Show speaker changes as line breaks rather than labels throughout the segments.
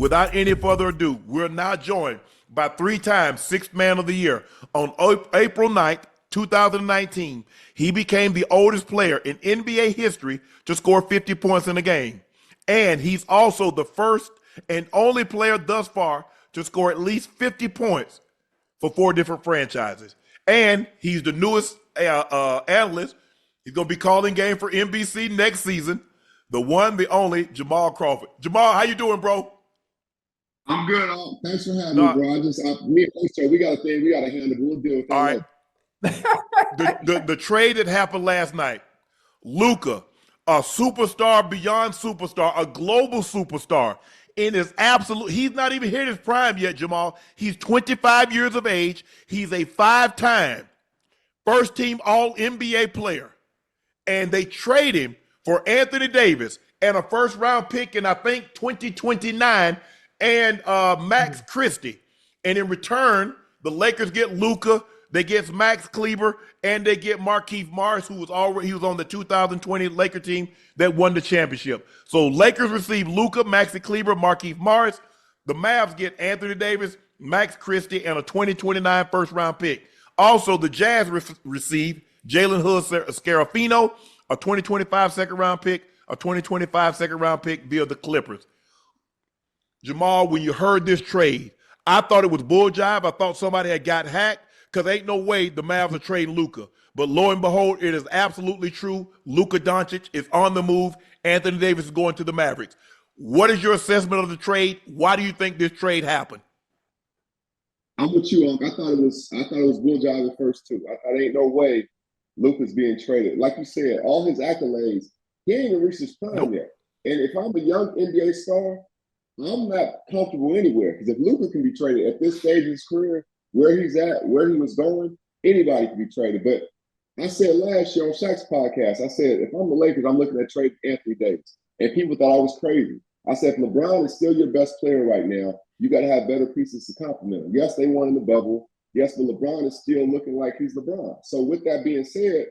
without any further ado, we're now joined by three-time Sixth Man of the Year. On April 9th, 2019, he became the oldest player in NBA history to score 50 points in a game. And he's also the first and only player thus far to score at least 50 points for 4 different franchises. And he's the newest analyst. He's going to be calling game for NBC next season. The one, the only, Jamal Crawford. Jamal, how you doing, bro?
I'm good. Thanks for having me, bro. Me and Ocho, we got a thing we got to handle. We'll deal with that.
All right. the trade that happened last night, Luka, a superstar beyond superstar, a global superstar, in his absolute, he's not even hit his prime yet, Jamal. He's 25 years of age. He's a 5-time first-team All-NBA player. And they trade him for Anthony Davis and a first-round pick in, I think, 2029 and Max Christie. And in return, the Lakers get Luka, they get Max Kleber, and they get Marquise Morris, he was on the 2020 Laker team that won the championship. So Lakers receive Luka, Maxi Kleber, Marquise Morris. The Mavs get Anthony Davis, Max Christie, and a 2029 first-round pick. Also, the Jazz receive Jalen Hood-Scarafino, a 2025 second-round pick, a 2025 second-round pick via the Clippers. Jamal, when you heard this trade, I thought it was bull jive. I thought somebody had got hacked because ain't no way the Mavs are trading Luka. But lo and behold, it is absolutely true. Luka Doncic is on the move. Anthony Davis is going to the Mavericks. What is your assessment of the trade? Why do you think this trade happened?
I'm with you, Unc. I thought it was bull jive at first too. I thought ain't no way Luka's being traded. Like you said, all his accolades, he ain't even reached his prime yet. And if I'm a young NBA star, I'm not comfortable anywhere. Because if Luka can be traded at this stage of his career, where he's at, where he was going, anybody can be traded. But I said last year on Shaq's podcast, I said, if I'm the Lakers, I'm looking at trading Anthony Davis. And people thought I was crazy. I said, if LeBron is still your best player right now, you got to have better pieces to complement him. Yes, they won in the bubble. Yes, but LeBron is still looking like he's LeBron. So with that being said,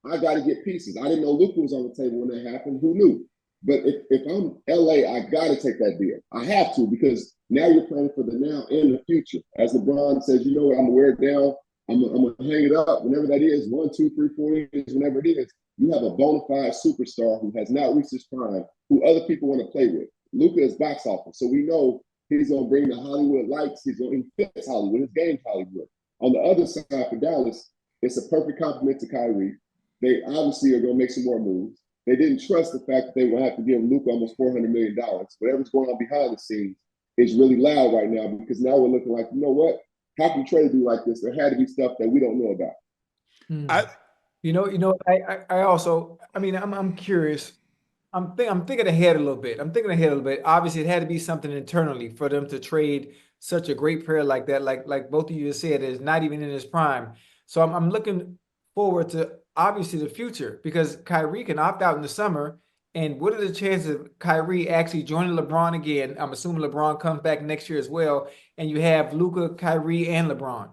I got to get pieces. I didn't know Luka was on the table when that happened. Who knew? But if I'm LA, I got to take that deal. I have to, because now you're playing for the now and the future. As LeBron says, you know what, I'm going to wear it down. I'm going to hang it up. Whenever that is, 1, 2, 3, 4 years, whenever it is, you have a bona fide superstar who has not reached his prime, who other people want to play with. Luka is box office. So we know he's going to bring the Hollywood lights. He fits Hollywood. His game's Hollywood. On the other side for Dallas, it's a perfect compliment to Kyrie. They obviously are going to make some more moves. They didn't trust the fact that they will have to give Luka almost $400 million. Whatever's going on behind the scenes is really loud right now, because now we're looking like, you know what? How can trade be like this? There had to be stuff that we don't know about.
I'm curious. I'm thinking ahead a little bit. Obviously, it had to be something internally for them to trade such a great player like that. Like both of you just said, is not even in his prime. So I'm looking forward to obviously the future, because Kyrie can opt out in the summer. And what are the chances of Kyrie actually joining LeBron again? I'm assuming LeBron comes back next year as well, and you have Luka, Kyrie, and LeBron.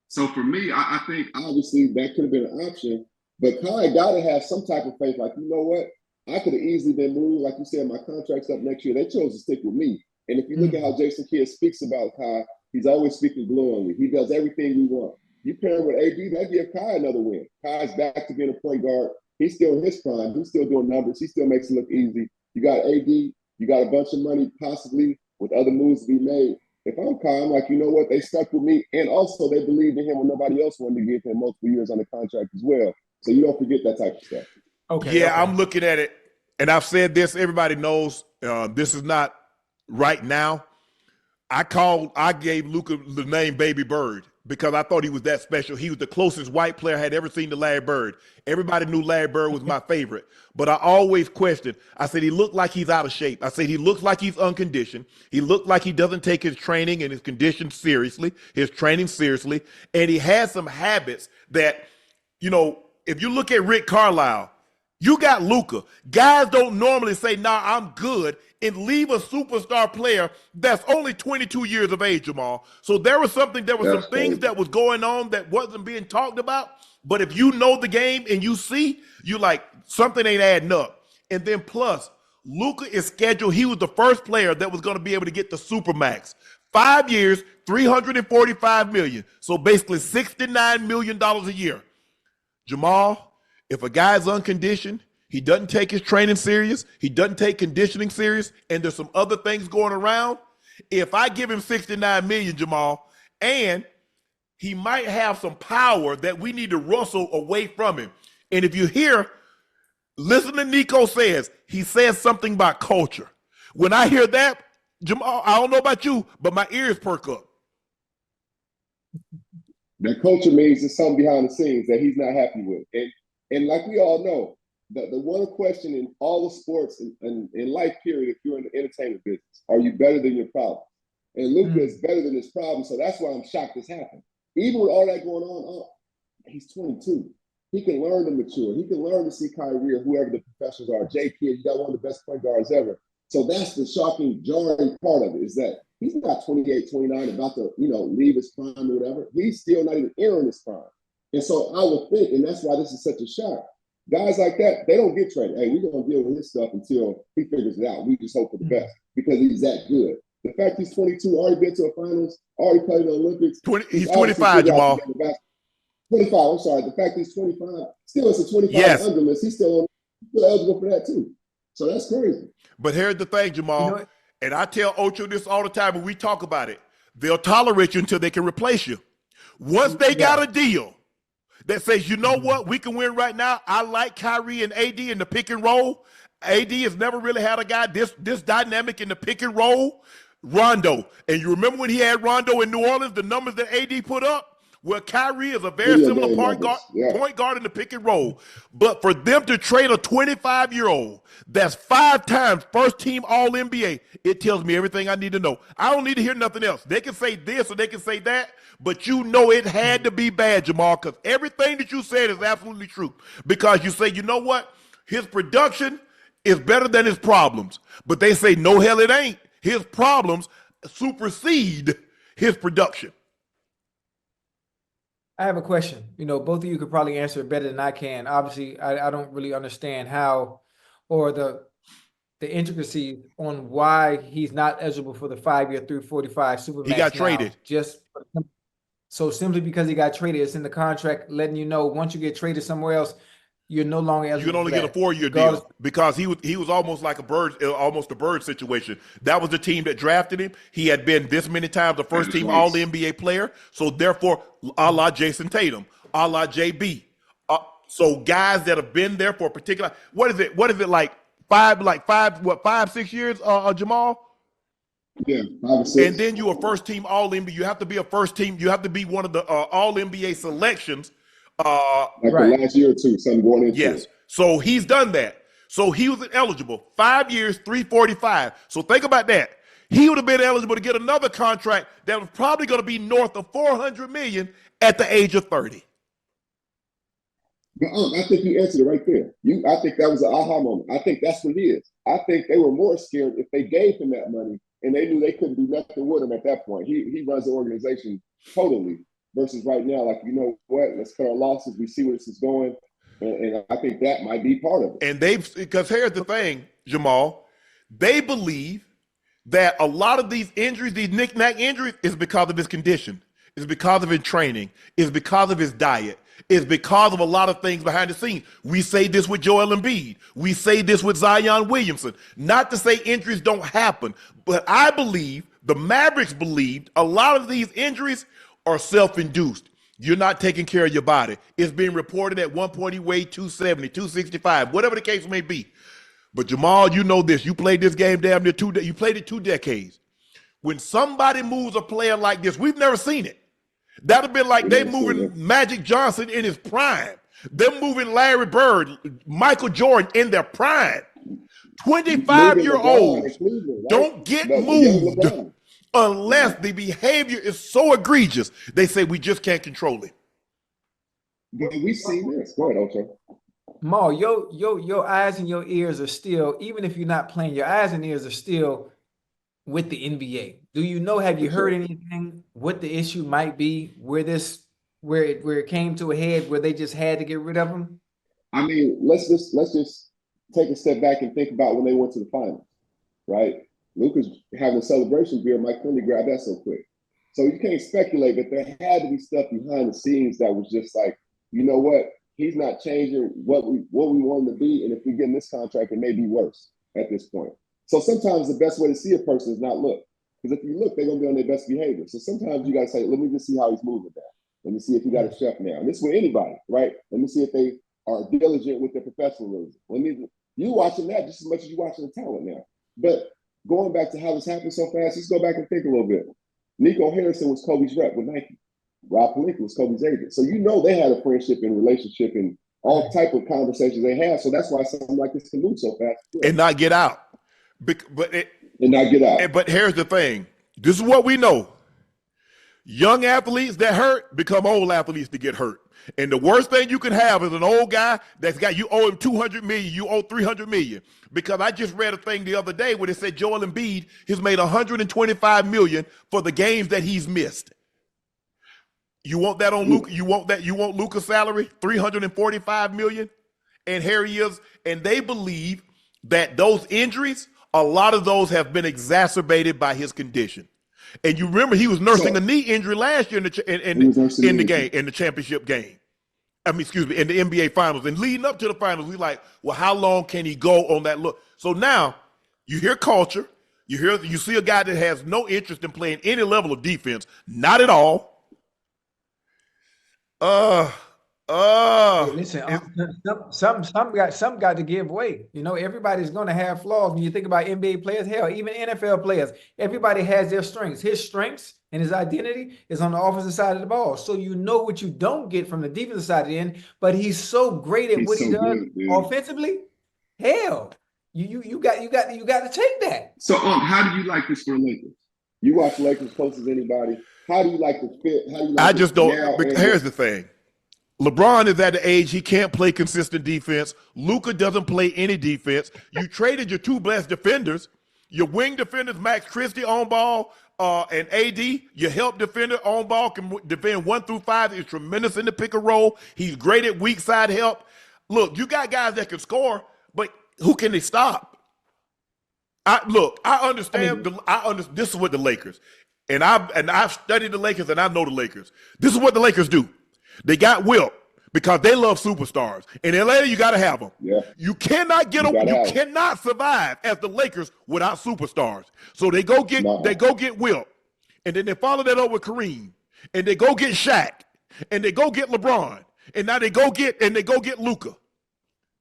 So for me, I think obviously that could have been an option, but Kai got to have some type of faith. Like, you know what? I could have easily been moved. Like you said, my contract's up next year. They chose to stick with me. And if you look at how Jason Kidd speaks about Kai, he's always speaking glowingly. He does everything we want. You pair him with AD, that give Kai another win. Kai's back to being a point guard. He's still in his prime. He's still doing numbers. He still makes it look easy. You got AD. You got a bunch of money possibly with other moves to be made. If I'm Kai, I'm like, you know what? They stuck with me. And also they believed in him when nobody else wanted to give him multiple years on the contract as well. So you don't forget that type of stuff.
Okay. I'm looking at it, and I've said this. Everybody knows this is not right now. I gave Luka the name Baby Bird because I thought he was that special. He was the closest white player I had ever seen to Larry Bird. Everybody knew Larry Bird was my favorite, but I always questioned. I said, he looked like he's out of shape. I said, he looks like he's unconditioned. He looked like he doesn't take his training and his condition seriously, and he has some habits that, you know, if you look at Rick Carlisle, you got Luka. Guys don't normally say, nah, I'm good, and leave a superstar player that's only 22 years of age, Jamal. So there was some things that was going on that wasn't being talked about. But if you know the game and you see, you like, something ain't adding up. And then plus, Luka is scheduled. He was the first player that was going to be able to get the Supermax. 5 years, $345 million. So basically $69 million a year. Jamal, if a guy's unconditioned, he doesn't take his training serious, he doesn't take conditioning serious, and there's some other things going around. If I give him $69 million, Jamal, and he might have some power that we need to rustle away from him. And if you hear, listen to Nico says, he says something about culture. When I hear that, Jamal, I don't know about you, but my ears perk up.
That culture means there's something behind the scenes that he's not happy with. And like we all know, the one question in all the sports and in life period, if you're in the entertainment business, are you better than your problem? And Luka is better than his problem, so that's why I'm shocked this happened. Even with all that going on, he's 22. He can learn to mature. He can learn to see Kyrie or whoever the professionals are. J. Kidd, you got one of the best point guards ever. So that's the shocking, jarring part of it, is that he's not 28, 29, about to, leave his prime or whatever. He's still not even entering his prime. And so I would think, and that's why this is such a shock, guys like that, they don't get traded. Hey, we're going to deal with his stuff until he figures it out. We just hope for the best because he's that good. The fact he's 22, already been to a finals, already played in the Olympics.
He's 25, Jamal.
25, I'm sorry. The fact he's 25, still it's a 25 under list. He's still eligible for that too. So that's crazy.
But here's the thing, Jamal, and I tell Ocho this all the time when we talk about it. They'll tolerate you until they can replace you. Once they got a deal that says, you know what, we can win right now. I like Kyrie and AD in the pick and roll. AD has never really had a guy this dynamic in the pick and roll. Rondo. And you remember when he had Rondo in New Orleans, the numbers that AD put up? Well, Kyrie is a very similar point guard in the pick and roll. But for them to trade a 25-year-old that's 5 times first-team All-NBA, it tells me everything I need to know. I don't need to hear nothing else. They can say this or they can say that, but you know it had to be bad, Jamal, because everything that you said is absolutely true. Because you say, you know what? His production is better than his problems. But they say, no, hell it ain't. His problems supersede his production.
I have a question. Both of you could probably answer it better than I can. Obviously, I don't really understand how or the intricacies on why he's not eligible for the 5-year $345 Supermax.
He got traded.
So simply because he got traded, it's in the contract letting you know once you get traded somewhere else, you're no longer eligible.
You can only get a 4-year deal because he was almost like almost a bird situation. That was the team that drafted him. He had been this many times the first team All-NBA player. So therefore, a la Jason Tatum, a la JB. So guys that have been there for a particular, what is it like 5-6 years, Jamal?
Yeah, 5 or 6.
And then you're a first team All-NBA. You have to be a first team. You have to be one of the All-NBA selections.
The last year or two, something going into it.
So he's done that. So he was eligible 5 years, $345. So think about that. He would have been eligible to get another contract that was probably going to be north of $400 million at the age of 30.
But I think you answered it right there. I think that was an aha moment. I think that's what it is. I think they were more scared if they gave him that money and they knew they couldn't do nothing with him at that point. He runs the organization totally. Versus right now, like, you know what, let's cut our losses. We see where this is going. And I think that might be part of it.
And because here's the thing, Jamal, they believe that a lot of these injuries, these knick-knack injuries, is because of his condition. It's because of his training. It's because of his diet. It's because of a lot of things behind the scenes. We say this with Joel Embiid. We say this with Zion Williamson. Not to say injuries don't happen, but I believe, the Mavericks believed, a lot of these injuries are self-induced. You're not taking care of your body. It's being reported at one point he weighed 270, 265, whatever the case may be. But Jamal, you know this. You played this game damn near you played it 2 decades. When somebody moves a player like this, we've never seen it. That'd have been like they moving Magic Johnson in his prime. They're moving Larry Bird, Michael Jordan in their prime. 25-year-olds don't get moved unless the behavior is so egregious. They say we just can't control it.
But we see this. Go ahead, Ocho.
Ma, your eyes and your ears are still, even if you're not playing, your eyes and ears are still with the NBA. Do you know, have you heard anything what the issue might be, where it came to a head where they just had to get rid of him?
I mean, let's just take a step back and think about when they went to the finals, right? Luka's having a celebration beer. Mike Conley grabbed that so quick. So you can't speculate, but there had to be stuff behind the scenes that was just like, you know what? He's not changing what we want him to be, and if we get in this contract, it may be worse at this point. So sometimes the best way to see a person is not look, because if you look, they're gonna be on their best behavior. So sometimes you gotta say, let me just see how he's moving now. Let me see if he got a chef now. And this is with anybody, right? Let me see if they are diligent with their professionalism. You watching that just as much as you watching the talent now. But going back to how this happened so fast, let's go back and think a little bit. Nico Harrison was Kobe's rep with Nike. Rob Pelinka was Kobe's agent. So you know they had a friendship and relationship and all type of conversations they had. So that's why something like this can move so fast.
And not get out. But here's the thing. This is what we know. Young athletes that hurt become old athletes to get hurt. And the worst thing you can have is an old guy that's got, you owe him $200 million, you owe $300 million. Because I just read a thing the other day where it said Joel Embiid has made $125 million for the games that he's missed. You want that on Luka? You want Luka's salary? $345 million? And here he is. And they believe that those injuries, a lot of those have been exacerbated by his condition. And you remember he was nursing a knee injury last year in the championship game. In the NBA finals. And leading up to the finals, we like, well, how long can he go on that look? So now you hear culture, you see a guy that has no interest in playing any level of defense, not at all.
Listen, some got to give way. You know, everybody's going to have flaws. When you think about NBA players, hell, even NFL players, everybody has their strengths. His strengths and his identity is on the offensive side of the ball. So you know what you don't get from the defensive side of the end, but he's so great at what he does offensively. Hell, you got to take that.
So, how do you like this for Lakers? You watch Lakers close as anybody. How do you like the fit?
I just don't. Here's the thing. LeBron is at the age he can't play consistent defense. Luka doesn't play any defense. You traded your two best defenders, your wing defenders, Max Christie on ball, and AD, your help defender on ball, can defend 1 through 5. He's tremendous in the pick and roll. He's great at weak side help. Look, you got guys that can score, but who can they stop? I understand. This is what the Lakers, and I've studied the Lakers and I know the Lakers. This is what the Lakers do. They got Wilt because they love superstars. In LA, you got to have them. Yeah. You cannot get them. You cannot survive as the Lakers without superstars. So they go get Wilt, and then they follow that up with Kareem, and they go get Shaq, and they go get LeBron, and now they go get Luka.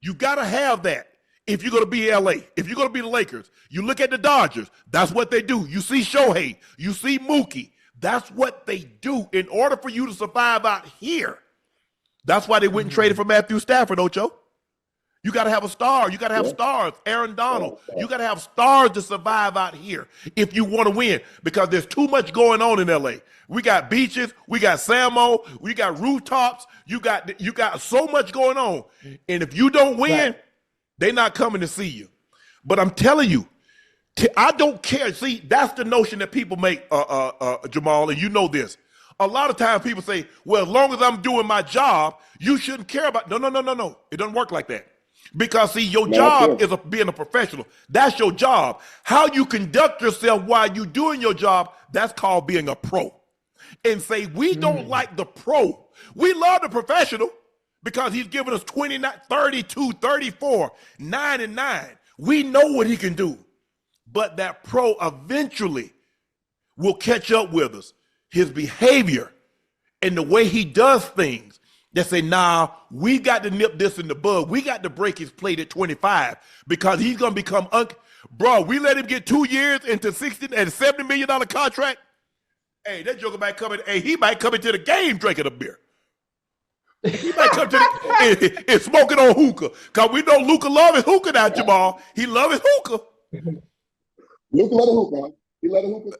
You got to have that if you're going to be LA. If you're going to be the Lakers, you look at the Dodgers. That's what they do. You see Shohei. You see Mookie. That's what they do in order for you to survive out here. That's why they went and traded for Matthew Stafford, Ocho. You got to have a star. You got to have stars. Aaron Donald. You got to have stars to survive out here if you want to win, because there's too much going on in LA. We got beaches. We got Samo. We got rooftops. You got so much going on. And if you don't win, they're not coming to see you. But I'm telling you, I don't care. See, that's the notion that people make, Jamal, and you know this. A lot of times people say, well, as long as I'm doing my job, you shouldn't care about. No. It doesn't work like that. Because, see, your job is being a professional. That's your job. How you conduct yourself while you're doing your job, that's called being a pro. And say, we don't like the pro. We love the professional because he's giving us 29, 32, 34, 9 and 9. We know what he can do. But that pro eventually will catch up with us. His behavior and the way he does things that say, nah, we got to nip this in the bud. We got to break his plate at 25 because he's going to become Bro, we let him get 2 years into $60 and $70 million contract. Hey, that joker might come in. Hey, he might come into the game drinking a beer. He might come to and smoking on hookah. Because we know Luka love his hookah now, Jamal. He love his hookah.
Luka let a hookah. He let a hookah.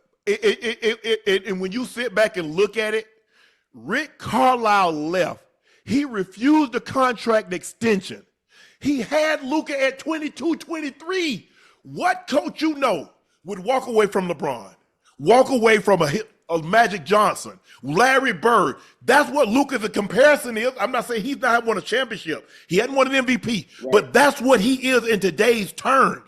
And when you sit back and look at it, Rick Carlisle left. He refused the contract extension. He had Luka at 22, 23. What coach you know would walk away from LeBron? Walk away from Magic Johnson, Larry Bird. That's what Luka's a comparison is. I'm not saying he's not won a championship. He hadn't won an MVP,
Right.
but that's what he is in today's terms.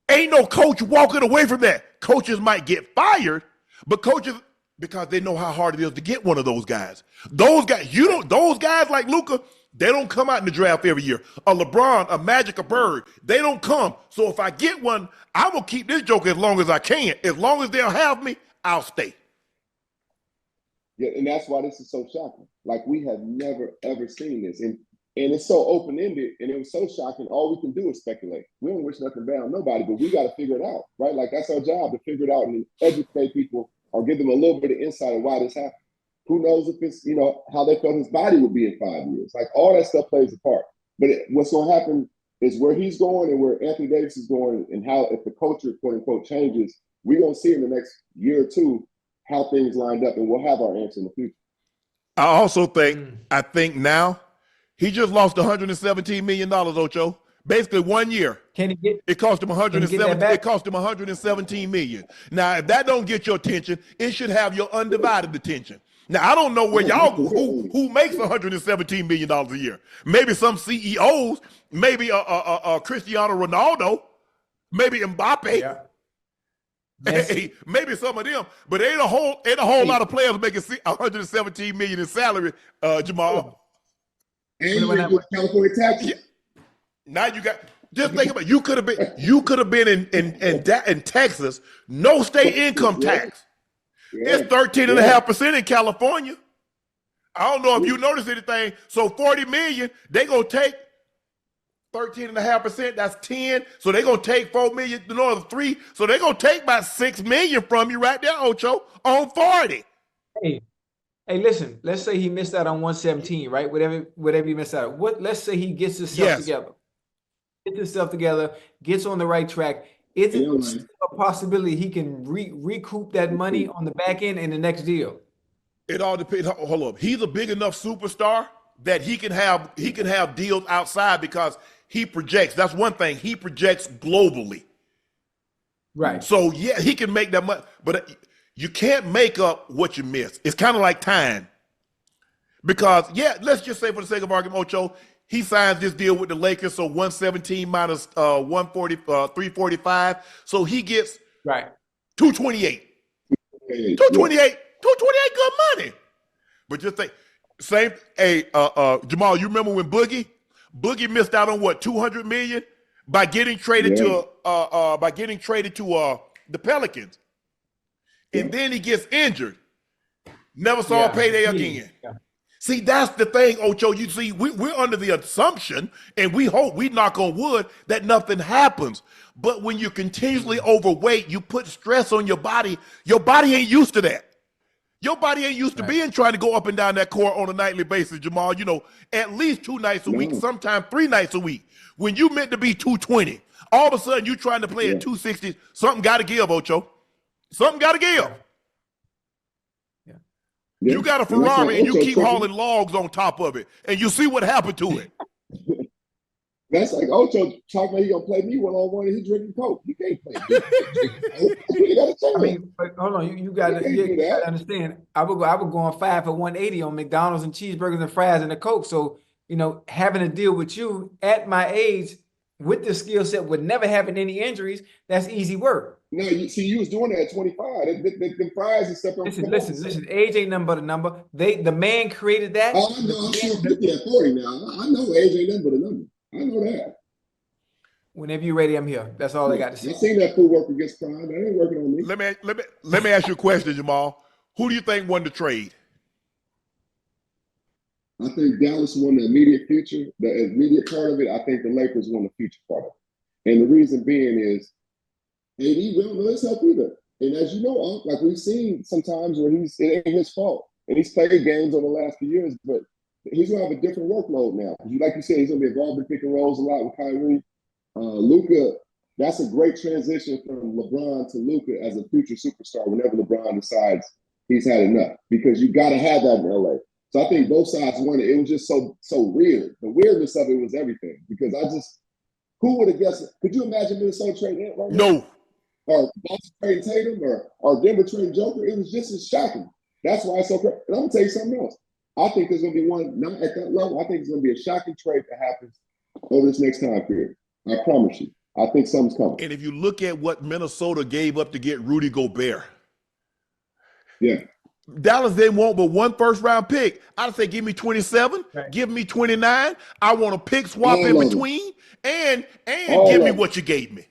Ain't no coach walking away from that. Coaches might get fired, but coaches, because they know how hard it is to get one of those guys. Those guys like Luka, they don't come out in the draft every year. A LeBron, a Magic, a Bird, they don't come. So if I get one, I will keep this joke as long as I can. As long as they'll have me, I'll stay.
Yeah, and that's why this is so shocking. Like, we have never, ever seen this. And it's so open-ended, and it was so shocking. All we can do is speculate. We don't wish nothing bad on nobody, but we got to figure it out, right? Like, that's our job, to figure it out and educate people or give them a little bit of insight of why this happened. Who knows if it's, how they felt his body would be in 5 years. Like, all that stuff plays a part. But what's going to happen is where he's going and where Anthony Davis is going, and how, if the culture, quote unquote, changes, we're going to see in the next year or two how things lined up, and we'll have our answer in the future.
I also think now he just lost $117 million, Ocho. Basically 1 year.
Can he get?
It cost him
It
cost him $117 million. Now, if that don't get your attention, it should have your undivided attention. Now, I don't know where y'all who makes $117 million a year. Maybe some CEOs, maybe Cristiano Ronaldo, maybe Mbappe.
Yeah.
Hey, maybe some of them, but ain't a whole lot of players making $117 million in salary, Jamal.
And you get California taxes.
Yeah. Now you got, just think about it. You could have been in Texas, no state income tax.
Yeah.
It's 13.5% in California. I don't know if you noticed anything. So 40 million, they gonna take 13.5%, that's 10. So they're gonna take 4 million, another 3. So they're gonna take about 6 million from you right there, Ocho, on 40.
Hey, listen, let's say he missed out on 117, right? Whatever he missed out on. Let's say he gets himself together. Gets himself together, gets on the right track. Is it still a possibility he can recoup that money on the back end in the next deal?
It all depends. Hold up. He's a big enough superstar that he can have deals outside because he projects. That's one thing. He projects globally.
Right.
So yeah, he can make that money, but you can't make up what you miss. It's kind of like time. Because let's just say for the sake of argument, Ocho, he signs this deal with the Lakers, so 117 minus 140, 345. So he gets 228. 228 good money. But just think, Jamal, you remember when Boogie missed out on what, 200 million by getting traded to the Pelicans. And then he gets injured. Never saw a payday again. Yeah. See, that's the thing, Ocho. You see, we're under the assumption, and we hope, we knock on wood, that nothing happens. But when you're continuously overweight, you put stress on your body. Your body ain't used to that. Your body ain't used to being trying to go up and down that court on a nightly basis, Jamal. At least 2 nights a week, sometimes 3 nights a week. When you meant to be 220, all of a sudden you trying to play at 260. Something got to give, Ocho. Something got to give. You got a Ferrari and you keep hauling logs on top of it, and you see what happened to it.
That's like Ocho talking about he gonna play me one-on-one and he drinking Coke. You can't play me.
But hold on, you gotta understand. I would go on 5 for 180 on McDonald's and cheeseburgers and fries and a Coke. So having to deal with you at my age with the skill set with never having any injuries, that's easy work.
No, you was doing that at 25. The fries and stuff.
Listen. Age ain't nothing but a number. The man created that.
Oh, I know. I'm 50 at 40 now. I know age ain't nothing but a number. I know that.
Whenever you're ready, I'm here. That's all I got to say.
I seen that food work against crime. That ain't working on me.
Let me ask you a question, Jamal. Who do you think won the trade?
I think Dallas won the immediate future, the immediate part of it. I think the Lakers won the future part of it. And the reason being is AD, we don't know his health either. And as you know, like we've seen sometimes where it ain't his fault. And he's played games over the last few years, but he's going to have a different workload now. Like you said, he's going to be involved in pick and rolls a lot with Kyrie. Luka, that's a great transition from LeBron to Luka as a future superstar whenever LeBron decides he's had enough, because you got to have that in LA. So I think both sides won it. It was just so weird. The weirdness of it was everything, because who would have guessed it? Could you imagine Minnesota trading it right now?
No.
or Boston trading Tatum or Denver trading Joker, it was just as shocking. That's why it's so crazy. And I'm gonna tell you something else. I think there's gonna be one not at that level. I think it's gonna be a shocking trade that happens over this next time period. I promise you. I think something's coming.
And if you look at what Minnesota gave up to get Rudy Gobert,
yeah,
Dallas didn't want but one first-round pick. I'd say give me 27,
Right.
give me 29. I want a pick swap
All
in
of
between, and
All
give me
of
what you gave me.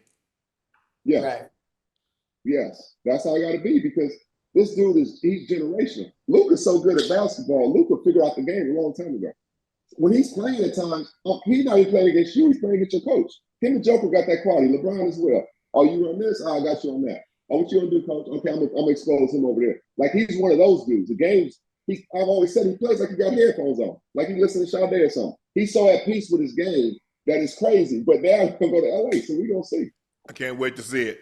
yes,
Right.
yes. That's how I got to be because this dude he's generational. Luka's so good at basketball. Luka figured out the game a long time ago. When he's playing at times, he's not even playing against you. He's playing against your coach. Him and Joker got that quality. LeBron as well. Oh, you run this? Oh, I got you on that. Oh, what you gonna do, coach? Okay, I'm gonna expose him over there. Like he's one of those dudes. The games, I've always said he plays like he got headphones on, like he listens to Sade or something. He's so at peace with his game that is crazy. But now he's gonna go to LA, so we're gonna see.
I can't wait to see it.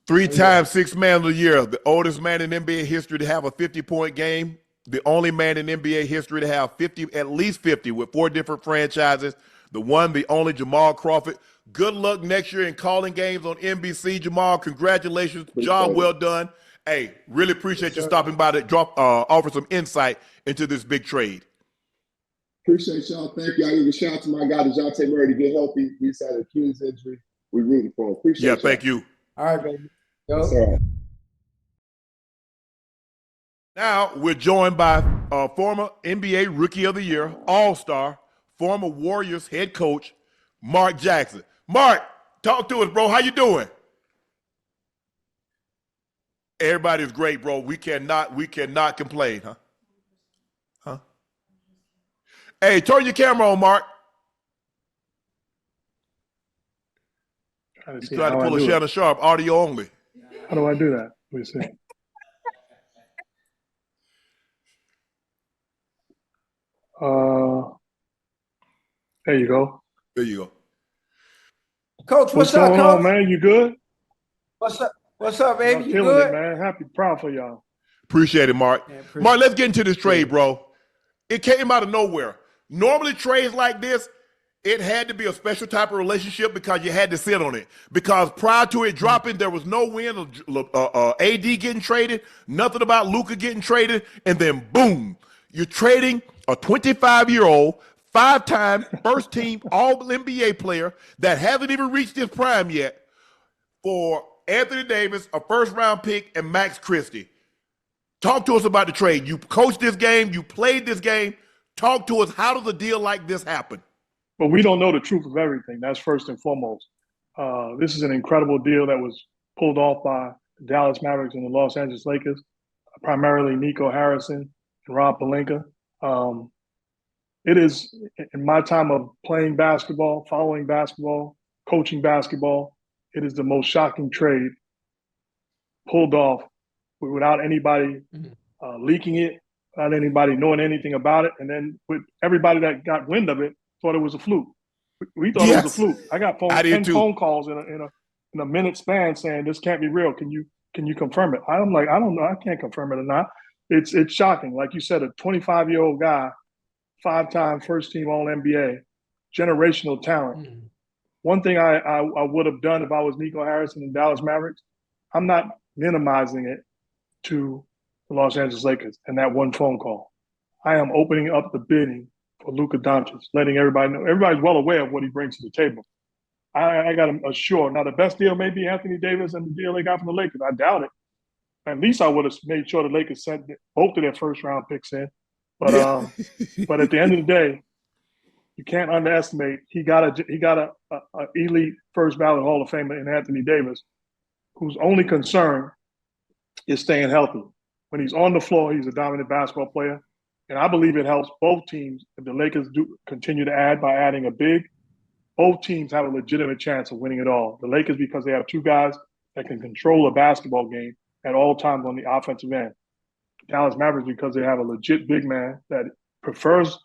3-time Sixth Man of the Year, the oldest man in NBA history to have a 50-point game, the only man in NBA history to have 50, at least 50, with 4 different franchises. The one, the only Jamal Crawford. Good luck next year in calling games on NBC, Jamal. Congratulations, job well done. Hey, really appreciate you stopping by to offer some insight into this big trade.
Appreciate y'all. Thank you. I give a shout out to my guy DeJounte Murray to get healthy. He's had an Achilles injury. We rooting for him. Appreciate y'all.
Thank you.
All right, baby. Go.
That's all right.
Now we're joined by former NBA Rookie of the Year, All-Star, former Warriors head coach, Mark Jackson. Mark, talk to us, bro. How you doing? Everybody's great, bro. We cannot complain, huh? Huh? Hey, turn your camera on, Mark.
Trying to
He's
see
trying to
how
pull
I
a
do
Shannon
it.
Sharpe, audio only.
How do I do that? Let me see. There you go.
There you go.
Coach,
What's
what's up,
going
Coach?
on, man? You good?
What's up? What's up, baby?
Y'all
You
killing
good?
it, man. Happy, proud for y'all.
Appreciate it, Mark.
Yeah, appreciate
Mark, let's get into this trade,
it.
bro. It came out of nowhere. Normally, trades like this, it had to be a special type of relationship because you had to sit on it. Because prior to it dropping, there was no win of AD getting traded, nothing about Luka getting traded, and then boom, you're trading a 25-year-old, 5-time first-team All-NBA player that hasn't even reached his prime yet for Anthony Davis, a first-round pick, and Max Christie. Talk to us about the trade. You coached this game. You played this game. Talk to us. How does a deal like this happen?
But we don't know the truth of everything. That's first and foremost. This is an incredible deal that was pulled off by the Dallas Mavericks and the Los Angeles Lakers, primarily Nico Harrison and Rob Pelinka. It is, in my time of playing basketball, following basketball, coaching basketball, it is the most shocking trade pulled off without anybody leaking it, without anybody knowing anything about it. And then with everybody that got wind of it, thought it was a fluke. We thought it was a fluke. I got 10 phone calls in a minute span saying this can't be real. Can you confirm it? I'm like, I don't know. I can't confirm it or not. It's shocking. Like you said, a 25-year-old guy, 5-time first team All NBA, generational talent. One thing I would have done if I was Nico Harrison and Dallas Mavericks, I'm not minimizing it to the Los Angeles Lakers and that one phone call. I am opening up the bidding for Luka Doncic, letting everybody know. Everybody's well aware of what he brings to the table. I got to assure. Now, the best deal may be Anthony Davis and the deal they got from the Lakers. I doubt it. At least I would have made sure the Lakers sent both of their first-round picks in. But but at the end of the day, you can't underestimate. He got a elite first ballot Hall of Famer in Anthony Davis, whose only concern is staying healthy. When he's on the floor, he's a dominant basketball player. And I believe it helps both teams if the Lakers do continue to add by adding a big. Both teams have a legitimate chance of winning it all. The Lakers because they have 2 guys that can control a basketball game at all times on the offensive end. Dallas Mavericks because they have a legit big man that prefers,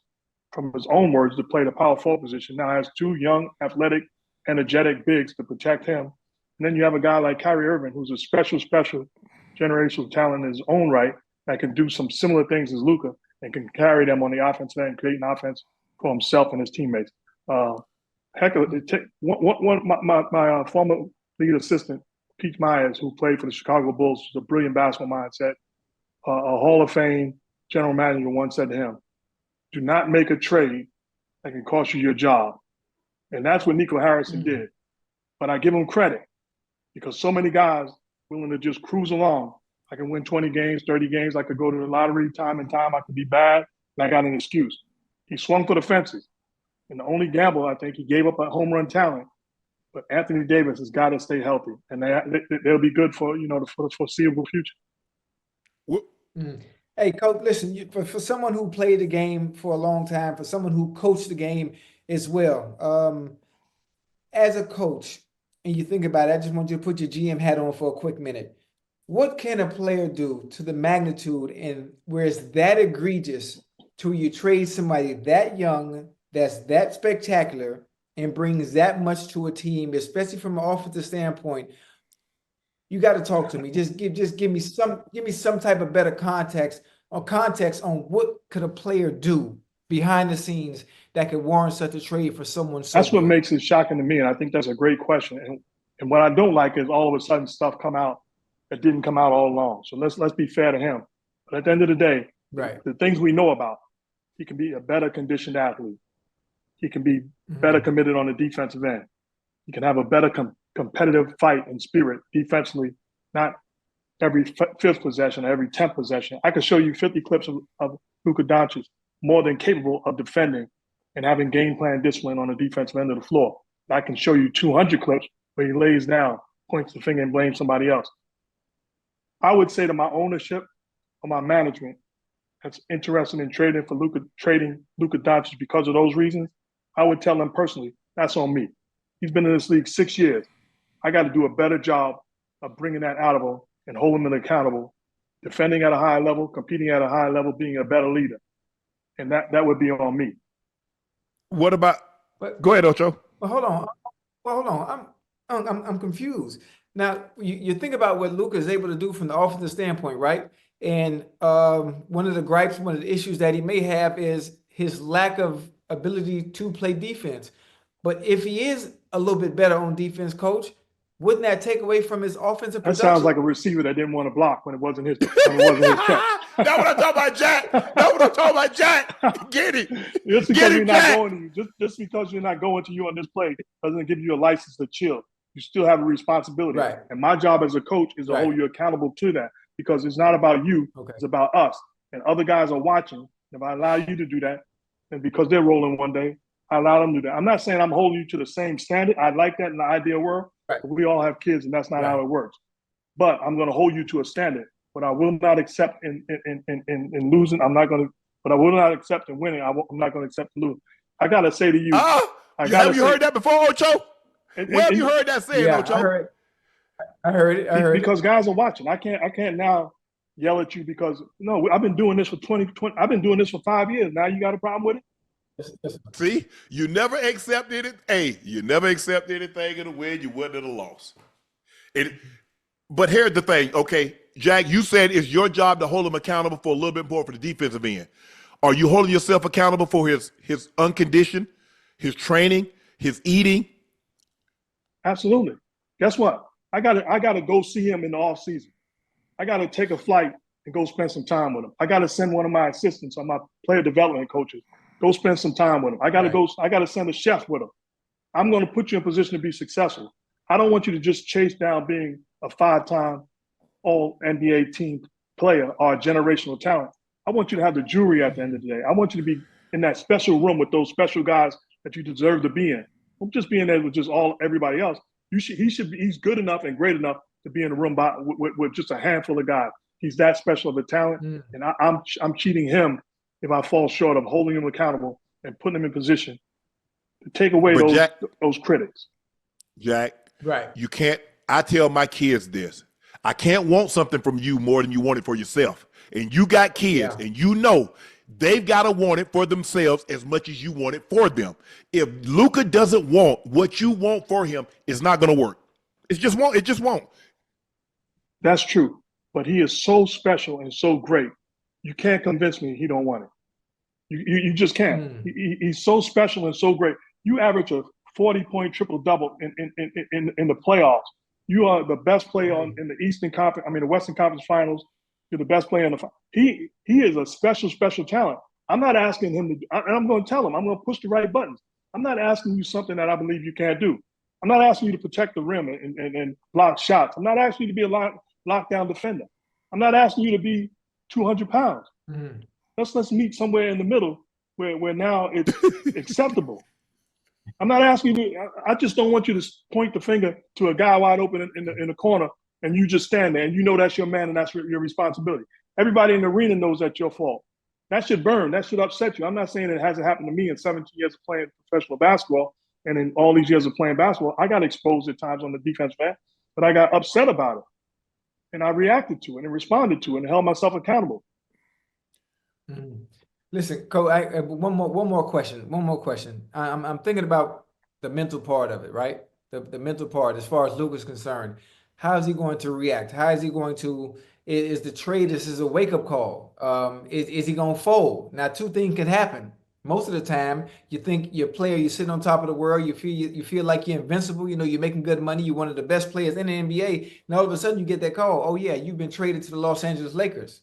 from his own words, to play the power forward position. Now has 2 young, athletic, energetic bigs to protect him. And then you have a guy like Kyrie Irving, who's a special generational talent in his own right that can do some similar things as Luka and can carry them on the offensive end, create an offense for himself and his teammates. Heck, my former lead assistant Pete Myers, who played for the Chicago Bulls, was a brilliant basketball mindset. A Hall of Fame general manager once said to him, "Do not make a trade that can cost you your job." And that's what Nico Harrison did. But I give him credit because so many guys willing to just cruise along. I can win 20 games, 30 games. I could go to the lottery time and time. I could be bad, and I got an excuse. He swung for the fences. And the only gamble, I think, he gave up a home run talent. But Anthony Davis has got to stay healthy, and they'll be good for the foreseeable future.
Hey, Coach, listen, for someone who played the game for a long time, for someone who coached the game as well, as a coach, and you think about it, I just want you to put your GM hat on for a quick minute. What can a player do to the magnitude and where it's that egregious to you trade somebody that young, that's that spectacular, and brings that much to a team, especially from an offensive standpoint? You got to talk to me. Just give me some type of better context on what could a player do behind the scenes that could warrant such a trade for someone so
That's what
good.
makes it shocking to me, and I think that's a great question. And what I don't like is all of a sudden stuff come out that didn't come out all along. So let's be fair to him. But at the end of the day,
right,
the things we know about, he can be a better conditioned athlete. He can be better committed on the defensive end. He can have a better competitive fight and spirit defensively, not every fifth possession or every 10th possession. I could show you 50 clips of Luka Doncic more than capable of defending and having game plan discipline on the defensive end of the floor. I can show you 200 clips where he lays down, points the finger, and blames somebody else. I would say to my ownership or my management that's interested in trading Luka Doncic because of those reasons, I would tell them personally, that's on me. He's been in this league 6 years. I got to do a better job of bringing that out of him and holding him accountable, defending at a high level, competing at a high level, being a better leader. And that would be on me.
What about? Go ahead, Ocho.
Well, hold on. I'm confused. Now, you think about what Luka is able to do from the offensive standpoint, right? And one of the issues that he may have is his lack of ability to play defense. But if he is a little bit better on defense, Coach, wouldn't that take away from his offensive production?
That sounds like a receiver that didn't want to block when it wasn't his check.
That's what I'm talking about, Jack. That's what I'm talking about, Jack. Get it.
Just because you're not going to you, just because you're not going to you on this play doesn't give you a license to chill. You still have a responsibility.
Right.
And my job as a coach is to hold you accountable to that, because it's not about you. Okay. It's about us. And other guys are watching. If I allow you to do that, and because they're rolling one day, I allow them to do that. I'm not saying I'm holding you to the same standard. I like that in the ideal world. Right. But we all have kids, and that's not how it works. But I'm going to hold you to a standard. What I will not accept in losing, I'm not going to. What I will not accept in winning, I'm not going to accept in losing. I got to say to you,
have you heard that before, Ocho? Where have you heard that said, Ocho?
I heard it.
Because guys are watching. I can't now yell at you because I've been doing this for 20. I've been doing this for 5 years. Now you got a problem with it?
See, you never accepted it. Hey, you never accept anything in a win. You wouldn't have lost. But here's the thing, okay, Jack, you said it's your job to hold him accountable for a little bit more for the defensive end. Are you holding yourself accountable for his unconditioned, his training, his eating?
Absolutely. Guess what? I gotta go see him in the off season. I gotta take a flight and go spend some time with him. I gotta send one of my assistants or my player development coaches. Go spend some time with him. I gotta send a chef with him. I'm gonna put you in position to be successful. I don't want you to just chase down being a 5-time all NBA team player or a generational talent. I want you to have the jewelry at the end of the day. I want you to be in that special room with those special guys that you deserve to be in. Don't just be in there with just everybody else. He's good enough and great enough to be in a room with just a handful of guys. He's that special of a talent, and I'm cheating him if I fall short of holding him accountable and putting him in position to take away those critics.
Jack,
right?
You can't. I tell my kids this: I can't want something from you more than you want it for yourself. And you got kids, and you know they've got to want it for themselves as much as you want it for them. If Luka doesn't want what you want for him, it's not going to work. It just won't.
That's true. But he is so special and so great. You can't convince me he don't want it. You just can't. He's so special and so great. You average a 40-point triple-double in the playoffs You are the best player in the Eastern Conference. I mean, the Western Conference Finals. You're the best player in the. He is a special talent. I'm not asking him to. And I'm going to tell him. I'm going to push the right buttons. I'm not asking you something that I believe you can't do. I'm not asking you to protect the rim and block shots. I'm not asking you to be a lockdown defender. I'm not asking you to be 200 pounds. Mm-hmm. Let's meet somewhere in the middle where now it's acceptable. I'm not asking you. I just don't want you to point the finger to a guy wide open in the corner and you just stand there and you know that's your man and that's your responsibility. Everybody in the arena knows that's your fault. That should burn. That should upset you. I'm not saying it hasn't happened to me in 17 years of playing professional basketball and in all these years of playing basketball. I got exposed at times on the defensive end, but I got upset about it. And I reacted to it and responded to it and held myself accountable.
Mm-hmm. Listen, Coach, one more question. I'm thinking about the mental part of it, right? The mental part, as far as Luka's concerned. How is he going to react? How is he going to? Is the trade? This is a wake up call. Is he going to fold? Now, two things can happen. Most of the time, you think you're a player, you're sitting on top of the world, you feel like you're invincible. You know, you're making good money. You're one of the best players in the NBA. And all of a sudden, you get that call. Oh yeah, you've been traded to the Los Angeles Lakers.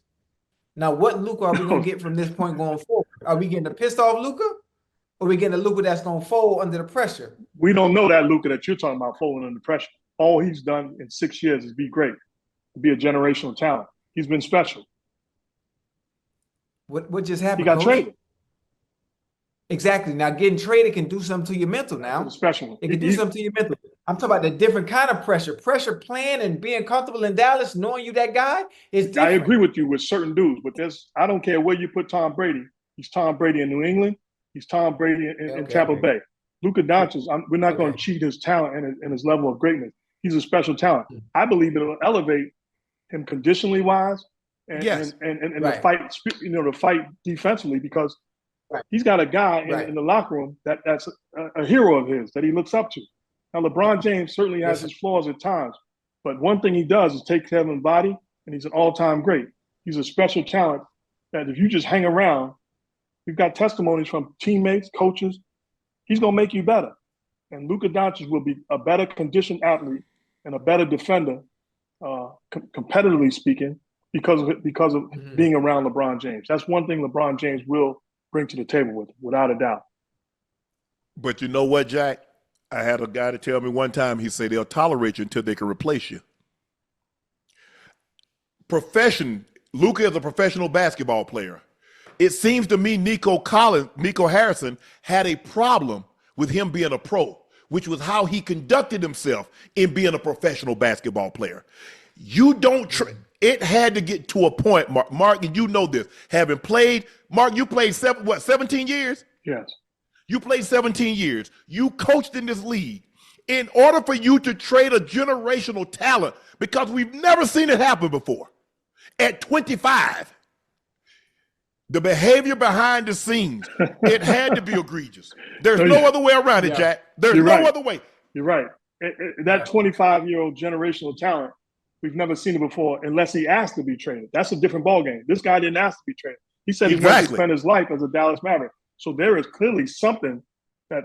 Now, what Luka are we going to get from this point going forward? Are we getting a pissed off Luka? Or are we getting a Luka that's going to fold under the pressure?
We don't know that Luka that you're talking about folding under pressure. All he's done in 6 years is be great, be a generational talent. He's been special.
What just happened,
He got traded.
Exactly. Now, getting traded can do something to your mental now.
Special.
It can do something to your mental. I'm talking about the different kind of pressure. Pressure playing and being comfortable in Dallas, knowing you that guy is different.
I agree with you with certain dudes, but I don't care where you put Tom Brady. He's Tom Brady in New England. He's Tom Brady in Tampa Bay. Luka Doncic, we're not going to cheat his talent and his level of greatness. He's a special talent. I believe it'll elevate him conditionally wise and the fight, to fight defensively because he's got a guy in the locker room that's a hero of his that he looks up to. Now, LeBron James certainly has his flaws at times, but one thing he does is take care of his body, and he's an all-time great. He's a special talent that if you just hang around, we've got testimonies from teammates, coaches, he's going to make you better. And Luka Doncic will be a better conditioned athlete and a better defender, competitively speaking, because of being around LeBron James. That's one thing LeBron James will bring to the table without a doubt.
But you know what, Jack? I had a guy to tell me one time, he said they'll tolerate you until they can replace you. Luka is a professional basketball player. It seems to me Nico Harrison had a problem with him being a pro, which was how he conducted himself in being a professional basketball player. You don't it had to get to a point, Mark, and you know this. Having played, Mark, you played 17 years?
Yes.
You played 17 years. You coached in this league. In order for you to trade a generational talent, because we've never seen it happen before, at 25, the behavior behind the scenes, it had to be egregious. There's no other way around it, Jack. There's no other way.
You're right. That 25-year-old generational talent, we've never seen it before unless he asked to be traded. That's a different ballgame. This guy didn't ask to be traded. He said he wanted to spend his life as a Dallas Maverick. So there is clearly something that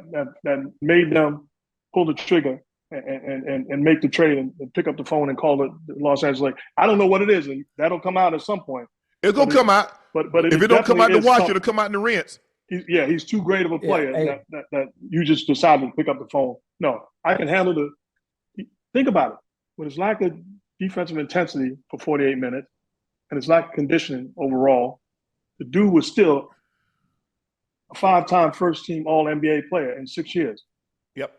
made them pull the trigger and make the trade and pick up the phone and call it the Los Angeles Lakers. I don't know what it is, and that'll come out at some point.
It's going to come out. But if it don't come out in the wash, it'll come out in the rinse.
He's too great of a player that you just decided to pick up the phone. No, I can handle think about it. With his lack of defensive intensity for 48 minutes and his lack of conditioning overall, the dude was still a 5-time first-team All-NBA player in 6 years.
Yep.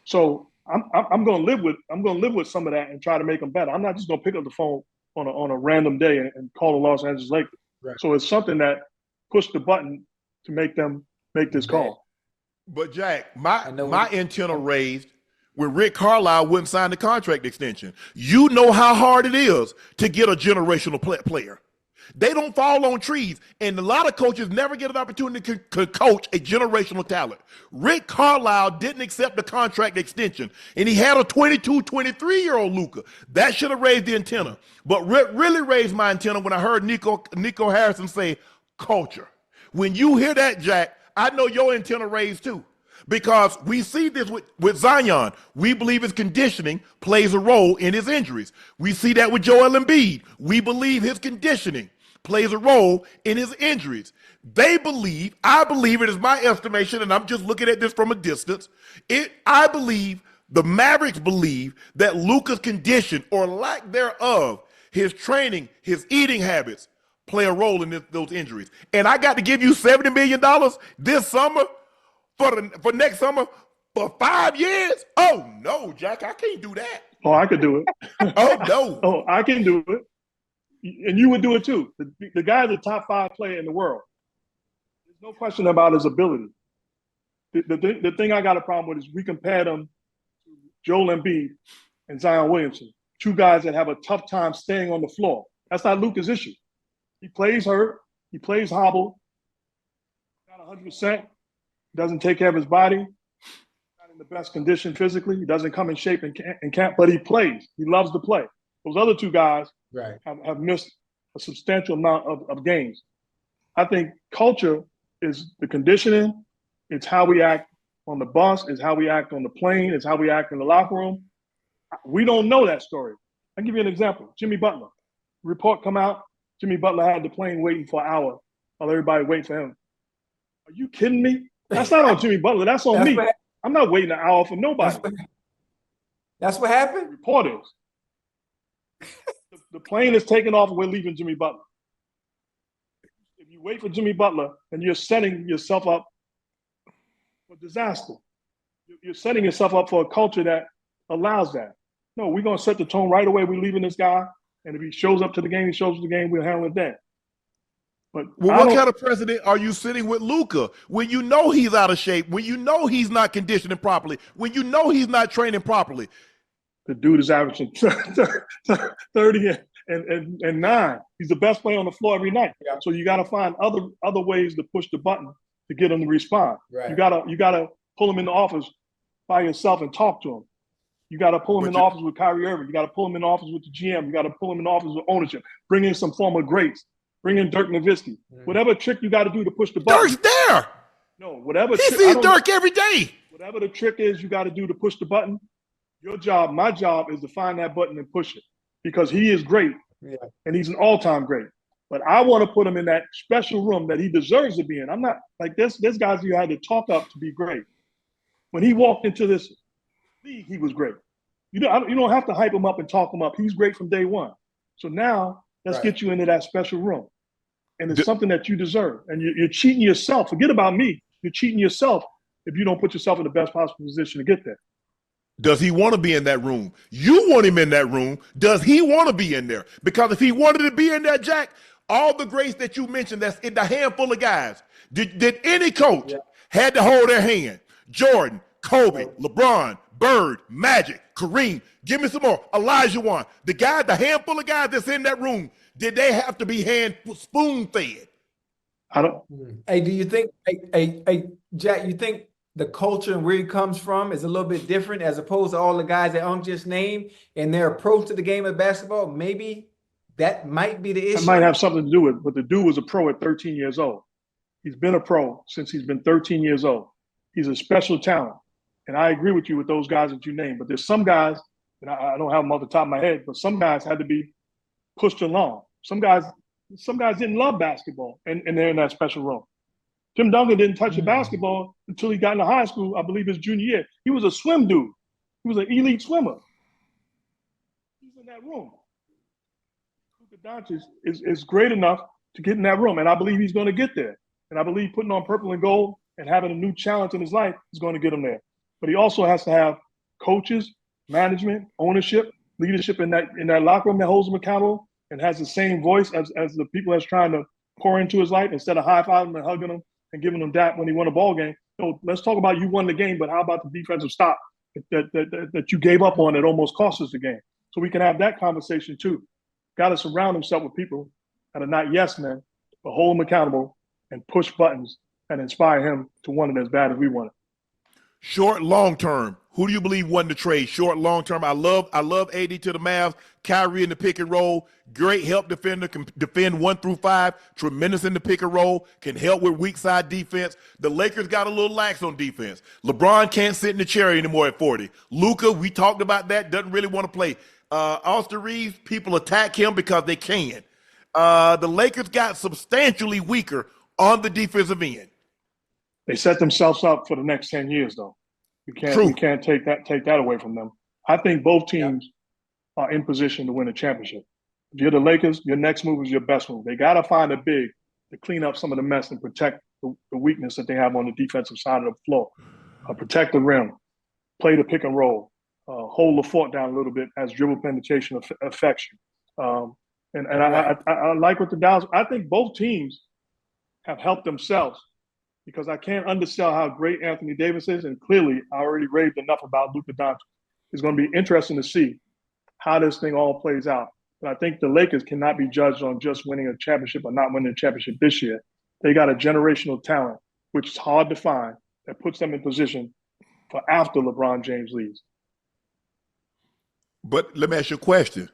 So I'm going to live with some of that and try to make him better. I'm not just going to pick up the phone on a random day and call the Los Angeles Lakers. Right. So it's something that pushed the button to make them make this call.
But Jack, my antenna raised when Rick Carlisle wouldn't sign the contract extension. You know how hard it is to get a generational player. They don't fall on trees, and a lot of coaches never get an opportunity to coach a generational talent. Rick Carlisle didn't accept the contract extension, and he had a 22, 23-year-old Luka. That should have raised the antenna. But Rick really raised my antenna when I heard Nico Harrison say culture. When you hear that, Jack, I know your antenna raised too. because we see this with Zion. We believe his conditioning plays a role in his injuries. We see that with Joel Embiid. We believe his conditioning plays a role in his injuries. They believe, I believe, it is my estimation, and I'm just looking at this from a distance. I believe the Mavericks believe that Luka's condition or lack thereof, his training, his eating habits, play a role in those injuries. And I got to give you $70 million this summer for next summer for 5 years? Oh, no, Jack, I can't do that.
Oh, I could do it.
Oh, no.
Oh, I can do it. And you would do it too. The guy's a top 5 player in the world. There's no question about his ability. The thing I got a problem with is we compared him to Joel Embiid and Zion Williamson, 2 guys that have a tough time staying on the floor. That's not Luka's issue. He plays hurt. He plays hobbled. Not 100%. Doesn't take care of his body. Not in the best condition physically. He doesn't come in shape and can't, but he plays. He loves to play. Those other 2 guys have missed a substantial amount of games. I think culture is the conditioning. It's how we act on the bus. It's how we act on the plane. It's how we act in the locker room. We don't know that story. I'll give you an example. Jimmy Butler. Report come out. Jimmy Butler had the plane waiting for an hour while everybody waiting for him. Are you kidding me? That's not on Jimmy Butler. That's on me. I'm not waiting an hour for nobody.
That's what happened?
Reporters. The plane is taking off and we're leaving Jimmy Butler. If you wait for Jimmy Butler, then you're setting yourself up for disaster. You're setting yourself up for a culture that allows that. No, we're going to set the tone right away. We're leaving this guy. And if he shows up to the game, he shows up to the game, we'll handle it then. But
what kind of precedent are you setting with Luka when you know he's out of shape, when you know he's not conditioning properly, when you know he's not training properly?
The dude is averaging 30 and 9. He's the best player on the floor every night.
Yeah.
So you got to find other ways to push the button to get him to respond.
Right.
You gotta pull him in the office by yourself and talk to him. You got to pull him in the office with Kyrie Irving. You got to pull him in the office with the GM. You got to pull him in the office with ownership. Bring in some former greats. Bring in Dirk Nowitzki. Whatever trick you got to do to push the button.
Dirk's there.
No, whatever.
He sees Dirk every day.
Whatever the trick is you got to do to push the button, your job, my job is to find that button and push it because he is great and he's an all-time great. But I want to put him in that special room that he deserves to be in. I'm not like this guys you had to talk up to be great. When he walked into this league, he was great. You don't have to hype him up and talk him up. He's great from day one. So now let's get you into that special room. And it's something that you deserve. And you're cheating yourself. Forget about me. You're cheating yourself if you don't put yourself in the best possible position to get there.
Does he want to be in that room? You want him in that room. Does he want to be in there? Because if he wanted to be in there, Jack, all the greats that you mentioned, that's in the handful of guys, did any coach had to hold their hand? Jordan, Kobe, LeBron, Bird, Magic, Kareem, give me some more. Elijah Wan. The handful of guys that's in that room, did they have to be spoon-fed?
I don't.
Hey, do you think, Jack, you think the culture and where he comes from is a little bit different as opposed to all the guys that Unc just named and their approach to the game of basketball? Maybe that might be the issue.
It might have something to do with it, but the dude was a pro at 13 years old. He's been a pro since he's been 13 years old. He's a special talent. And I agree with you with those guys that you named. But there's some guys, and I don't have them off the top of my head, but some guys had to be pushed along. Some guys didn't love basketball, and they're in that special room. Tim Duncan didn't touch the basketball until he got into high school, I believe his junior year. He was a swim dude. He was an elite swimmer. He's in that room. Luka Doncic is great enough to get in that room, and I believe he's going to get there. And I believe putting on purple and gold and having a new challenge in his life is going to get him there. But he also has to have coaches, management, ownership, leadership in that locker room that holds him accountable and has the same voice as the people that's trying to pour into his life instead of high-fiving him and hugging him and giving him dap when he won a ball game. So let's talk about you won the game, but how about the defensive stop that you gave up on that almost cost us the game? So we can have that conversation too. Got to surround himself with people that are not yes men, but hold him accountable and push buttons and inspire him to want it as bad as we want it.
Short, long term, Who do you believe won the trade? Short, long term. I love AD to the Mavs. Kyrie in the pick and roll. Great help defender, can defend 1 through 5. Tremendous in the pick and roll. Can help with weak side defense. The Lakers got a little lax on defense. LeBron can't sit in the chair anymore at 40. Luka, we talked about that, doesn't really want to play. Austin Reeves, people attack him because they can. The Lakers got substantially weaker on the defensive end.
They set themselves up for the next 10 years, though. You can't take that away from them. I think both teams are in position to win a championship. If you're the Lakers, your next move is your best move. They got to find a big to clean up some of the mess and protect the weakness that they have on the defensive side of the floor. Protect the rim, play the pick and roll, hold the fort down a little bit as dribble penetration affects you. I like what the Dallas. I think both teams have helped themselves, because I can't undersell how great Anthony Davis is, and clearly I already raved enough about Luka Doncic. It's going to be interesting to see how this thing all plays out. But I think the Lakers cannot be judged on just winning a championship or not winning a championship this year. They got a generational talent, which is hard to find, that puts them in position for after LeBron James leaves.
But let me ask you a question.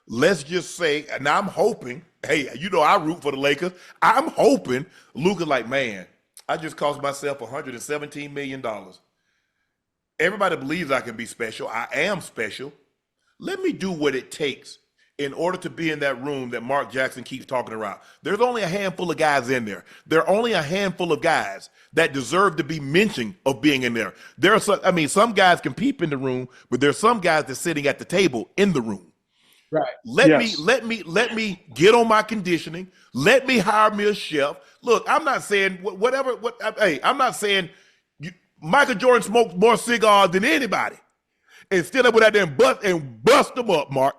Let's just say, and I'm hoping, hey, I root for the Lakers. I'm hoping Luka's like, man, I just cost myself $117 million. Everybody believes I can be special. I am special. Let me do what it takes in order to be in that room that Mark Jackson keeps talking about. There's only a handful of guys in there. There are only a handful of guys that deserve to be mentioned of being in there. There are some guys can peep in the room, but there's some guys that's sitting at the table in the room.
Right.
Let me get on my conditioning. Let me hire me a chef. Look, I'm not saying I'm not saying Michael Jordan smoked more cigars than anybody, and still up with that there and bust them up, Mark.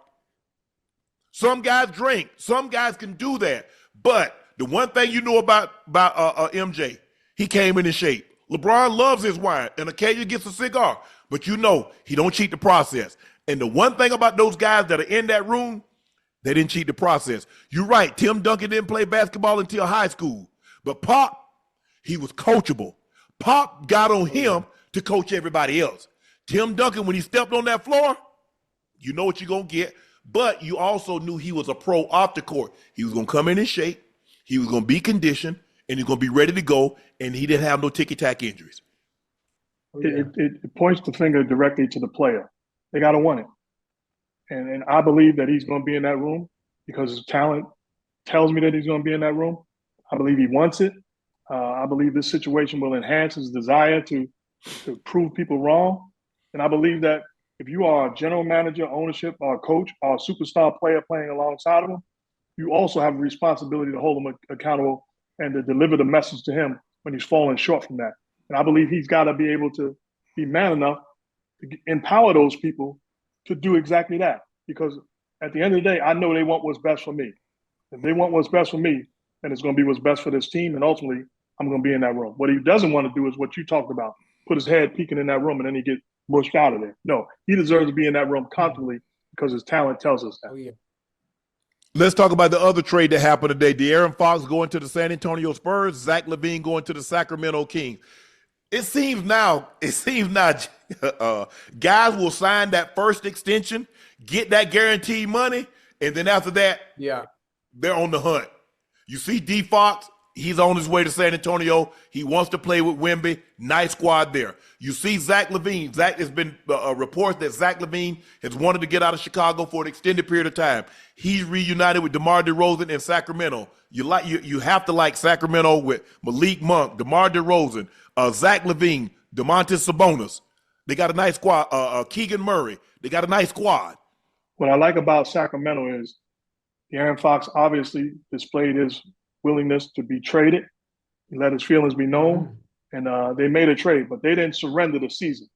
Some guys drink. Some guys can do that. But the one thing you know about MJ, he came in shape. LeBron loves his wine and occasionally gets a cigar, but he don't cheat the process. And the one thing about those guys that are in that room, they didn't cheat the process. You're right. Tim Duncan didn't play basketball until high school. But Pop, he was coachable. Pop got on him to coach everybody else. Tim Duncan, when he stepped on that floor, you know what you're going to get. But you also knew he was a pro off the court. He was going to come in shape. He was going to be conditioned, and he's going to be ready to go, and he didn't have no ticky-tack injuries.
It points the finger directly to the player. They got to want it. And I believe that he's going to be in that room because his talent tells me that he's going to be in that room. I believe he wants it. I believe this situation will enhance his desire to prove people wrong. And I believe that if you are a general manager, ownership, or a coach, or a superstar player playing alongside of him, you also have a responsibility to hold him accountable and to deliver the message to him when he's falling short from that. And I believe he's got to be able to be man enough to empower those people to do exactly that. Because at the end of the day, I know they want what's best for me. If they want what's best for me, then it's going to be what's best for this team. And ultimately, I'm going to be in that room. What he doesn't want to do is what you talked about, put his head peeking in that room and then he get pushed out of there. No, he deserves to be in that room constantly because his talent tells us that.
Oh, yeah.
Let's talk about the other trade that happened today. De'Aaron Fox going to the San Antonio Spurs, Zach LaVine going to the Sacramento Kings. It seems now, guys will sign that first extension, get that guaranteed money, and then after that, they're on the hunt. You see D Fox, he's on his way to San Antonio. He wants to play with Wemby. Nice squad there. You see Zach LaVine. Zach has been reports that Zach LaVine has wanted to get out of Chicago for an extended period of time. He's reunited with DeMar DeRozan in Sacramento. You have to like Sacramento with Malik Monk, DeMar DeRozan, Zach LaVine, Domantas Sabonis. They got a nice squad. Keegan Murray. They got a nice squad.
What I like about Sacramento is De'Aaron Fox obviously displayed his willingness to be traded. He let his feelings be known, and they made a trade, but they didn't surrender the season.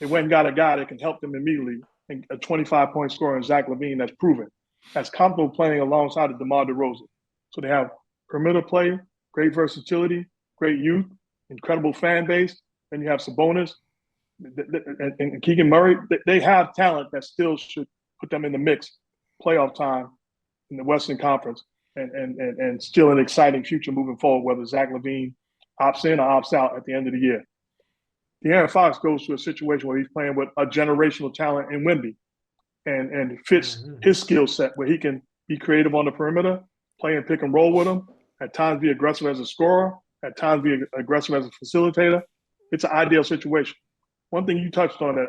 They went and got a guy that can help them immediately, and a 25-point scorer in Zach LaVine that's proven, that's comfortable playing alongside of DeMar DeRozan. So they have perimeter play, great versatility, great youth, incredible fan base. Then you have Sabonis and Keegan Murray. They have talent that still should put them in the mix, playoff time in the Western Conference, and still an exciting future moving forward, whether Zach LaVine opts in or opts out at the end of the year. De'Aaron Fox goes to a situation where he's playing with a generational talent in Wemby and fits his skill set where he can be creative on the perimeter, play and pick and roll with him, at times be aggressive as a scorer, at times be aggressive as a facilitator. It's an ideal situation. One thing you touched on that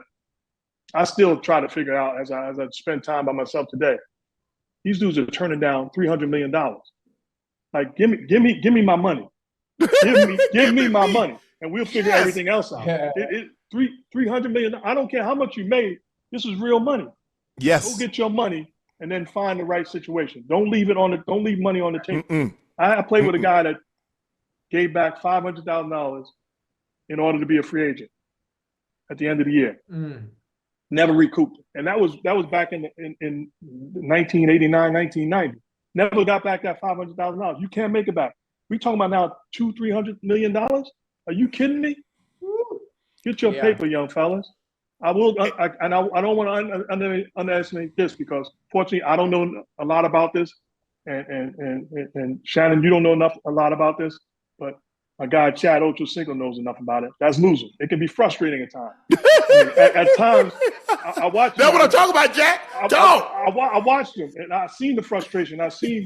I still try to figure out as I spend time by myself today. These dudes are turning down $300 million. Like, give me my money. Give me my money, and we'll figure everything else out.
Yeah.
$300 million. I don't care how much you made. This is real money.
Yes.
Go get your money and then find the right situation. Don't leave money on the table. I played with a guy that gave back $500,000 in order to be a free agent at the end of the year. Never recouped it. And that was back in 1989, 1990. Never got back that $500,000. You can't make it back. We talking about now $200-300 million? Are you kidding me? Get your paper, young fellas. I don't want to underestimate this because fortunately I don't know a lot about this, and Shannon, you don't know a lot about this, but my guy Chad Ochocinco knows enough about it. That's losing. It can be frustrating at times. At times, I watch.
That's what I'm talking about, Jack.
I watched him, and I seen the frustration. I seen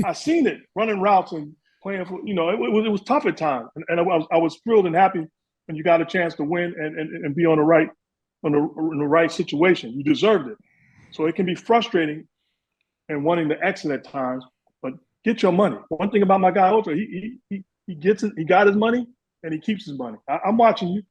it running routes and playing for. It was tough at times, and I was thrilled and happy when you got a chance to win and be on the right situation. You deserved it. So it can be frustrating and wanting to exit at times, but get your money. One thing about my guy Ocho, he gets it. He got his money and he keeps his money. I'm watching you.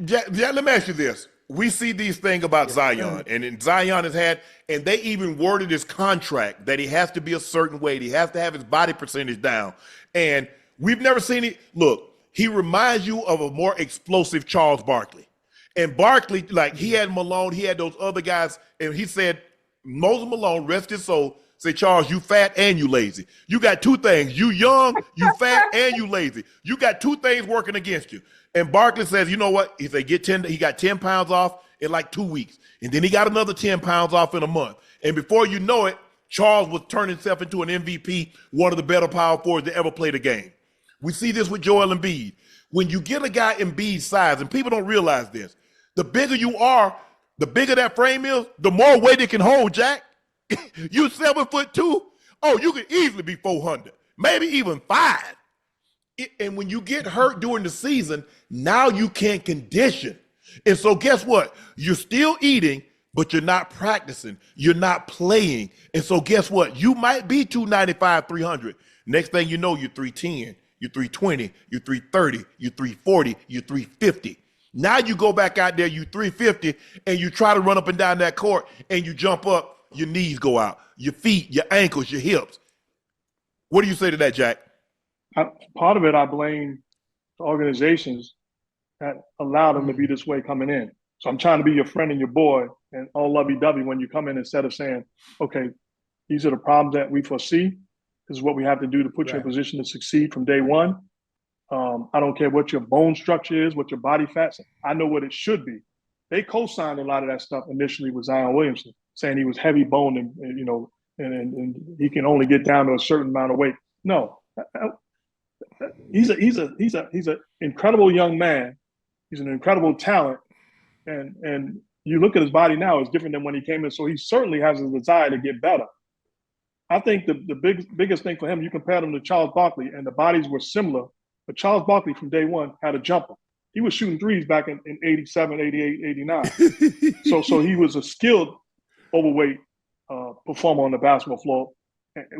Jack, let me ask you this. We see these things about Zion, and Zion has had, and they even worded his contract that he has to be a certain weight. He has to have his body percentage down. And we've never seen it. Look, he reminds you of a more explosive Charles Barkley. And Barkley, like he had Malone, he had those other guys, and he said, Moses Malone, rest his soul, say, Charles, you fat and you lazy. You got two things. You young, you fat, and you lazy. You got two things working against you. And Barkley says, you know what? He said, he got 10 pounds off in like 2 weeks. And then he got another 10 pounds off in a month. And before you know it, Charles was turning himself into an MVP, one of the better power forwards to ever play the game. We see this with Joel Embiid. When you get a guy Embiid's size, and people don't realize this, the bigger you are, the bigger that frame is, the more weight it can hold, Jack. You 7'2", oh, you could easily be 400, maybe even 5. And when you get hurt during the season, now you can't condition. And so guess what? You're still eating, but you're not practicing. You're not playing. And so guess what? You might be 295, 300. Next thing you know, you're 310, you're 320, you're 330, you're 340, you're 350. Now you go back out there, you 350, and you try to run up and down that court, and you jump up, your knees go out, your feet, your ankles, your hips. What do you say to that, Jack?
Part of it, I blame the organizations that allowed them to be this way coming in. So I'm trying to be your friend and your boy and all lovey-dovey when you come in, instead of saying, okay, these are the problems that we foresee. This is what we have to do to put you in a position to succeed from day one. I don't care what your bone structure is, what your body fats. I know what it should be. They co-signed a lot of that stuff initially with Zion Williamson, saying he was heavy boned and he can only get down to a certain amount of weight. No, he's an incredible young man. He's an incredible talent, and you look at his body now, it's different than when he came in. So he certainly has a desire to get better. I think the biggest thing for him, you compared him to Charles Barkley, and the bodies were similar. But Charles Barkley from day one had a jumper. He was shooting threes back in 87, 88, 89. So he was a skilled overweight performer on the basketball floor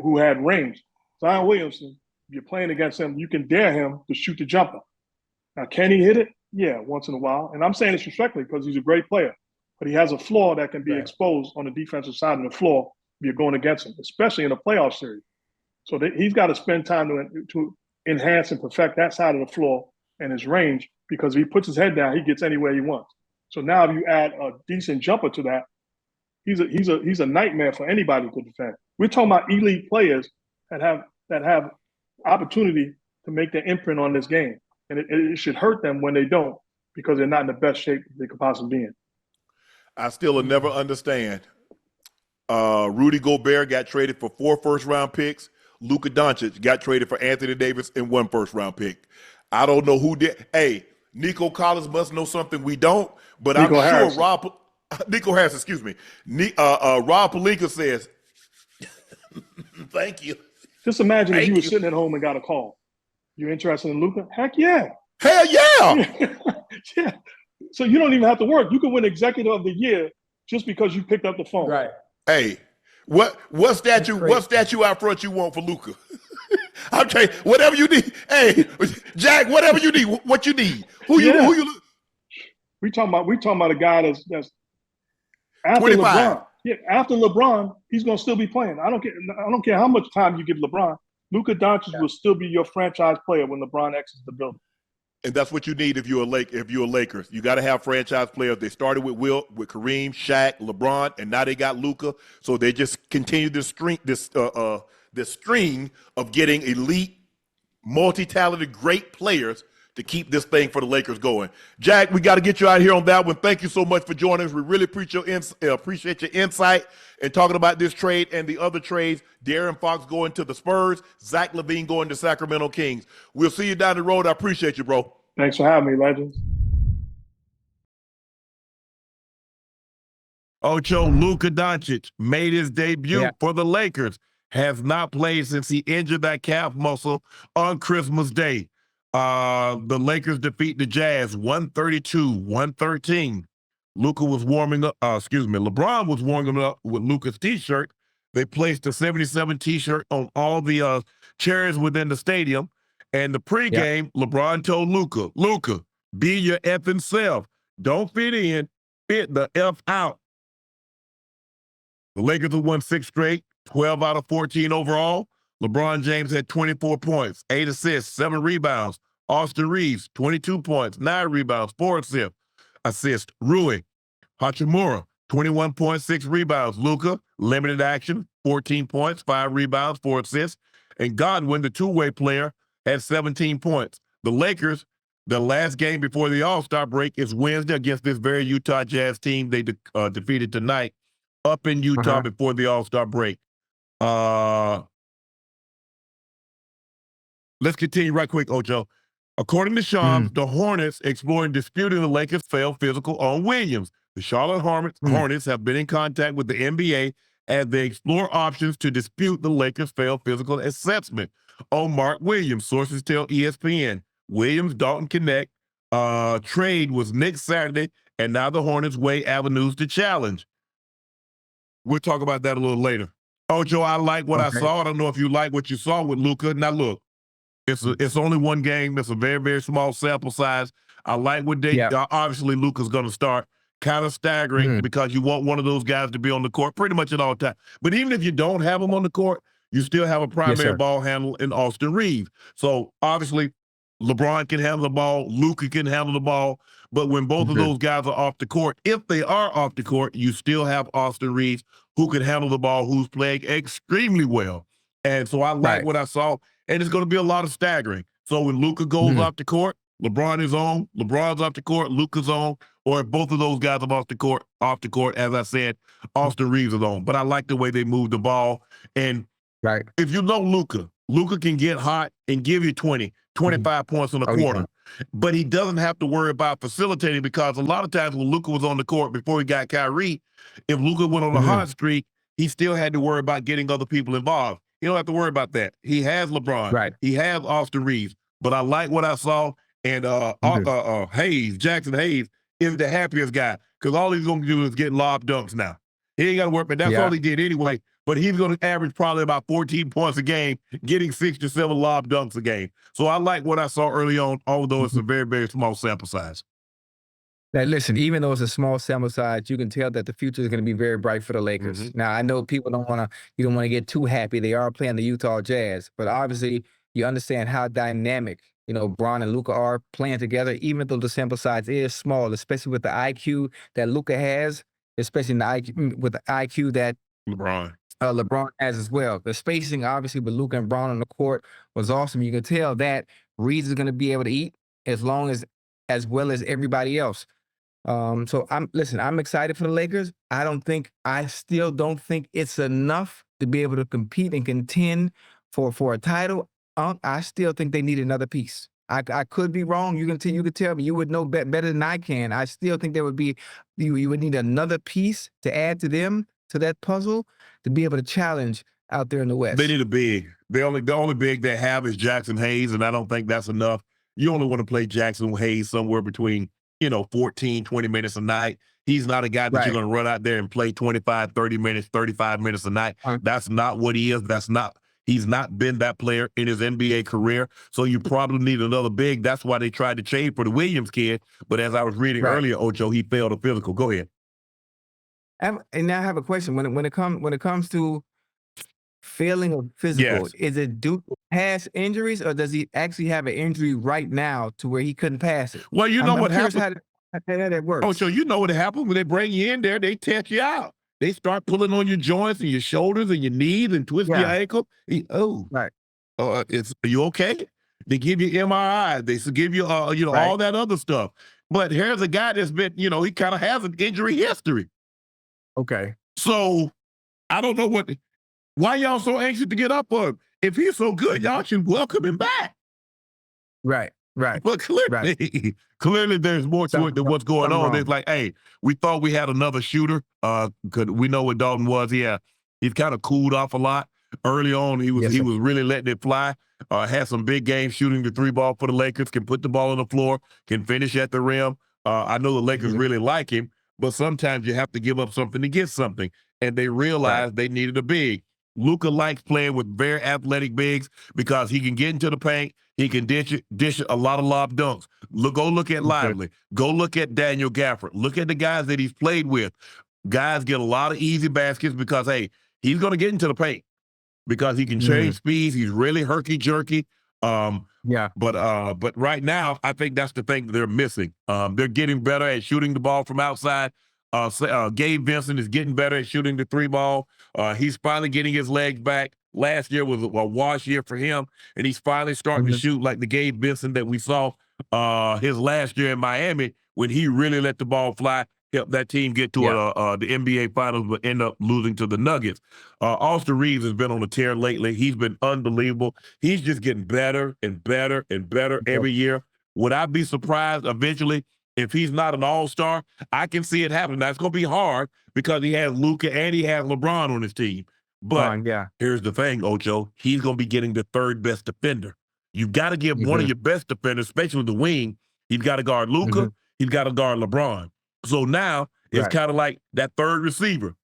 who had range. Zion Williamson, if you're playing against him, you can dare him to shoot the jumper. Now, can he hit it? Yeah, once in a while. And I'm saying this respectfully because he's a great player. But he has a flaw that can be exposed on the defensive side of the floor if you're going against him, especially in a playoff series. So he's got to spend time to enhance and perfect that side of the floor and his range, because if he puts his head down, he gets anywhere he wants. So now if you add a decent jumper to that, he's a nightmare for anybody to defend. We're talking about elite players that have opportunity to make their imprint on this game. And it should hurt them when they don't, because they're not in the best shape they could possibly be in.
I still will never understand. Rudy Gobert got traded for 4 first-round picks. Luka Doncic got traded for Anthony Davis and 1 first-round pick. I don't know who did. Hey, Nico Collins must know something we don't, but
Nico
I'm
Harrison.
sure Nico Harrison, excuse me. Rob Pelinka says, thank you.
Just imagine if
Thank
you were
you.
sitting at home and got a call. You interested in Luka? Heck yeah.
Hell yeah.
Yeah. So you don't even have to work. You can win Executive of the Year just because you picked up the phone.
Right.
Hey, what statue out front you want for Luka? I'm telling you, whatever you need. Hey, Jack, whatever you need. What you need? Who you?
We talking about a guy that's after
25.
LeBron. Yeah, after LeBron, he's gonna still be playing. I don't care how much time you give LeBron. Luka Doncic will still be your franchise player when LeBron exits the building.
And that's what you need if you're Lakers. You got to have franchise players. They started with Kareem, Shaq, LeBron, and now they got Luka. So they just continue this string of getting elite, multi-talented, great players to keep this thing for the Lakers going. Jack, we got to get you out here on that one. Thank you so much for joining us. We really appreciate your insight and talking about this trade and the other trades. De'Aaron Fox going to the Spurs, Zach LaVine going to Sacramento Kings. We'll see you down the road. I appreciate you, bro.
Thanks for having me, legends.
Ocho, Luka Doncic made his debut for the Lakers. Has not played since he injured that calf muscle on Christmas Day. The Lakers defeat the Jazz 132-113. LeBron was warming up with Luka's t-shirt. They placed a 77 t-shirt on all the chairs within the stadium. And the pregame, LeBron told Luka, be your effing self. Don't fit in, fit the F out. The Lakers have won 6 straight, 12 out of 14 overall. LeBron James had 24 points, 8 assists, 7 rebounds. Austin Reeves, 22 points, 9 rebounds, 4 assists. Rui Hachimura, 21.6 rebounds. Luka, limited action, 14 points, 5 rebounds, 4 assists. And Godwin, the two-way player, had 17 points. The Lakers, the last game before the All-Star break is Wednesday against this very Utah Jazz team they defeated tonight up in Utah before the All-Star break. Let's continue right quick, Ocho. According to Shams, the Hornets exploring disputing the Lakers failed physical on Williams. The Charlotte Hornets have been in contact with the NBA as they explore options to dispute the Lakers failed physical assessment on Mark Williams. Sources tell ESPN. Williams Dalton Connect trade was next Saturday, and now the Hornets weigh avenues to challenge. We'll talk about that a little later. Ocho, I like what I saw. I don't know if you like what you saw with Luka. Now look, it's only one game. It's a very, very small sample size. I like what they obviously Luka's going to start. Kind of staggering because you want one of those guys to be on the court pretty much at all times. But even if you don't have him on the court, you still have a primary ball handler in Austin Reeves. So obviously LeBron can handle the ball, Luka can handle the ball. But when both of those guys are off the court, if they are off the court, you still have Austin Reeves who can handle the ball, who's playing extremely well. And so I like what I saw. And it's going to be a lot of staggering. So when Luka goes off the court, LeBron is on, LeBron's off the court, Luka's on, or if both of those guys are off the court, as I said, Austin Reeves is on. But I like the way they move the ball. And if you know Luka can get hot and give you 20, 25 points in a quarter. But he doesn't have to worry about facilitating because a lot of times when Luka was on the court before he got Kyrie, if Luka went on a hot streak, he still had to worry about getting other people involved. He don't have to worry about that. He has LeBron. He has Austin Reeves. But I like what I saw. And Jackson Hayes is the happiest guy because all he's going to do is get lob dunks now. He ain't got to work, but that's all he did anyway. But he's going to average probably about 14 points a game, getting 6 to 7 lob dunks a game. So I like what I saw early on, although it's a very, very small sample size.
Now, listen, even though it's a small sample size, you can tell that the future is going to be very bright for the Lakers. Now, I know people don't want to get too happy. They are playing the Utah Jazz, but obviously you understand how dynamic, Bron and Luka are playing together, even though the sample size is small, especially with the IQ that Luka has, especially with the IQ that LeBron has as well. The spacing, obviously, with Luka and Bron on the court was awesome. You can tell that Reeves is going to be able to eat as well as everybody else. So I'm excited for the Lakers. I still don't think it's enough to be able to compete and contend for a title. I still think they need another piece. I could be wrong. You can tell me. You would know better than I can. I still think there would be you would need another piece to add to that puzzle to be able to challenge out there in the West.
They need a big. The only big they have is Jackson Hayes, and I don't think that's enough. You only want to play Jackson Hayes somewhere between 14, 20 minutes a night. He's not a guy that you're going to run out there and play 25, 30 minutes, 35 minutes a night. That's not what he is. He's not been that player in his NBA career. So you probably need another big. That's why they tried to trade for the Williams kid. But as I was reading earlier, Ocho, he failed a physical. Go ahead.
And now I have a question. When it comes to failing a physical, is it due to past injuries, or does he actually have an injury right now to where he couldn't pass it?
Well, you know what happened.
How that works.
Oh, so you know what happens when they bring you in there, they test you out. They start pulling on your joints and your shoulders and your knees and twist your ankle. Are you okay? They give you MRI. They give you, all that other stuff. But here's a guy that's been, he kind of has an injury history.
Okay.
So I don't know why y'all so anxious to get up for him. If he's so good, y'all should welcome him back.
Right.
But clearly there's more to it than what's going on. It's like, hey, we thought we had another shooter. Cause we know what Dalton was. Yeah, he's kind of cooled off a lot. Early on, he was really letting it fly. Had some big games shooting the 3-ball for the Lakers, can put the ball on the floor, can finish at the rim. I know the Lakers really like him, but sometimes you have to give up something to get something. And they realized they needed a big. Luka likes playing with very athletic bigs because he can get into the paint. He can dish a lot of lob dunks. Go look at Lively. Go look at Daniel Gafford. Look at the guys that he's played with. Guys get a lot of easy baskets because, hey, he's going to get into the paint because he can change speeds. He's really herky-jerky. But right now, I think that's the thing they're missing. They're getting better at shooting the ball from outside. Gabe Vincent is getting better at shooting the 3-ball. He's finally getting his legs back. Last year was a wash year for him, and he's finally starting to shoot like the Gabe Vincent that we saw his last year in Miami when he really let the ball fly, helped that team get to the NBA Finals, but end up losing to the Nuggets. Austin Reeves has been on a tear lately. He's been unbelievable. He's just getting better and better and better every year. Would I be surprised eventually if he's not an all-star? I can see it happening. Now, it's going to be hard because he has Luka and he has LeBron on his team. But here's the thing, Ocho. He's going to be getting the third best defender. You've got to give one of your best defenders, especially the wing. He's got to guard Luka. He's got to guard LeBron. So now it's kind of like that third receiver.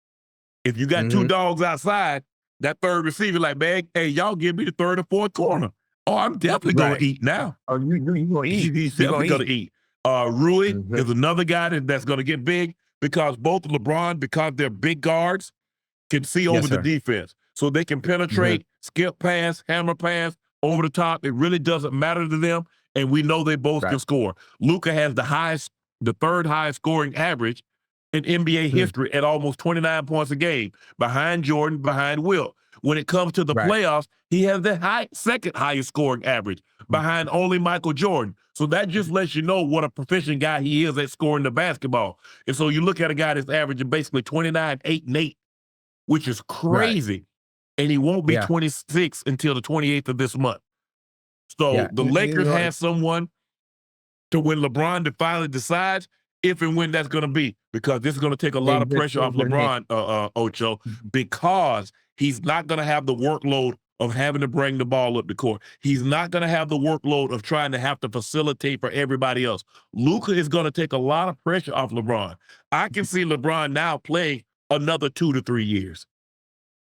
If you got two dogs outside, that third receiver like, man, hey, y'all give me the third or fourth corner. Oh, I'm definitely going to eat now.
Oh, you going to eat.
He's definitely going to eat. Rui is another guy that's going to get big because both LeBron, because they're big guards, can see over the defense. So they can penetrate, skip pass, hammer pass, over the top. It really doesn't matter to them. And we know they both can score. Luka has the third highest scoring average in NBA history at almost 29 points a game, behind Jordan, behind Wilt. When it comes to the playoffs, he has the second highest scoring average, behind only Michael Jordan. So that just lets you know what a proficient guy he is at scoring the basketball. And so you look at a guy that's averaging basically 29, 8, and 8, which is crazy. And he won't be 26 until the 28th of this month. So the Lakers have someone to when LeBron finally decides if and when that's going to be, because this is going to take a lot of pressure off LeBron, Ocho, because he's not going to have the workload of having to bring the ball up the court. He's not going to have the workload of trying to have to facilitate for everybody else. Luka is going to take a lot of pressure off LeBron. I can see LeBron now playing another 2 to 3 years.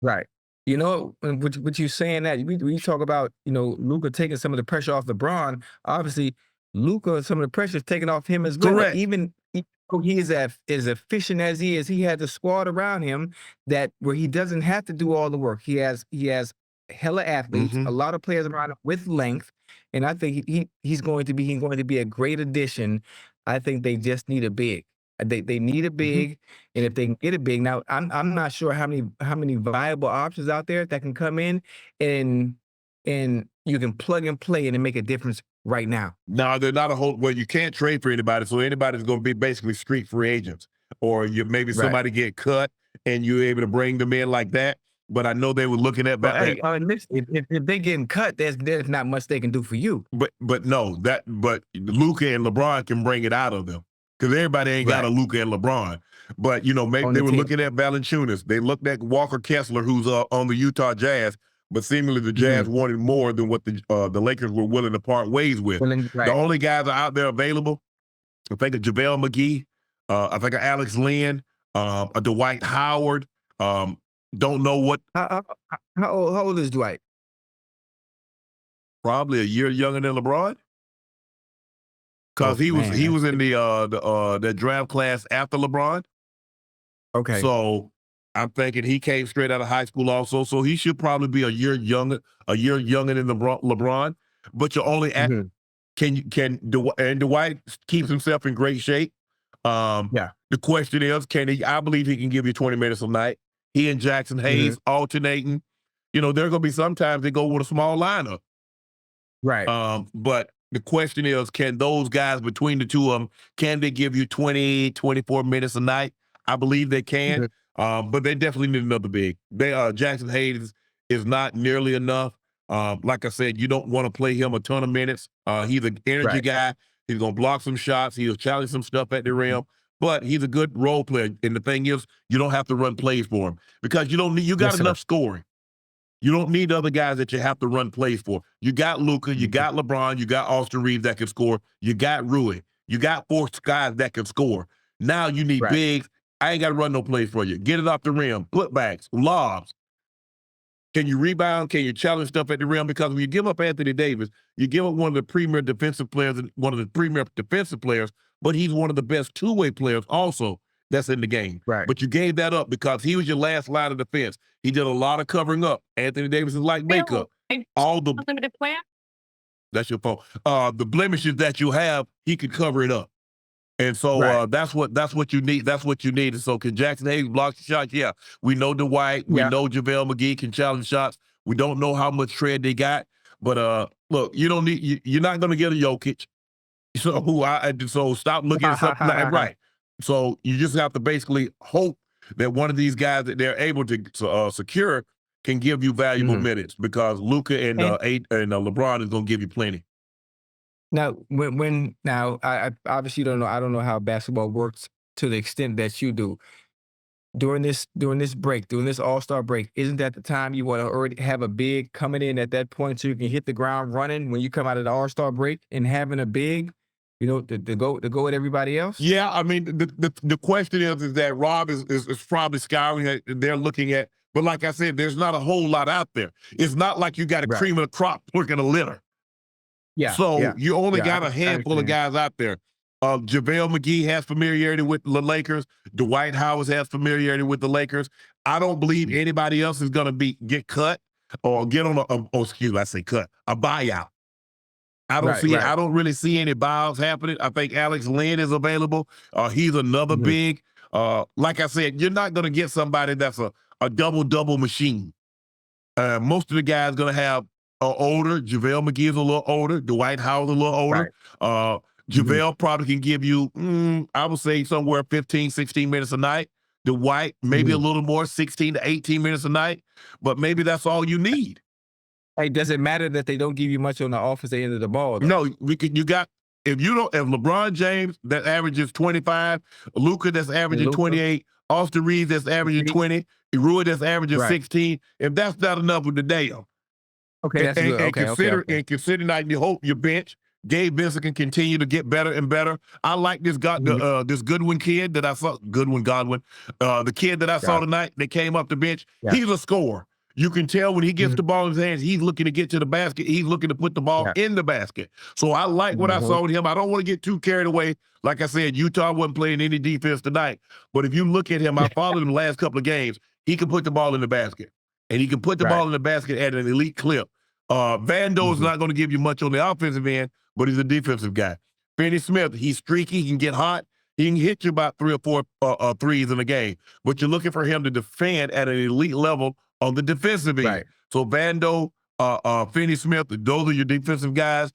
Right. You know, what you're saying that, we talk about, Luka taking some of the pressure off LeBron, obviously Luka, some of the pressure is taken off him as well.
Correct.
Even he is as efficient as he is, he has a squad around him where he doesn't have to do all the work. He has hella athletes, a lot of players around him with length, and I think he's going to be a great addition. I think they just need a big. They need a big, and if they can get a big, now I'm not sure how many viable options out there that can come in and you can plug and play and make a difference right now.
No, they're not you can't trade for anybody, so anybody's going to be basically street free agents, or maybe somebody get cut and you're able to bring them in like that. but I know they were looking at
But hey, listen, if they getting cut, there's not much they can do for you.
but Luka and LeBron can bring it out of them because everybody ain't got a Luka and LeBron. But maybe
On
they
the
were
team.
looking at Valanciunas. They looked at Walker Kessler, who's on the Utah Jazz, but seemingly the Jazz wanted more than what the Lakers were willing to part ways with. The only guys are out there available, I think of JaVale McGee, I think of Alex Lynn, a Dwight Howard. Don't know what.
How old is Dwight?
Probably a year younger than LeBron. Because he was in the draft class after LeBron.
Okay.
So I'm thinking he came straight out of high school also. So he should probably be a year younger than LeBron. But you're only at and Dwight keeps himself in great shape. The question is, I believe he can give you 20 minutes a night. He and Jackson Hayes alternating. There are going to be sometimes they go with a small lineup.
Right.
But the question is, can those guys between the two of them, can they give you 20, 24 minutes a night? I believe they can. But they definitely need another big. Jackson Hayes is not nearly enough. Like I said, you don't want to play him a ton of minutes. He's an energy guy. He's going to block some shots. He'll challenge some stuff at the rim. But he's a good role player. And the thing is, you don't have to run plays for him because you got enough scoring. You don't need other guys that you have to run plays for. You got Luka, you got LeBron, you got Austin Reeves that can score. You got Rui. You got 4 guys that can score. Now you need bigs. I ain't got to run no plays for you. Get it off the rim, putbacks, lobs. Can you rebound? Can you challenge stuff at the rim? Because when you give up Anthony Davis, you give up one of the premier defensive players and one of the premier defensive players, but he's one of the best two-way players also that's in the game.
Right.
But you gave that up because he was your last line of defense. He did a lot of covering up. Anthony Davis is like makeup. All the
unlimited plan.
That's your phone. The blemishes that you have, he could cover it up. And so that's what you need. That's what you need. And so can Jackson Hayes block the shots? Yeah. We know Dwight. We know JaVale McGee can challenge shots. We don't know how much tread they got. But look, you're not gonna get a Jokic. So stop looking at something right. So you just have to basically hope that one of these guys that they're able to secure can give you valuable minutes because Luka and LeBron is gonna give you plenty.
Now, I obviously don't know. I don't know how basketball works to the extent that you do. During this break, during this All-Star break, isn't that the time you want to already have a big coming in at that point so you can hit the ground running when you come out of the All-Star break and having a big, to go with everybody else?
Yeah, I mean the question is that Rob is probably scouring. They're looking at, but like I said, there's not a whole lot out there. It's not like you got a cream of the crop looking a litter.
Yeah.
So you only got a handful of guys out there. JaVale McGee has familiarity with the Lakers. Dwight Howard has familiarity with the Lakers. I don't believe anybody else is going to get cut or get on a buyout. I don't see it. I don't really see any buyouts happening. I think Alex Lynn is available. He's another big. Like I said, you're not going to get somebody that's a double-double machine. Most of the guys going to have older. JaVale McGee is a little older. Dwight Howard a little older. JaVale probably can give you, I would say, somewhere 15, 16 minutes a night. Dwight, maybe a little more, 16 to 18 minutes a night. But maybe that's all you need.
Hey, does it matter that they don't give you much on the offensive end of the ball, though?
No, if LeBron James that averages 25, Luka that's averaging 28, Austin Reeves that's averaging 20, Rui that's averaging 16, if that's not enough with the damn.
Okay, that's good.
And consider that you hope your bench, Gabe Vincent, can continue to get better and better. I like this this Goodwin kid that I saw, Godwin, the kid that I saw tonight that came up the bench. Yeah. He's a scorer. You can tell when he gets the ball in his hands, he's looking to get to the basket. He's looking to put the ball in the basket. So I like what I saw with him. I don't want to get too carried away. Like I said, Utah wasn't playing any defense tonight. But if you look at him, I followed him the last couple of games. He can put the ball in the basket. And he can put the ball in the basket at an elite clip. Vando is not going to give you much on the offensive end, but he's a defensive guy. Finney Smith, he's streaky. He can get hot. He can hit you about 3 or 4 threes in a game. But you're looking for him to defend at an elite level on the defensive end. Right. So Vando, Finney Smith, those are your defensive guys.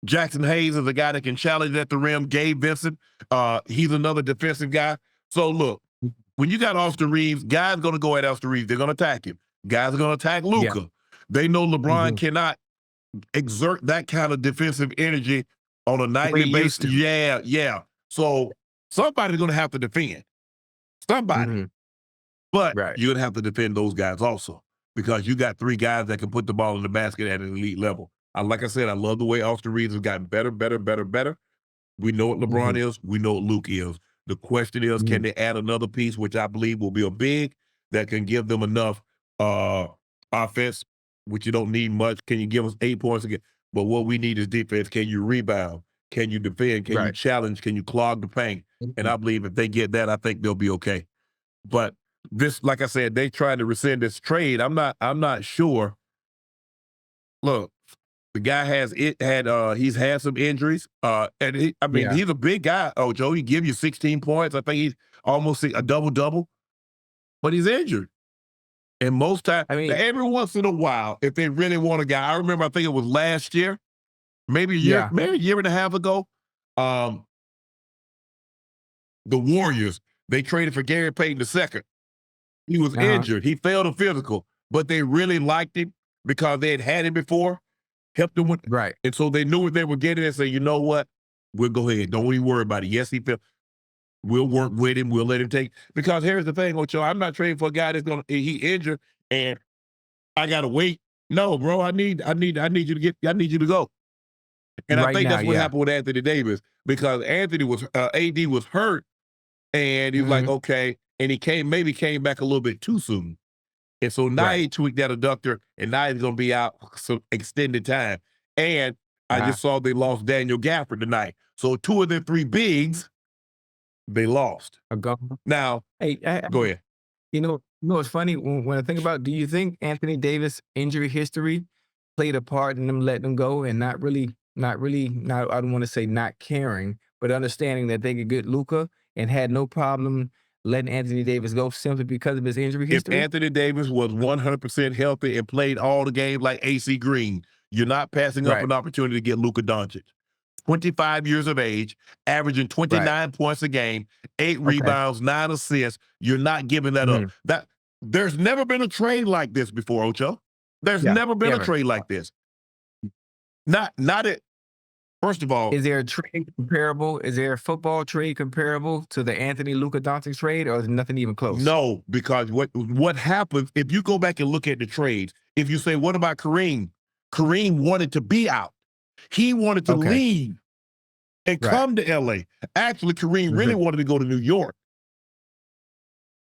Jackson Hayes is a guy that can challenge at the rim. Gabe Vincent, he's another defensive guy. So look, when you got Austin Reeves, guys going to go at Austin Reeves. They're going to attack him. Guys are going to attack Luka.
Yeah.
They know LeBron
Mhm.
cannot exert that kind of defensive energy on a
The way
nightly
he used
basis.
to.
Yeah. So somebody's going to have to defend. Somebody.
Mhm.
But
Right.
you're going to have to defend those guys also because you got 3 guys that can put the ball in the basket at an elite level. Like I said, I love the way Austin Reeves has gotten better. We know what LeBron
Mhm.
is. We know what Luke is. The question is, can
Mhm.
they add another piece, which I believe will be a big, that can give them enough offense, which you don't need much. Can you give us 8 points again? But what we need is defense. Can you rebound? Can you defend? Can you
Right.
challenge? Can you clog the paint? And
Mhm.
I believe if they get that, I think they'll be okay. But this, like I said, they tried to rescind this trade. I'm not sure. Look, the guy he's had some injuries. And
Yeah.
he's a big guy. Oh, Joe, he give you 16 points. I think he's almost a double-double, but he's injured. And most times,
I mean,
every once in a while, if they really want a guy, I remember, I think it was last year, maybe a
yeah.
year and a half ago, the Warriors, they traded for Gary Payton II. He was
Uh-huh.
injured. He failed a physical, but they really liked him because they had him before, helped him with,
Right.
and so they knew what they were getting and say, you know what? We'll go ahead. Don't even worry about it. Yes, he failed. We'll work with him. We'll let him take. Because here's the thing, Ocho, I'm not trading for a guy that's he injured and I gotta wait. No, bro, I need you to go. And I
Right
think
now,
that's what
yeah.
happened with Anthony Davis because AD was hurt and he was like,
Mhm.
okay, and he came back a little bit too soon. And so now
Right.
he tweaked that adductor, and now he's going to be out some extended time. And I
Uh-huh.
just saw they lost Daniel Gafford tonight. So 2 of their 3 bigs, they lost.
A go.
Now,
Hey,
go ahead.
you know what's funny when I think about, do you think Anthony Davis injury history played a part in them letting him go and not I don't want to say not caring, but understanding that they could get Luka and had no problem letting Anthony Davis go simply because of his injury
If
history?
Anthony Davis was 100% healthy and played all the games like AC Green, you're not passing up
Right.
an opportunity to get Luka Doncic. 25 years of age, averaging
Right.
29 points a game, 8
Okay.
rebounds, 9 assists. You're not giving that up.
Mhm.
There's never been a trade like this before, Ocho. There's
Yeah.
never been a
Never.
trade like this. Not it. First of all,
Is there a trade comparable? Is there a football trade comparable to the Anthony Luka Doncic trade, or is nothing even close?
no, because what happens if you go back and look at the trades? If you say, what about Kareem? Kareem wanted to be out. He wanted to
Okay.
leave and
Right.
come to LA. Actually, Kareem really
Mhm.
wanted to go to New York,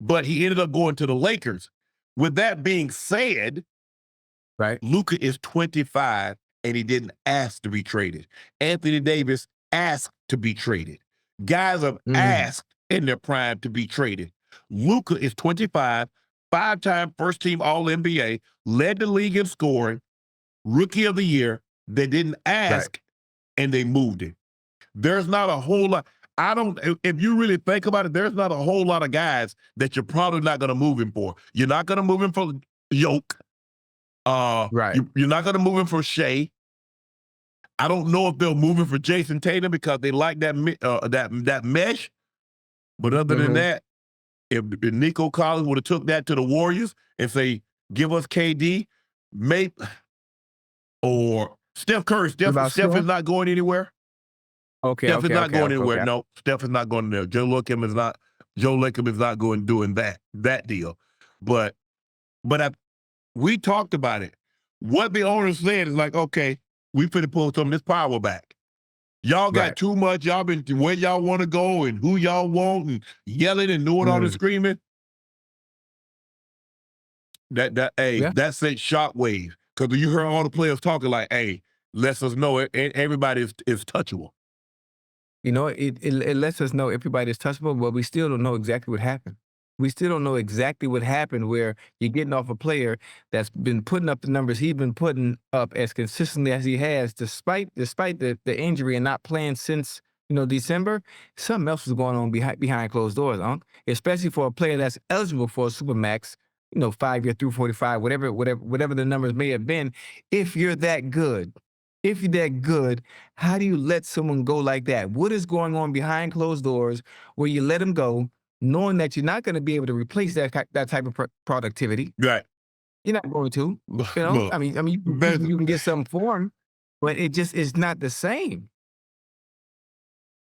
but he ended up going to the Lakers. With that being said,
Right.
Luka is 25 and he didn't ask to be traded. Anthony Davis asked to be traded. Guys have
Mhm.
asked in their prime to be traded. Luka is 25, 5-time first team All NBA, led the league in scoring, rookie of the year. They didn't
Right.
ask and they moved it. There's not a whole lot. If you really think about it, there's not a whole lot of guys that you're probably not going to move him for. You're not going to move him for Yoke.
Right.
You're not going to move him for Shea. I don't know if they'll move him for Jason Tatum because they like that mesh. But other than
Mhm.
that, if Nico Collins would have took that to the Warriors and say, give us KD, maybe, or Steph Curry.
What about
Steph is
Steph?
not going anywhere.
Okay.
Steph is not going anywhere.
Okay.
No, Steph is not going there. Joe Lacob is not going doing that deal. But we talked about it. What the owner said is like, okay, we finna pull some of this power back. Y'all got
Right.
too much. Y'all been where y'all want to go and who y'all want and yelling and doing all this
Mm.
screaming. That
Yeah.
sent shockwaves because you heard all the players talking like, hey, lets us know everybody is touchable.
You know, it lets us know everybody's touchable, but we still don't know exactly what happened. We still don't know exactly what happened where you're getting off a player that's been putting up the numbers he's been putting up as consistently as he has, despite the injury and not playing since, December. Something else was going on behind closed doors, Unc. Especially for a player that's eligible for a supermax, 5-year through 45, whatever the numbers may have been. If you're that good, how do you let someone go like that? What is going on behind closed doors where you let him go knowing that you're not going to be able to replace that type of productivity.
Right.
You're not going to. You know,
Look,
I mean, you can get something for him, but it just is not the same.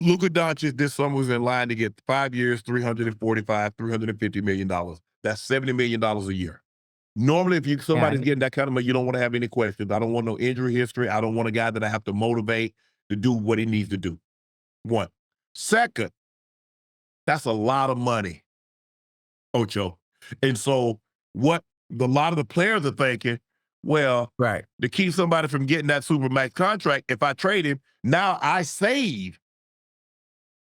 Luka Doncic this summer was in line to get 5 years, $350 million. That's $70 million a year. Normally, if somebody's getting that kind of money, you don't want to have any questions. I don't want no injury history. I don't want a guy that I have to motivate to do what he needs to do. One. Second, that's a lot of money, Ocho. And so what a lot of the players are thinking, well,
Right.
to keep somebody from getting that Supermax contract, if I trade him, now I save.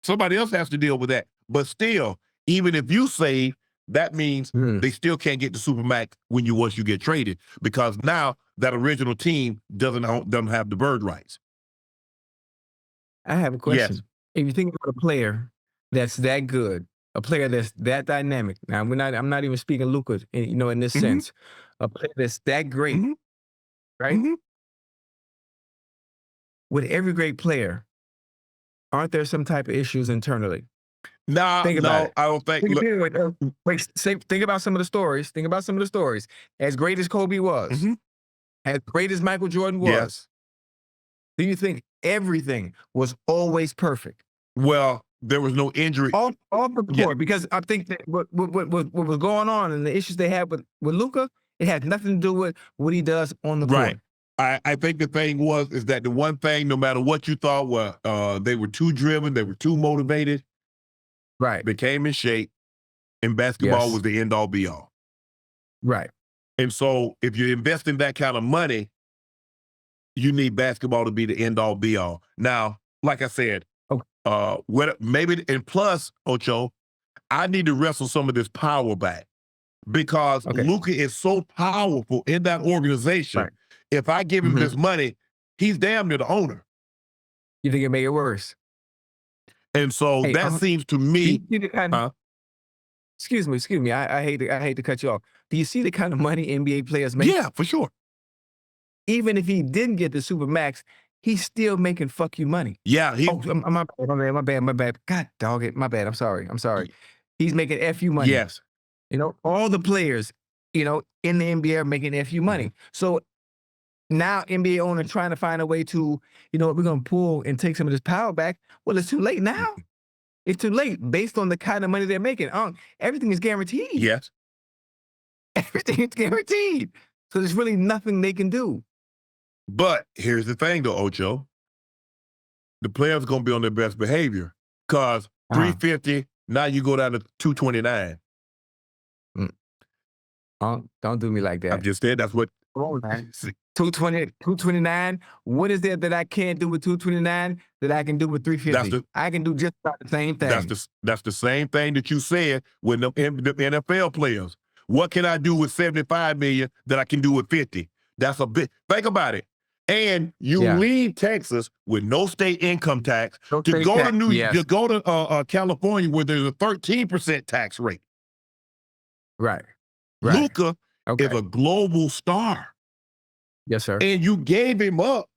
Somebody else has to deal with that. But still, even if you save, that means they still can't get the Supermax once you get traded, because now that original team doesn't have the bird rights.
I have a question.
Yes.
If you think about a player that's that good, a player that's that dynamic. Now I'm not even speaking Luka, in this sense. A player that's that great, right? With every great player, aren't there some type of issues internally?
No,
Think about it.
I don't think.
Think about some of the stories. Think about some of the stories. As great as Kobe was, as great as Michael Jordan was,
Yes.
do you think everything was always perfect?
Well, there was no injury.
All the court, because I think that what was going on and the issues they had with Luka, it had nothing to do with what he does on the court.
Right. I think the thing is that the one thing, no matter what you thought, they were too driven, they were too motivated.
Right.
They came in shape, and basketball was the end-all be-all.
Right.
And so if you're investing that kind of money, you need basketball to be the end-all be-all. Now, like I said, and plus, Ocho, I need to wrestle some of this power back, because Luka is so powerful in that organization.
Right.
If I give him this money, he's damn near the owner.
You think it made it worse?
And so that seems to me.
Excuse me. I hate to cut you off. Do you see the kind of money NBA players make?
Yeah, for sure.
Even if he didn't get the Supermax, he's still making fuck you money.
Yeah.
My bad. God dog it. My bad. I'm sorry. He's making FU money.
Yes.
All the players, in the NBA are making FU money. So now NBA owner trying to find a way to, we're going to pull and take some of this power back. Well, it's too late now. It's too late based on the kind of money they're making. Everything is guaranteed.
Yes.
Everything is guaranteed. So there's really nothing they can do.
But here's the thing, though, Ocho. The players going to be on their best behavior, because 350, now you go down to 229.
Don't do me like that.
I'm just saying that's what.
229. What is there that I can't do with 229 that I can do with 350? I can do just about the same thing.
That's the same thing that you said with the NFL players. What can I do with 75 million that I can do with 50? That's a bit. Think about it. And you leave Texas with no state income tax to go to California, where there's a 13% tax rate.
Right.
Luka is a global star.
Yes, sir.
And you gave him up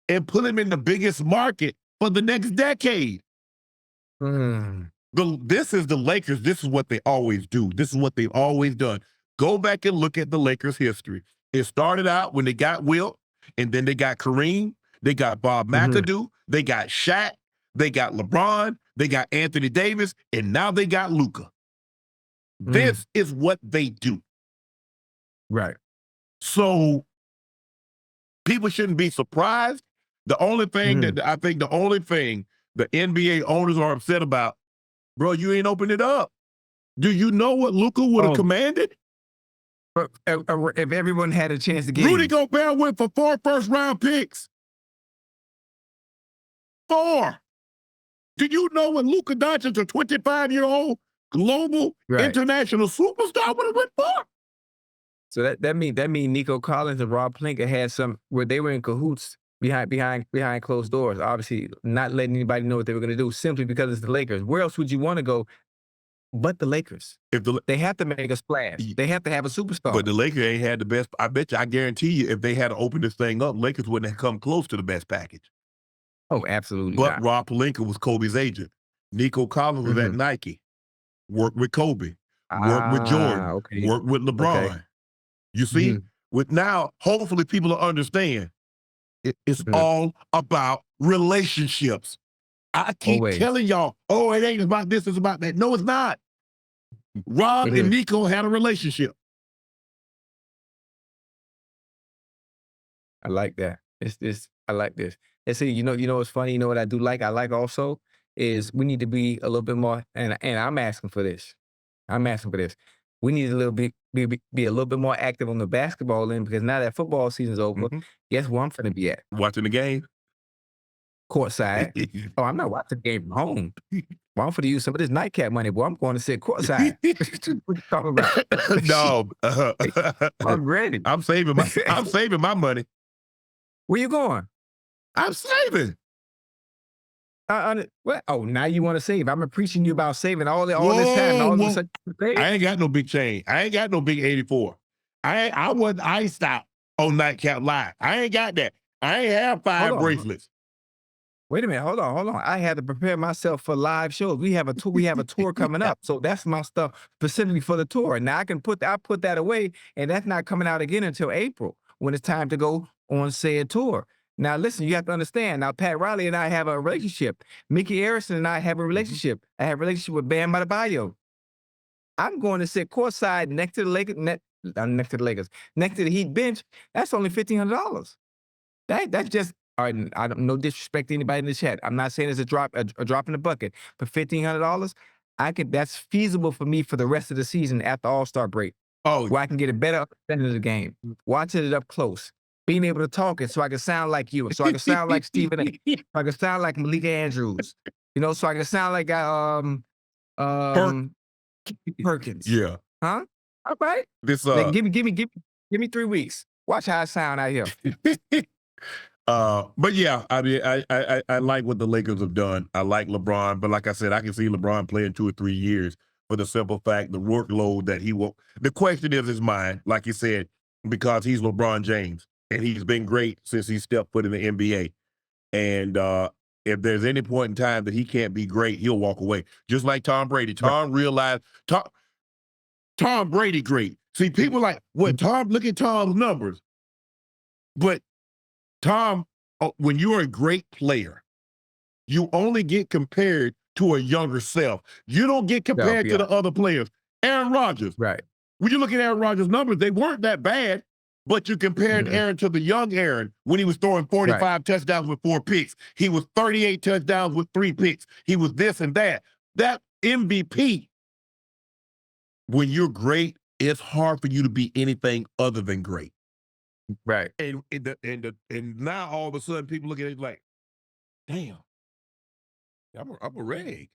and put him in the biggest market for the next decade. This is the Lakers. This is what they always do. This is what they've always done. Go back and look at the Lakers' history. It started out when they got Wilt, and then they got Kareem, they got Bob McAdoo, they got Shaq, they got LeBron, they got Anthony Davis, and now they got Luka. This is what they do.
Right.
So people shouldn't be surprised. The only thing the NBA owners are upset about, bro, you ain't opened it up. Do you know what Luka would have commanded?
If everyone had a chance to get
Rudy Gobert went for 4 first-round picks. 4. Do you know what Luka Doncic, a 25-year-old global international superstar, would have went for?
So that mean Nico Collins and Rob Pelinka had some where they were in cahoots behind closed doors, obviously not letting anybody know what they were going to do, simply because it's the Lakers. Where else would you want to go but the Lakers? They have to make a splash. They have to have a superstar.
But the Lakers ain't had the best. I guarantee you, if they had to open this thing up, Lakers wouldn't have come close to the best package.
Oh, absolutely
But
not.
Rob Pelinka was Kobe's agent. Nico Collins was at Nike. work with Kobe, work with Jordan,
Okay.
work with LeBron.
Okay.
You see,
Mhm.
with now, hopefully people will understand it's
Mhm.
all about relationships. I keep
Always.
telling y'all, oh, it ain't about this, it's about that. No, it's not. Rob and
Mhm.
Nico had a relationship.
I like that. I like this. And see, you know what's funny? You know what I do like? I like also is we need to be a little bit more, and I'm asking for this. I'm asking for this. We need a little bit be a little bit more active on the basketball end because now that football season's over,
Mhm.
guess where I'm finna be at?
Watching the game.
Courtside. Oh, I'm not watching the game from home. Well, I'm finna use some of this nightcap money, boy. I'm going to sit courtside. What you talking about?
No,
I'm ready.
I'm saving my money.
Where you going?
I'm saving.
What? Oh, now you want to save? I'm preaching you about saving all this time, and all of a sudden you save?
I ain't got no big chain. I ain't got no big 84. I wasn't iced out on Nightcap Live. I ain't got that. I ain't have 5
Hold on.
bracelets.
Wait a minute. Hold on. I had to prepare myself for live shows. We have a tour coming up. So that's my stuff specifically for the tour. Now I put that away, and that's not coming out again until April when it's time to go on said tour. Now listen, you have to understand. Now Pat Riley and I have a relationship. Mickey Harrison and I have a relationship. I have a relationship with Bam Adebayo. I'm going to sit courtside next to the Lakers, next to the Heat bench. That's only $1,500. That's just, all right, I don't, no disrespect to anybody in the chat. I'm not saying it's a drop in the bucket, but $1,500, that's feasible for me for the rest of the season after All-Star break,
Oh,
where I can get a better understanding of the game, watching it up close, being able to talk it so I can sound like you, so I can sound like Stephen A, so I can sound like Malika Andrews, so I can sound like Perkins.
yeah.
Huh? All right.
This
Like, give me 3 weeks. Watch how I sound out here.
But yeah, I mean, I like what the Lakers have done. I like LeBron, but like I said, I can see LeBron playing 2 or 3 years for the simple fact the workload that he will. The question is mine, like you said, because he's LeBron James and he's been great since he stepped foot in the NBA. And if there's any point in time that he can't be great, he'll walk away. Just like Tom Brady. Tom realized Tom Brady great. See, people like what Tom. Look at Tom's numbers, but Tom, when you're a great player, you only get compared to a younger self. You don't get compared to the other players. Aaron Rodgers.
Right.
When you look at Aaron Rodgers' numbers, they weren't that bad, but you compared Aaron to the young Aaron when he was throwing 45 touchdowns with 4 picks. He was 38 touchdowns with 3 picks. He was this and that. That MVP, when you're great, it's hard for you to be anything other than great.
Right.
And now all of a sudden people look at it like, damn, I'm a reg.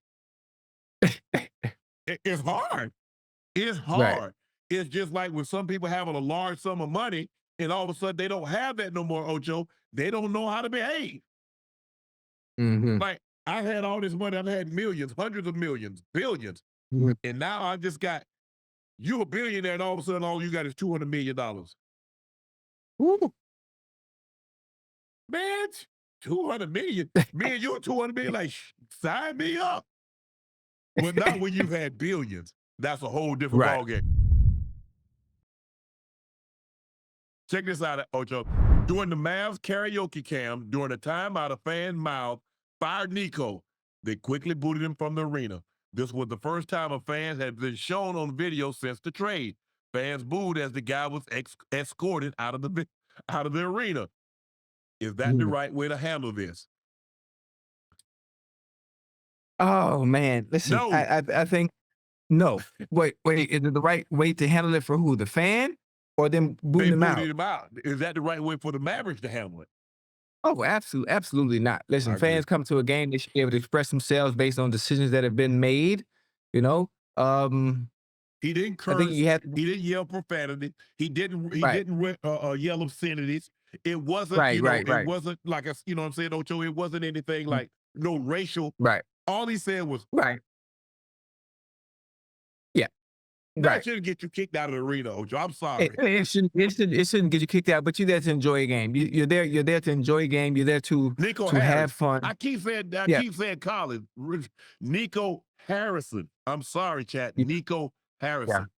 It's hard. It's hard.
Right.
It's just like when some people have a large sum of money and all of a sudden they don't have that no more, Ocho. They don't know how to behave. Like, I've had all this money. I've had millions, hundreds of millions, billions. And now I just got, you a billionaire and all of a sudden all you got is $200 million. Woo. Man, 200 million. Me and you are 200 million, like, sign me up. But not when you've had billions. That's a whole different ballgame. Check this out, Ocho. During the Mavs karaoke cam, during a timeout, a fan mouth fired Nico. They quickly booted him from the arena. This was the first time a fan had been shown on video since the trade. Fans booed as the guy was escorted out of the arena. Is that the right way to handle this?
Oh man, listen.
No.
I think no. Wait. Is it the right way to handle it for who? The fan or them booting him out?
They booted him out. Is that the right way for the Mavericks to handle it?
Oh, absolutely not. Listen,
I agree.
fans come to a game, they should be able to express themselves based on decisions that have been made.
He didn't curse.
I think you have to,
he didn't yell profanity. He didn't yell obscenities. It wasn't, it wasn't like a, you know what I'm saying, Ocho, it wasn't anything like no racial.
Right.
All he said was,
right. Yeah.
That shouldn't get you kicked out of the arena, Ocho. I'm sorry.
It shouldn't get you kicked out, but you're there to enjoy a game. You're there to enjoy a game. You're there to have fun.
I keep saying Colin. Nico Harrison. I'm sorry, chat. Nico Harrison.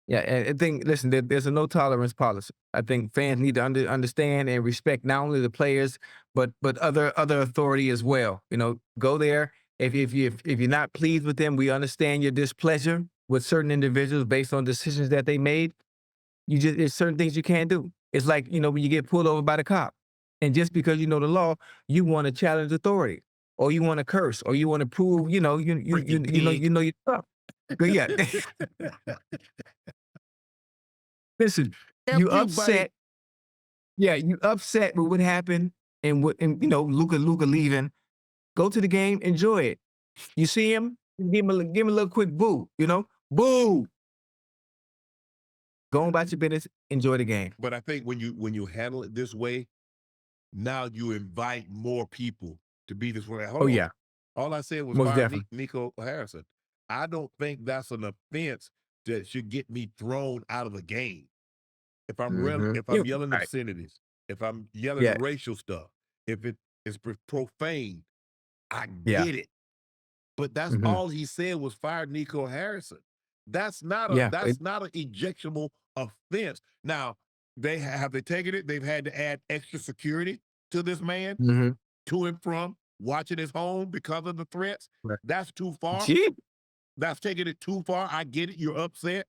Yeah, and I think, listen, there's a no tolerance policy. I think fans need to understand and respect not only the players, but other authority as well. You know, go there. If you're not pleased with them, we understand your displeasure with certain individuals based on decisions that they made. There's certain things you can't do. It's like, you know, when you get pulled over by the cop, and just because you know the law, you want to challenge authority, or you want to curse, or you want to prove, you know you're tough. But yeah. Listen, you upset. Yeah, you upset with what happened and you know, Luka leaving. Go to the game, enjoy it. You see him, give him a little quick boo, you know? Boo! Go about your business, enjoy the game.
But I think when you handle it this way, now you invite more people to be this way. Hold on.
Yeah.
All I said was
Most
fire
definitely.
Nico Harrison. I don't think that's an offense that should get me thrown out of a game. If I'm yelling obscenities, if I'm yelling racial stuff, if it is profane, I get it. But that's all he said was fire Nico Harrison. That's not an ejectionable offense. Now, they taken it? They've had to add extra security to this man, to and from watching his home because of the threats.
Right.
That's too far. That's taking it too far. I get it. You're upset.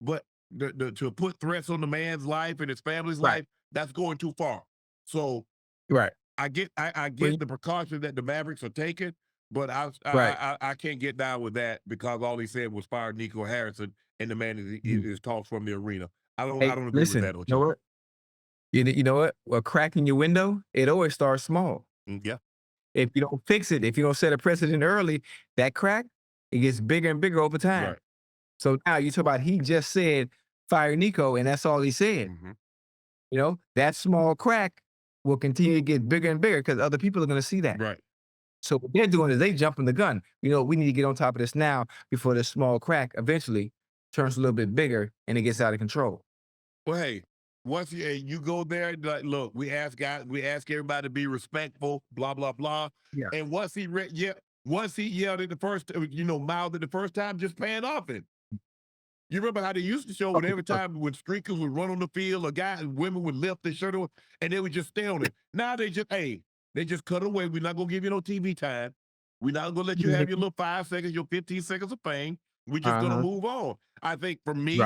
But to put threats on the man's life and his family's life, that's going too far. So I get the precaution that the Mavericks are taking, but I can't get down with that because all he said was fire Nico Harrison and the man is tossed from the arena. I don't agree with that.
You know what? You know what? Well, cracking your window, it always starts small.
Yeah.
If you don't fix it, if you don't set a precedent early, that crack, it gets bigger and bigger over time.
Right.
So now you talk about he just said fire Nico, and that's all he said. You know, that small crack will continue to get bigger and bigger because other people are going to see that.
Right.
So what they're doing is they jumping the gun. You know, we need to get on top of this now before this small crack eventually turns a little bit bigger and it gets out of control.
Well, hey, once you go there, like, look, we ask everybody to be respectful, blah blah blah.
Yeah.
And once he yelled at the first, mouthed it the first time, just pan off it. You remember how they used to show when every time when streakers would run on the field, women would lift their shirt on, and they would just stay on it. Now they just cut away. We're not gonna give you no TV time. We're not gonna let you have your little 5 seconds, your 15 seconds of fame. We're just gonna move on. I think for me,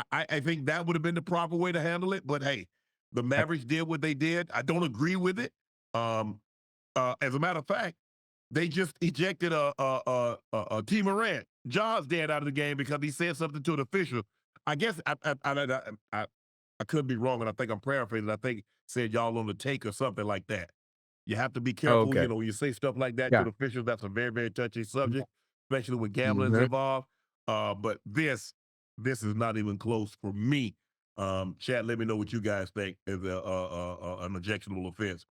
I think that would have been the proper way to handle it. But hey, the Mavericks did what they did. I don't agree with it. As a matter of fact, they just ejected T. Morant, Ja's dad, out of the game because he said something to an official. I guess I could be wrong, and I think I'm paraphrasing. I think said y'all on the take or something like that. You have to be careful, when you say stuff like that to the officials. That's a very, very touchy subject, especially when gambling is involved. But this is not even close for me. Chat, let me know what you guys think is an objectionable offense.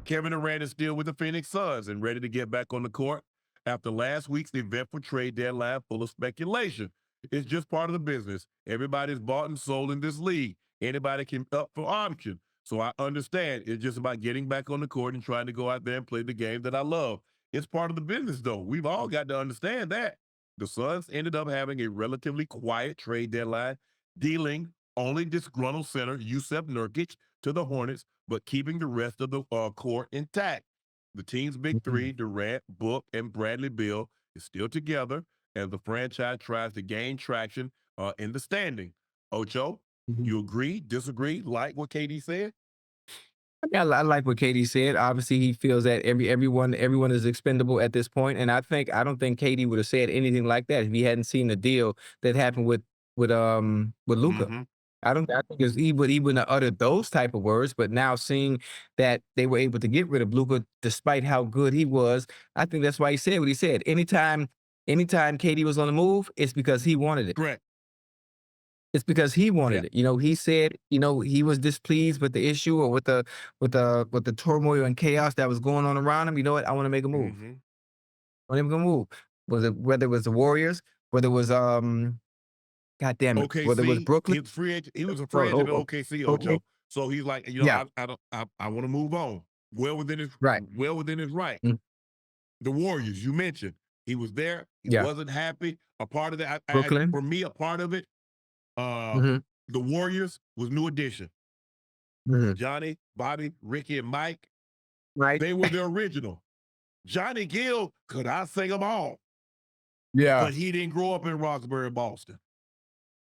Kevin Durant is still with the Phoenix Suns and ready to get back on the court after last week's eventful trade deadline full of speculation. It's just part of the business. Everybody's bought and sold in this league. Anybody can up for option. So I understand it's just about getting back on the court and trying to go out there and play the game that I love. It's part of the business, though. We've all got to understand that. The Suns ended up having a relatively quiet trade deadline, dealing only disgruntled center Jusuf Nurkic to the Hornets, but keeping the rest of the core intact. The team's big three, Durant, Book, and Bradley Beal, is still together as the franchise tries to gain traction in the standing. Ocho, you agree, disagree, like what KD said?
Yeah, I like what KD said. Obviously, he feels that everyone is expendable at this point, and I don't think KD would have said anything like that if he hadn't seen the deal that happened with Luka. I think he wouldn't have uttered those type of words, but now seeing that they were able to get rid of Luka despite how good he was, I think that's why he said what he said. Anytime KD was on the move, it's because he wanted it.
Correct.
It's because he wanted
Yeah.
it. You know, he said, you know, he was displeased with the issue or with the turmoil and chaos that was going on around him. You know what? I want to make a move.
Mm-hmm.
I want to make a move. Whether it was the Warriors, whether it was God damn it, whether it was
OKC,
Brooklyn.
he was free agent. He was a
Oh,
free agent at
oh,
OKC,
oh, okay.
Ocho. So he's like, you know,
Yeah.
I want to move on. Well within his
Right.
right.
Mm.
The Warriors, you mentioned, he was there. He
Yeah.
wasn't happy. A part of that,
Brooklyn.
for me, a part of it,
Mhm.
the Warriors was new addition.
Mhm.
Johnny, Bobby, Ricky, and Mike,
Right.
they were the original. Johnny Gill could I sing them all,
Yeah.
but he didn't grow up in Roxbury, Boston.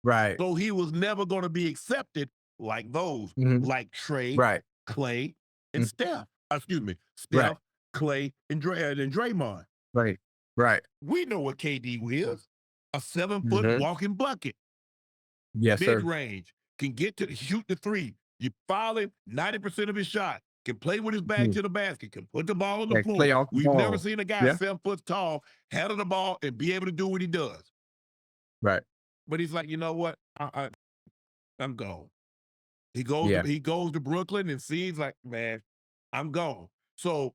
Right.
So he was never going to be accepted like those,
Mhm.
like Trey,
Right.
Clay, and
Mm.
Steph. Excuse me,
Right.
Steph, Clay, and Draymond.
Right. Right.
We know what KD is. A 7-foot
Mhm.
walking bucket,
Yes, sir.
mid-range, can get to shoot the three. You foul him 90% of his shot, can play with his back to the basket, can put the ball on the
Like
floor.
play off the
We've never
ball.
seen a guy
Yeah.
7 foot tall, handle the ball, and be able to do what he does.
Right.
But he's like, you know what? I'm gone. He goes
Yeah.
to Brooklyn and sees like, man, I'm gone. So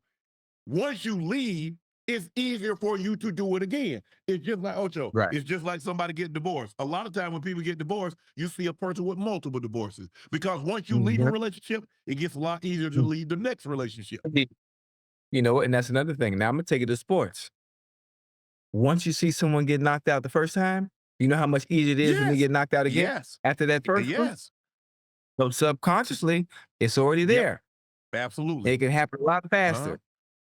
once you leave, it's easier for you to do it again. It's just like Ocho.
Right.
It's just like somebody getting divorced. A lot of time when people get divorced, you see a person with multiple divorces. Because once you leave a
Mhm.
relationship, it gets a lot easier to
Mm.
leave the next relationship.
You know, and that's another thing. Now I'm gonna take it to sports. Once you see someone get knocked out the first time, you know how much easier it is when they
Yes.
get knocked out again
Yes.
after that first one?
Yes.
So subconsciously, it's already there.
Absolutely.
It can happen a lot faster.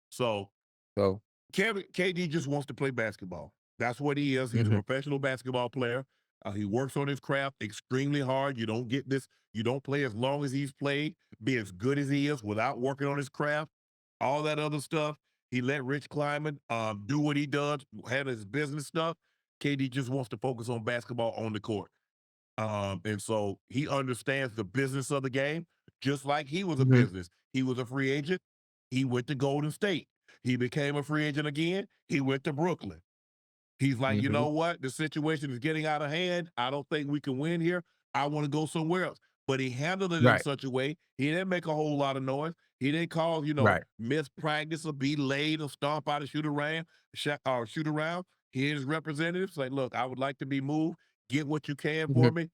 So
So
KD just wants to play basketball. That's what he is. He's a
Mhm.
professional basketball player. He works on his craft extremely hard. You don't get this. You don't play as long as he's played, be as good as he is without working on his craft. All that other stuff. He let Rich Kleiman do what he does, had his business stuff. KD just wants to focus on basketball on the court. And so he understands the business of the game, just like he was a
Mhm.
business. He was a free agent. He went to Golden State. He became a free agent again. He went to Brooklyn. He's like, you
Mhm.
know what? The situation is getting out of hand. I don't think we can win here. I want to go somewhere else. But he handled it in
Right.
such a way. He didn't make a whole lot of noise. He didn't cause,
Right.
miss practice or be late or stomp out and shoot around. He and his representatives like, look, I would like to be moved. Get what you can for
Mhm.
me.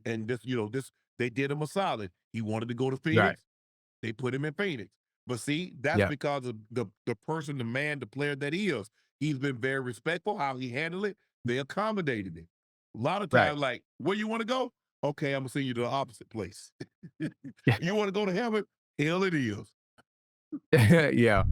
And this, they did him a solid. He wanted to go to
Right.
Phoenix. They put him in Phoenix. But see, that's
Yeah.
because of the person, the man, the player that he is. He's been very respectful how he handled it. They accommodated him. A lot of
Right.
times, like, where you want to go? Okay, I'm gonna send you to the opposite place.
Yeah.
You want to go to heaven? Hell it is.
Yeah.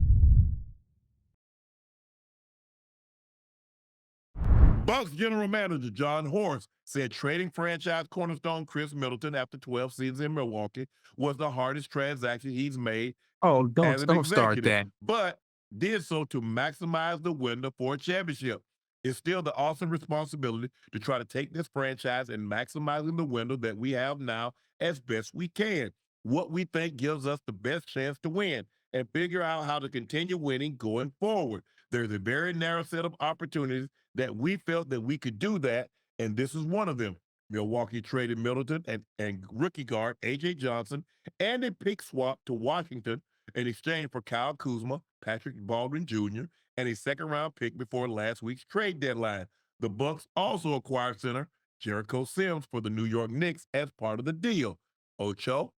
Bucks general manager John Horst said trading franchise cornerstone Chris Middleton after 12 seasons in Milwaukee was the hardest transaction he's made
Oh,
as an
don't start
executive,
that.
but did so to maximize the window for a championship. It's still the awesome responsibility to try to take this franchise and maximizing the window that we have now as best we can. What we think gives us the best chance to win and figure out how to continue winning going forward. There's a very narrow set of opportunities that we felt that we could do that, and this is one of them. Milwaukee traded Middleton and rookie guard A.J. Johnson and a pick swap to Washington in exchange for Kyle Kuzma, Patrick Baldwin Jr., and a second-round pick before last week's trade deadline. The Bucks also acquired center Jericho Sims for the New York Knicks as part of the deal. Ocho,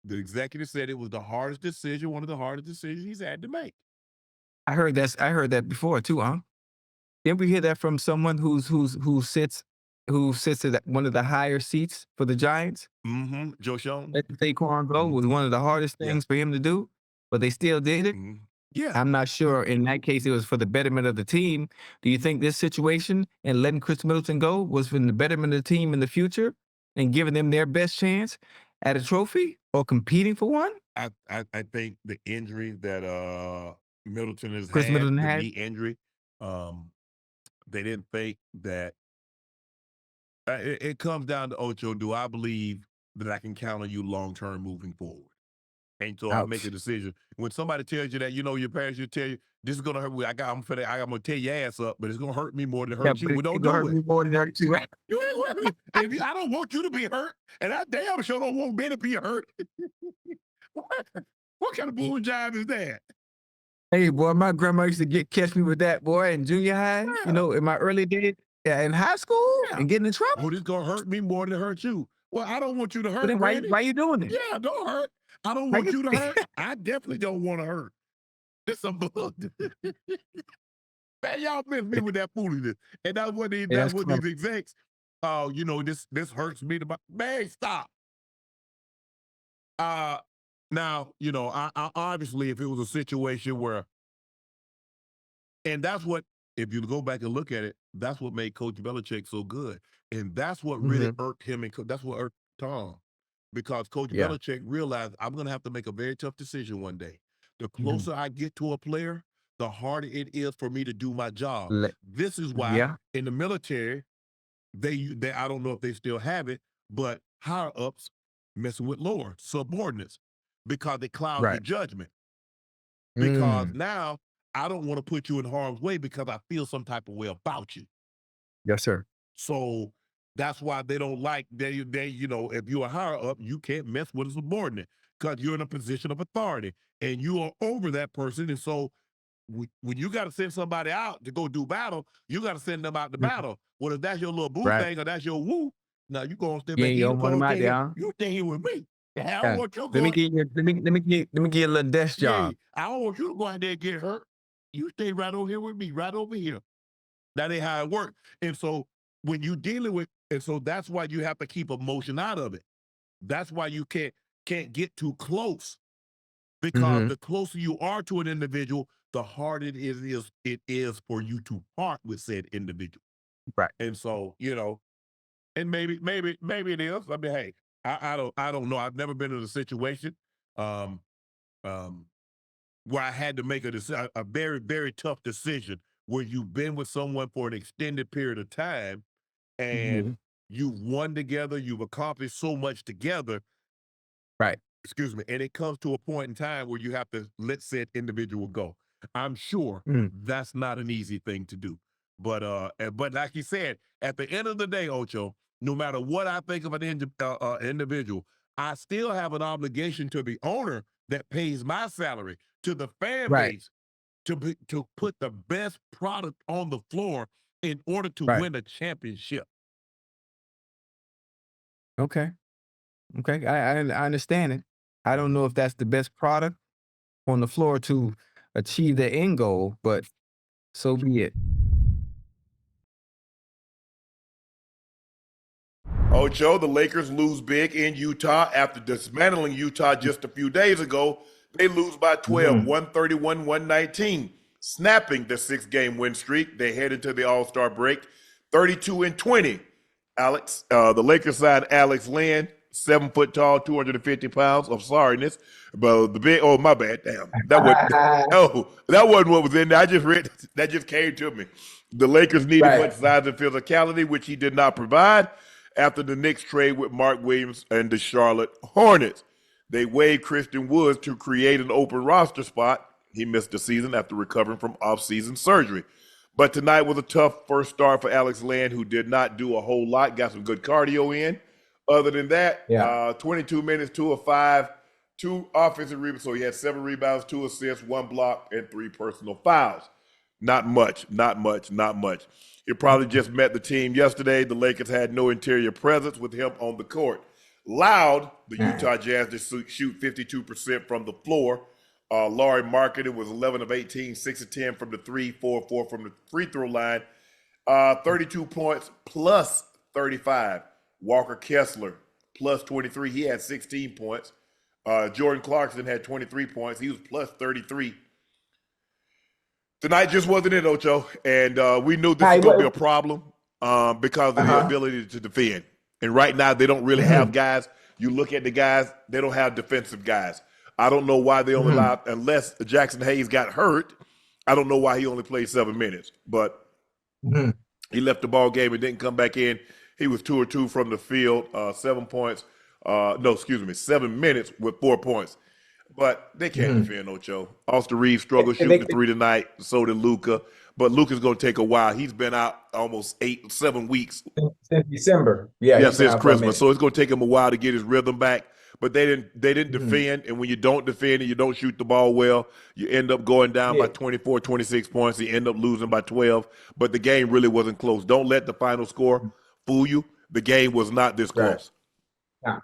the executive, said it was the hardest decision, one of the hardest decisions he's had to make.
I heard that before too, huh? Didn't we hear that from someone who sits at one of the higher seats for the Giants?
Joe Schoen.
Let Saquon go was one of the hardest
Yeah.
things for him to do, but they still did it.
Yeah.
I'm not sure in that case it was for the betterment of the team. Do you think this situation and letting Chris Middleton go was for the betterment of the team in the future and giving them their best chance at a trophy or competing for one?
I think the injury that Middleton has
Chris
had,
Middleton
the
had?
knee injury, they didn't think that it comes down to Ocho. Do I believe that I can count on you long term moving forward? And so I make a decision. When somebody tells you that, your parents should tell you, this is gonna hurt me. I'm gonna tear your ass up, but it's gonna hurt me more than hurt you. We don't do
hurt
it.
me more than hurt you.
You ain't worth it. I don't want you to be hurt, and I damn sure don't want Ben to be hurt. What kind of bull jive is that?
Hey, boy, my grandma used to catch me with that, boy, in junior high, in my early days, in high school, and getting in trouble.
Oh, this gonna hurt me more than hurt you. Well, I don't want you to hurt.
But then why you doing it?
Yeah, don't hurt. I don't want you to hurt. I definitely don't want to hurt. This some bull. Man, y'all miss me with that foolishness. And that's what these execs, this hurts me to man, stop. Now, I obviously, if it was a situation where, and that's what, if you go back and look at it, that's what made Coach Belichick so good. And that's what really irked him, and that's what irked Tom. Because Coach Belichick realized, I'm going to have to make a very tough decision one day. The closer I get to a player, the harder it is for me to do my job. This is why in the military, they I don't know if they still have it, but higher ups messing with lower subordinates because they cloud your judgment. Because now I don't want to put you in harm's way because I feel some type of way about you.
Yes, sir.
So that's why they don't like if you're a higher up, you can't mess with a subordinate because you're in a position of authority and you are over that person. And so when you got to send somebody out to go do battle, you got to send them out to battle. Well, if that's your little boo thing or that's your woo, now you gonna step back in. You stay here with me. I don't want you
let me give you a little desk job.
I don't want you to go out there and get hurt. You stay right over here with me, right over here. That ain't how it works. And so when you dealing with, and so that's why you have to keep emotion out of it. That's why you can't get too close. Because the closer you are to an individual, the harder it is for you to part with said individual.
Right.
And so, and maybe it is. I mean, hey, I don't know. I've never been in a situation where I had to make a very, very tough decision where you've been with someone for an extended period of time and you've won together, you've accomplished so much together.
Right.
Excuse me. And it comes to a point in time where you have to let said individual go. I'm sure that's not an easy thing to do. But like you said, at the end of the day, Ocho, no matter what I think of an individual, I still have an obligation to the owner that pays my salary, to the fan base, to put the best product on the floor in order to win a championship.
Okay. I understand it. I don't know if that's the best product on the floor to achieve the end goal, but so be it.
Ocho, the Lakers lose big in Utah after dismantling Utah just a few days ago. They lose by 12, 131-119, snapping the 6-game win streak. They head into the All-Star break, 32-20. Alex, the Lakers side, Alex Len, 7 foot tall, 250 pounds of sorriness. But my bad. Damn. That wasn't what was in there. I just read, that just came to me. The Lakers needed much size and physicality, which he did not provide after the Knicks trade with Mark Williams and the Charlotte Hornets. They waived Christian Woods to create an open roster spot. He missed the season after recovering from off-season surgery. But tonight was a tough first start for Alex Len, who did not do a whole lot, got some good cardio in. Other than that, 22 minutes, 2 of 5, 2 offensive rebounds. So he had 7 rebounds, 2 assists, 1 block, and 3 personal fouls. Not much. He probably just met the team yesterday. The Lakers had no interior presence with him on the court. Loud, the Utah Jazz just shoot 52% from the floor. Laurie Marketing was 11 of 18, 6 of 10 from the 3, 4 of 4 from the free throw line. 32 points plus 35. Walker Kessler plus 23. He had 16 points. Jordan Clarkson had 23 points. He was plus 33. Tonight just wasn't it, Ocho. And we knew this was going to be a problem because of the ability to defend. And right now, they don't really have guys. You look at the guys, they don't have defensive guys. I don't know why they only allowed, unless Jackson Hayes got hurt, I don't know why he only played 7 minutes. But he left the ball game and didn't come back in. He was 2 of 2 from the field, 7 points. 7 minutes with 4 points. but they can't
Mhm.
defend Ocho. Austin Reeves struggled
And
shooting the three tonight. So did Luka. But Luka's going to take a while. He's been out almost 7 weeks.
Since December. Yeah,
Yeah,
he's been
since
out for a
Christmas.
minute.
So it's going to take him a while to get his rhythm back. But they didn't
Mhm.
defend. And when you don't defend and you don't shoot the ball well, you end up going down by
Yeah.
24, 26 points. You end up losing by 12. But the game really wasn't close. Don't let the final score fool you. The game was not this
Right.
close.
Nah.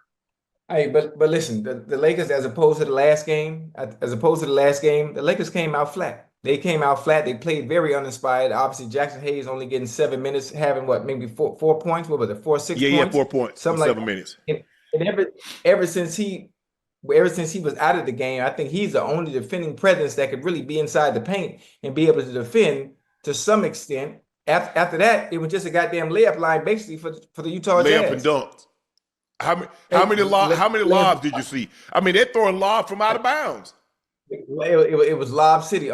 Hey, but listen, the Lakers, as opposed to the last game, the Lakers came out flat. They came out flat. They played very uninspired. Obviously, Jackson Hayes only getting 7 minutes, having what, maybe four points? What was it? 6
Yeah, he had
points?
4 points in
Something like
7 minutes.
And ever since he was out of the game, I think he's the only defending presence that could really be inside the paint and be able to defend to some extent. After that, it was just a goddamn layup line, basically for the Utah
Layup and
Jazz.
dunks. How many lobs did you see? I mean, they're throwing lobs from out of bounds.
It was Lob City.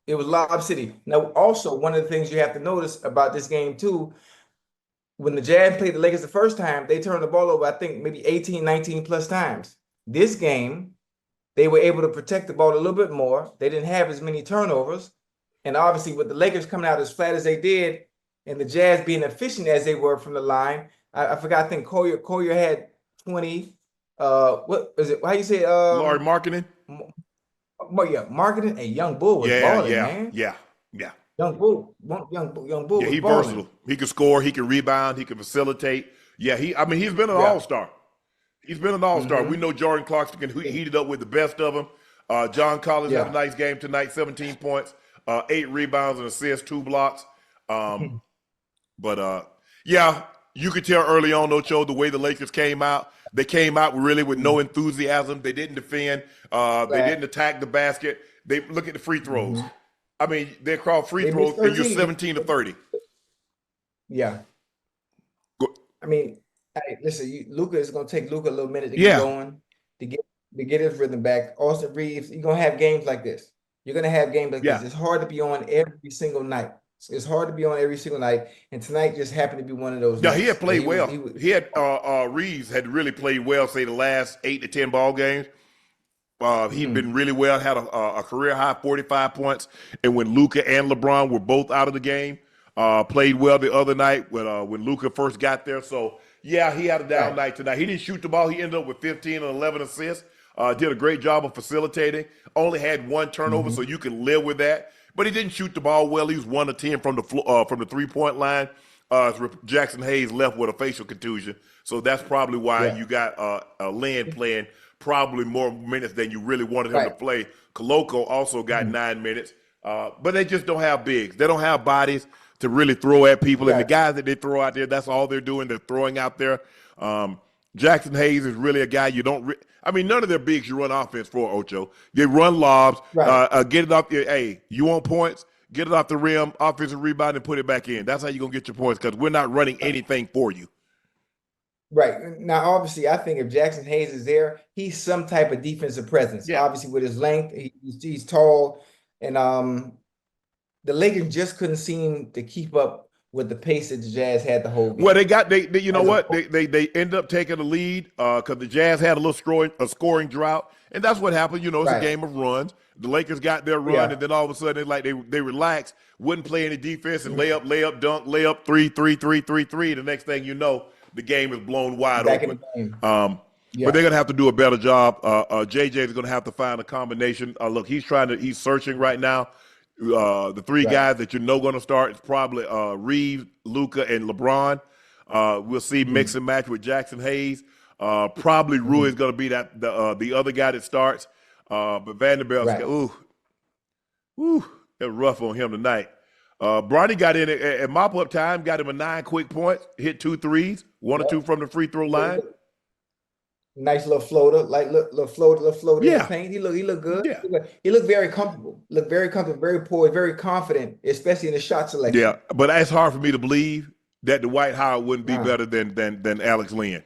It was Lob City. Now, also, one of the things you have to notice about this game, too, when the Jazz played the Lakers the first time, they turned the ball over, I think, maybe 18, 19 plus times. This game, they were able to protect the ball a little bit more. They didn't have as many turnovers. And obviously, with the Lakers coming out as flat as they did and the Jazz being efficient as they were from the line, I forgot, I think Collier had 20. What is it? How you say?
Laurie Marketing.
Yeah, marketing. A Young Bull was balling, man.
Yeah.
Young Bull was
He's
balling.
versatile. He can score. He can rebound. He can facilitate. Yeah, he's been an all-star. He's been an all-star.
Mhm.
We know Jordan Clarkson can heat it up with the best of them. John Collins had a nice game tonight, 17 points, 8 rebounds and assists, 2 blocks. But you could tell early on, Ocho, the way the Lakers came out. They came out really with no enthusiasm. They didn't defend. They didn't attack the basket. They look at the free throws.
Mhm.
I mean, they're called free
They
throws,
missed
and you're
13.
17 to 30.
Yeah.
Go-
I mean, hey, listen, Luka is going to take Luka a little minute to
Yeah.
get going, to get his rhythm back. Austin Reeves, you're going to have games like this. You're going to have games like
Yeah.
this. It's hard to be on every single night. It's hard to be on every single night, and tonight just happened to be one of those
Yeah,
nights.
he had played well.
was-
He had Reeves had really played well, say the last 8 to 10 ball games. He'd been really well, had a career high 45 points. And when Luka and LeBron were both out of the game, played well the other night when Luka first got there. So yeah, he had a down night tonight. He didn't shoot the ball. He ended up with 15 and 11 assists. Did a great job of facilitating. Only had 1 turnover, so you can live with that. But he didn't shoot the ball well. He was 1 of 10 from the 3-point line. Jackson Hayes left with a facial contusion, so that's probably why you got Lynn playing probably more minutes than you really wanted him to play. Koloko also got 9 minutes, but they just don't have bigs. They don't have bodies to really throw at people, and the guys that they throw out there, that's all they're doing. They're throwing out there. Jackson Hayes is really a guy you don't. None of their bigs you run offense for, Ocho. They run lobs, get it off. Hey, you want points? Get it off the rim, offensive rebound, and put it back in. That's how you're going to get your points because we're not running anything for you.
Right. Now, obviously, I think if Jackson Hayes is there, he's some type of defensive presence.
Yeah.
Obviously, with his length, he's tall. And the Lakers just couldn't seem to keep up with the pace that the Jazz had the whole game.
Well, they you know what? They end up taking the lead because the Jazz had a scoring drought. And that's what happened. It's a game of runs. The Lakers got their run, and then all of a sudden, they relaxed, wouldn't play any defense, and layup, dunk, layup, 3, 3, 3, 3, 3. The next thing you know, the game is blown wide open. But they're going to have to do a better job. JJ is going to have to find a combination. Look, he's searching right now. The 3 guys that going to start is probably Reeves, Luka, and LeBron. We'll see mix and match with Jackson Hayes. Probably Rui is going to be the other guy that starts. But Vanderbilt's they're rough on him tonight. Bronny got in at mop-up time, got him a 9 quick points, hit 2 threes, 1 or 2 from the free throw line.
Nice little floater, little floater in the paint. He looked good.
Yeah.
He looked very comfortable. Very poised, very confident, especially in the shot selection.
Yeah, but it's hard for me to believe that Dwight Howard wouldn't be better than Alex Lynn.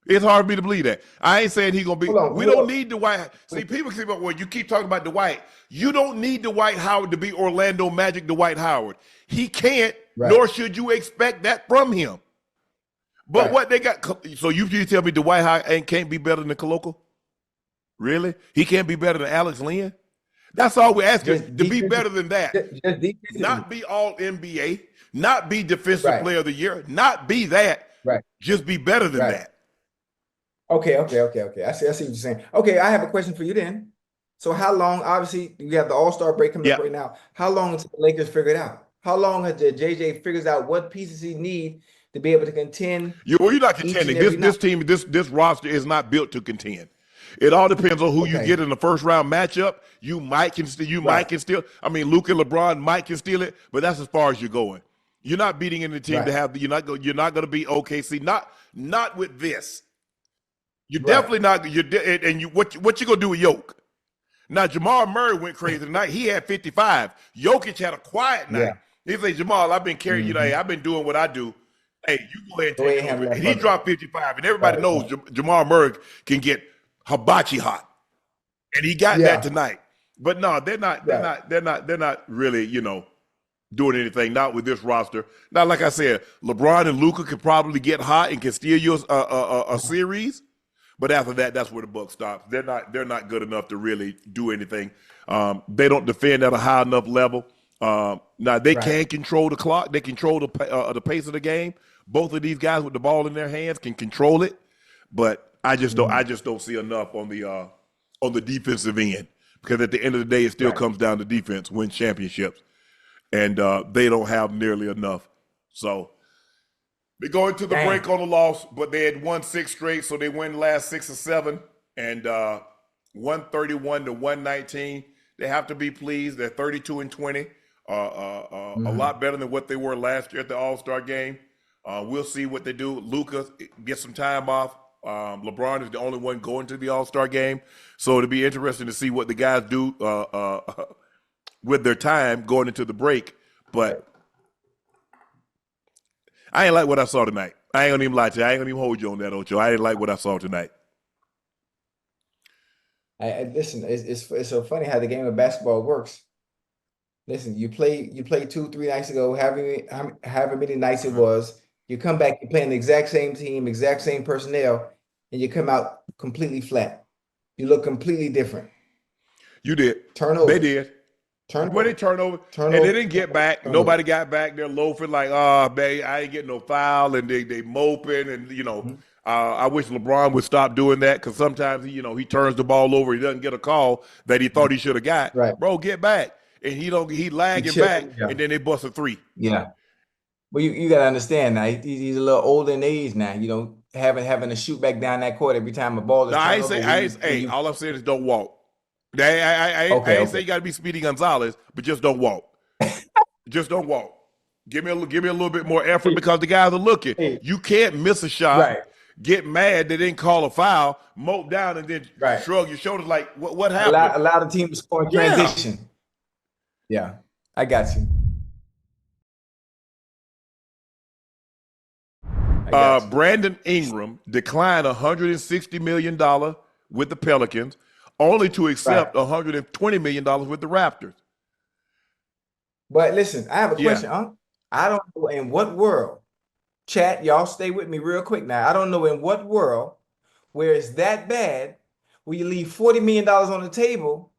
It's hard for me to believe that. I ain't saying he's going to be. We don't need Dwight. See, people keep when you keep talking about Dwight, you don't need Dwight Howard to be Orlando Magic Dwight Howard. He can't, nor should you expect that from him. But what they got, so you tell me Dwight Howard can't be better than Koloko? Really? He can't be better than Alex Lynn? That's all we're asking,
Just
to be better than that.
Just defensively.
Not be all NBA, not be defensive
Right.
player of the year, not be that.
Right.
Just be better than
Right.
that.
Okay. I see what you're saying. Okay, I have a question for you then. So how long, obviously, you have the All-Star break coming up right now. How long until the Lakers figure it out? How long until JJ figures out what pieces he needs to be able to contend?
You're not contending. This team, this roster is not built to contend. It all depends on who you get in the first round matchup. You might can steal. I mean, Luka and LeBron might can steal it, but that's as far as you're going. You're not beating any team to have. You're not going to beat OKC. Not with this. You're definitely not. What you gonna do with Yoke? Now Jamal Murray went crazy tonight. He had 55. Jokic had a quiet night. He said, Jamal, I've been carrying you today. I've been doing what I do. Hey, you go ahead and take it over. And he dropped 55, and everybody knows Jamal Murray can get hibachi hot, and he got that tonight. But no, they're not really, doing anything. Not with this roster. Now, like I said, LeBron and Luka could probably get hot and can steal you a series. But after that, that's where the buck stops. They're not good enough to really do anything. They don't defend at a high enough level. Now they can control the clock. They control the pace of the game. Both of these guys with the ball in their hands can control it. But I just don't see enough on the defensive end, because at the end of the day, it still comes down to defense win championships, and they don't have nearly enough. So they go into the break on a loss, but they had won 6 straight, so they win the last 6 or 7, and 131 to 119. They have to be pleased. They're 32-20, a lot better than what they were last year at the All-Star game. We'll see what they do. Luka gets some time off. LeBron is the only one going to the All-Star game, so it'll be interesting to see what the guys do with their time going into the break. But I ain't like what I saw tonight. I ain't gonna even lie to you. I ain't gonna even hold you on that, Ocho. I didn't like what I saw tonight.
Listen, it's so funny how the game of basketball works. Listen, you play 2-3 nights ago, however many nights it was. You come back, you're playing the exact same team, exact same personnel, and you come out completely flat. You look completely different.
You did.
Turnover.
They did. When they turnover, and they didn't get back. Nobody got back. They're loafing like, babe, I ain't getting no foul, and they moping, and I wish LeBron would stop doing that, because sometimes he turns the ball over, he doesn't get a call that he thought he should have got.
Right.
Bro, get back, and he lagging back, and then they bust a 3.
Yeah. Well, you got to understand now. He's a little older in age now. Having to shoot back down that court every time a ball is.
No, all I'm saying is don't walk. I ain't say you got to be Speedy Gonzalez, but just don't walk. Just don't walk. Give me a little bit more effort, because the guys are looking. You can't miss a shot, get mad they didn't call a foul, mope down, and then shrug your shoulders like, what happened?
Allow the team to score in transition. Yeah, I got you.
Brandon Ingram declined $160 million with the Pelicans, only to accept $120 million with the Raptors.
But listen, I have a question, Unc. I don't know in what world, chat, y'all stay with me real quick now. I don't know in what world where it's that bad where you leave $40 million on the table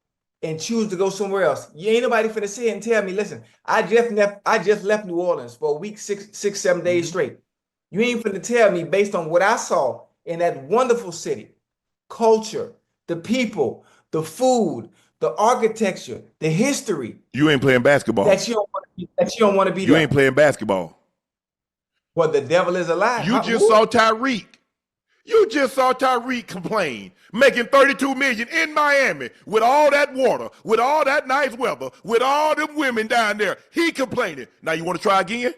and choose to go somewhere else. You ain't nobody finna sit here and tell me, listen, I just left New Orleans for a week, 7 days straight. You ain't finna tell me, based on what I saw in that wonderful city, culture, the people, the food, the architecture, the history.
You ain't playing basketball.
That you don't want to be there.
You ain't playing basketball.
Well, the devil is alive.
You just saw Tyreek. You just saw Tyreek complain, making $32 million in Miami with all that water, with all that nice weather, with all them women down there. He complaining. Now you want to try again?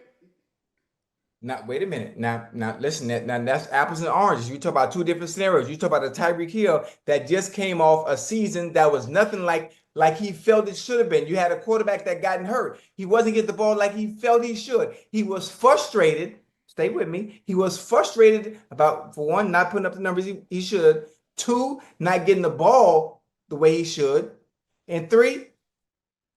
Now, wait a minute. Now, listen. Now, that's apples and oranges. You talk about 2 different scenarios. You talk about a Tyreek Hill that just came off a season that was nothing like he felt it should have been. You had a quarterback that gotten hurt. He wasn't getting the ball like he felt he should. He was frustrated. Stay with me. He was frustrated about, for one, not putting up the numbers he should. 2, not getting the ball the way he should. And 3,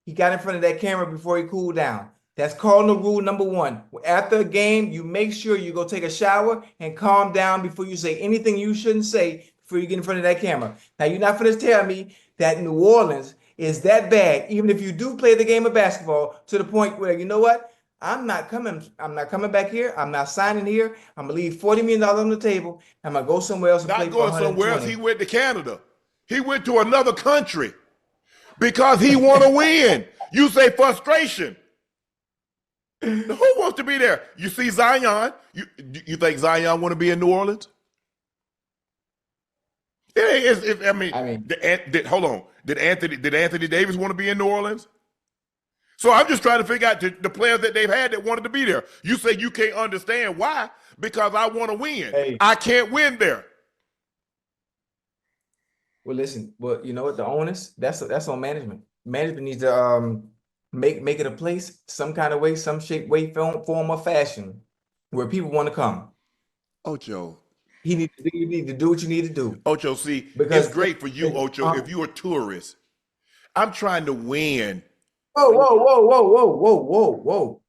he got in front of that camera before he cooled down. That's cardinal rule number 1. After a game, you make sure you go take a shower and calm down before you say anything you shouldn't say before you get in front of that camera. Now, you're not going to tell me that New Orleans is that bad, even if you do play the game of basketball to the point where, you know what? I'm not coming back here. I'm not signing here. I'm going to leave $40 million on the table. I'm going to go somewhere else and play
Not
for
going
120.
somewhere else. He went to Canada. He went to another country because he want to win. You say frustration. Who wants to be there? You see Zion. You think Zion want to be in New Orleans? Hold on. Did Anthony Davis want to be in New Orleans? So I'm just trying to figure out the players that they've had that wanted to be there. You say you can't understand why? Because I want to win.
Hey.
I can't win there.
Well, listen. Well, you know what? The onus that's on management. Management needs to make it a place, some kind of way, some shape, way, form, or fashion, where people want to come.
Ocho.
You need to do what you need to do.
Ocho, see,
Because
it's great for you, Ocho, if you're a tourist. I'm trying to win.
Whoa.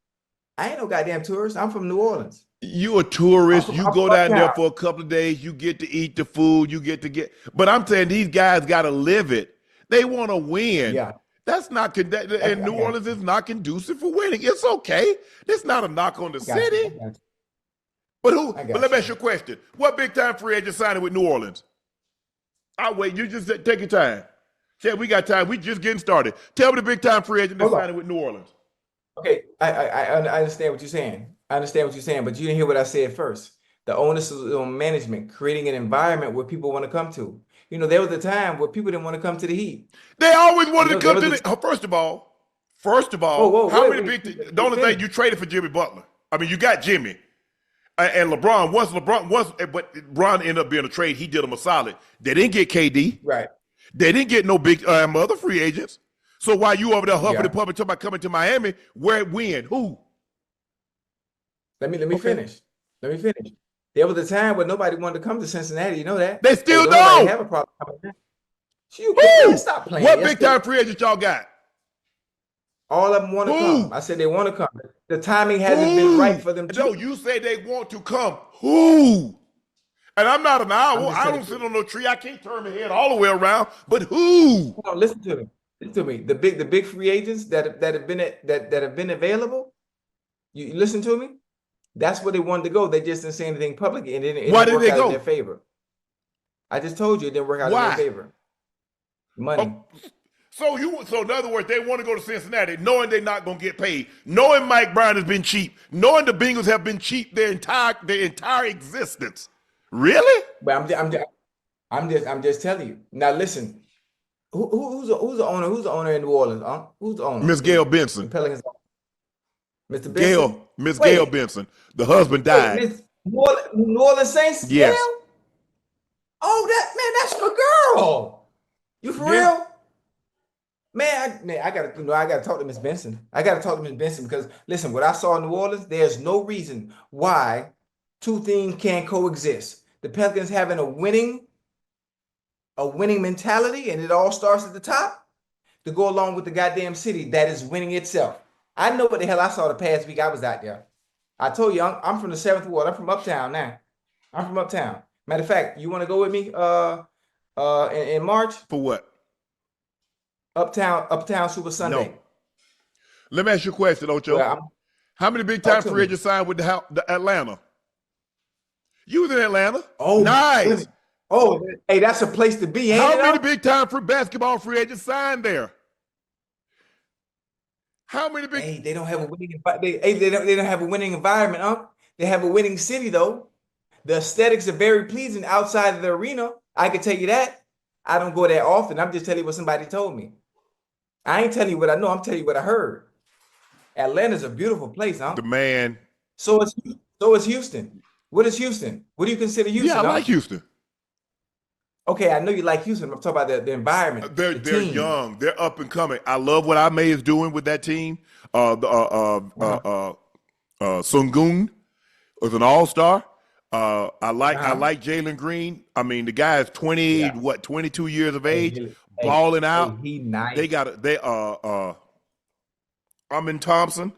I ain't no goddamn tourist. I'm from New Orleans.
You a tourist, you go down there for a couple of days, you get to eat the food, but I'm saying these guys got to live it. They want to win.
Yeah.
That's not, and New Orleans is not conducive for winning. It's okay. It's not a knock on the city. But let me ask you a question. What big time free agent signing with New Orleans? I'll wait. You just take your time. Chad, we got time. We just getting started. Tell me the big time free agent that's signing with New Orleans.
Okay, I understand what you're saying. But you didn't hear what I said first. The onus is on management, creating an environment where people want to come to. You know, there was a time where people didn't want to come to the Heat.
They always wanted to come to the. First of all, the only thing you traded for Jimmy Butler. I mean, you got Jimmy and LeBron. But LeBron ended up being a trade. He did them a solid. They didn't get KD.
Right.
They didn't get no big other free agents. So while you over there huffing and puffing talking about coming to Miami, when? Who?
Let me finish. Let me finish. There was a time when nobody wanted to come to Cincinnati. You know that?
They still
don't.
don't.
Have a problem coming there. You stop playing.
What big time free agent y'all got?
All of them want to come. I said they want to come. The timing hasn't been right for them to.
No, you say they want to come. Who? And I'm not an owl. I don't sit on no tree. I can't turn my head all the way around. But who?
No, listen to me. The big free agents that have been available. You listen to me. That's where they wanted to go. They just didn't say anything public, and it didn't work out in their favor. I just told you it didn't work out in their favor. Money.
So in other words, they want to go to Cincinnati, knowing they're not going to get paid, knowing Mike Brown has been cheap, knowing the Bengals have been cheap their entire existence. Really?
But I'm just telling you. Now listen, who's the owner? Who's the owner in New Orleans? Who's the owner?
Miss Gail Benson.
Pelicans. Mr. Benson.
Miss Gail Benson. The husband died.
New Orleans Saints.
Yes.
Gail? Oh, that's my girl. You for real? Man, I gotta talk to Miss Benson. Because listen, what I saw in New Orleans, there's no reason why two things can't coexist. The Pelicans having a winning mentality, and it all starts at the top, to go along with the goddamn city that is winning itself. I know what the hell I saw the past week I was out there. I told you, I'm from the 7th Ward. I'm from Uptown now. Matter of fact, you want to go with me in March?
For what?
Uptown Super Sunday.
No. Let me ask you a question, Ocho.
Well,
how many big time free agents signed with the Atlanta? You was in Atlanta.
Oh,
nice.
Goodness. Oh, hey, that's a place to be.
How many big time basketball free agents signed there? How many big?
Hey, they don't have a winning. They don't have a winning environment, huh? They have a winning city though. The aesthetics are very pleasing outside of the arena. I can tell you that. I don't go there often. I'm just telling you what somebody told me. I ain't telling you what I know. I'm telling you what I heard. Atlanta's a beautiful place, huh?
The man.
So is Houston. What is Houston? What do you consider Houston?
Yeah, I like Houston.
Okay, I know you like Houston. I'm talking about the environment.
They're young. They're up and coming. I love what Ime is doing with that team. Sungun was an all-star. I like Jalen Green. I mean, the guy is 22 years of age, balling out.
He nice.
Amin Thompson.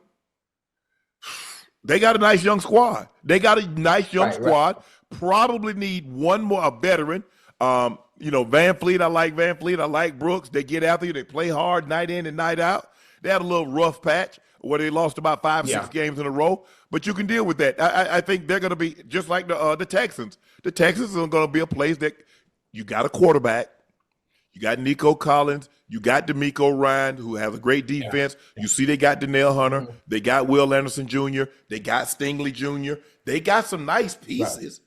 They got a nice young squad. Right. Probably need one more, a veteran. Van Fleet, I like Van Fleet. I like Brooks. They get after you. They play hard night in and night out. They had a little rough patch where they lost about 5-6 games in a row, but you can deal with that. I think they're going to be just like the Texans. The Texans are going to be a place that you got a quarterback. You got Nico Collins. You got D'Amico Ryan, who has a great defense. You see they got Danielle Hunter. They got Will Anderson Jr. They got Stingley Jr. They got some nice pieces.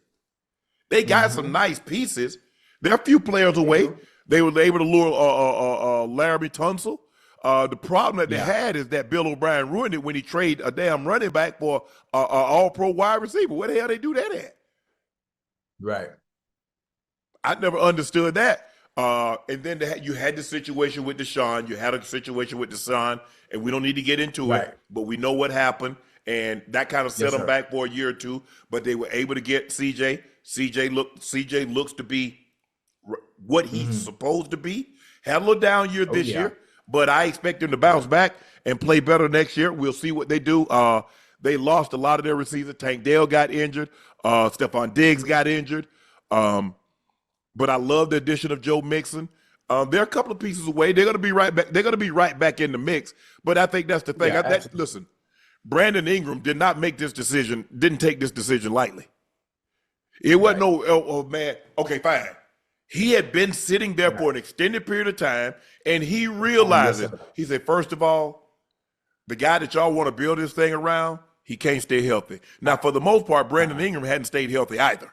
They got some nice pieces. They're a few players away. They were able to lure Larry Tunsil. The problem that they had is that Bill O'Brien ruined it when he traded a damn running back for an all-pro wide receiver. Where the hell they do that at?
Right.
I never understood that. And then you had the situation with Deshaun. You had a situation with Deshaun, and we don't need to get into it, but we know what happened, and that kind of set them back for a year or two. But they were able to get CJ. CJ looks to be what he's supposed to be. Had a little down year this year, but I expect him to bounce back and play better next year. We'll see what they do. They lost a lot of their receivers. Tank Dell got injured. Stephon Diggs got injured. But I love the addition of Joe Mixon. They're a couple of pieces away. They're going to be right back. They're going to be right back in the mix. But I think that's the thing. Listen, Brandon Ingram did not make this decision. Didn't take this decision lightly. It wasn't no man. Okay, fine. He had been sitting there for an extended period of time, and he realized it. He said, first of all, the guy that y'all want to build this thing around, he can't stay healthy. Now, for the most part, Brandon Ingram hadn't stayed healthy either.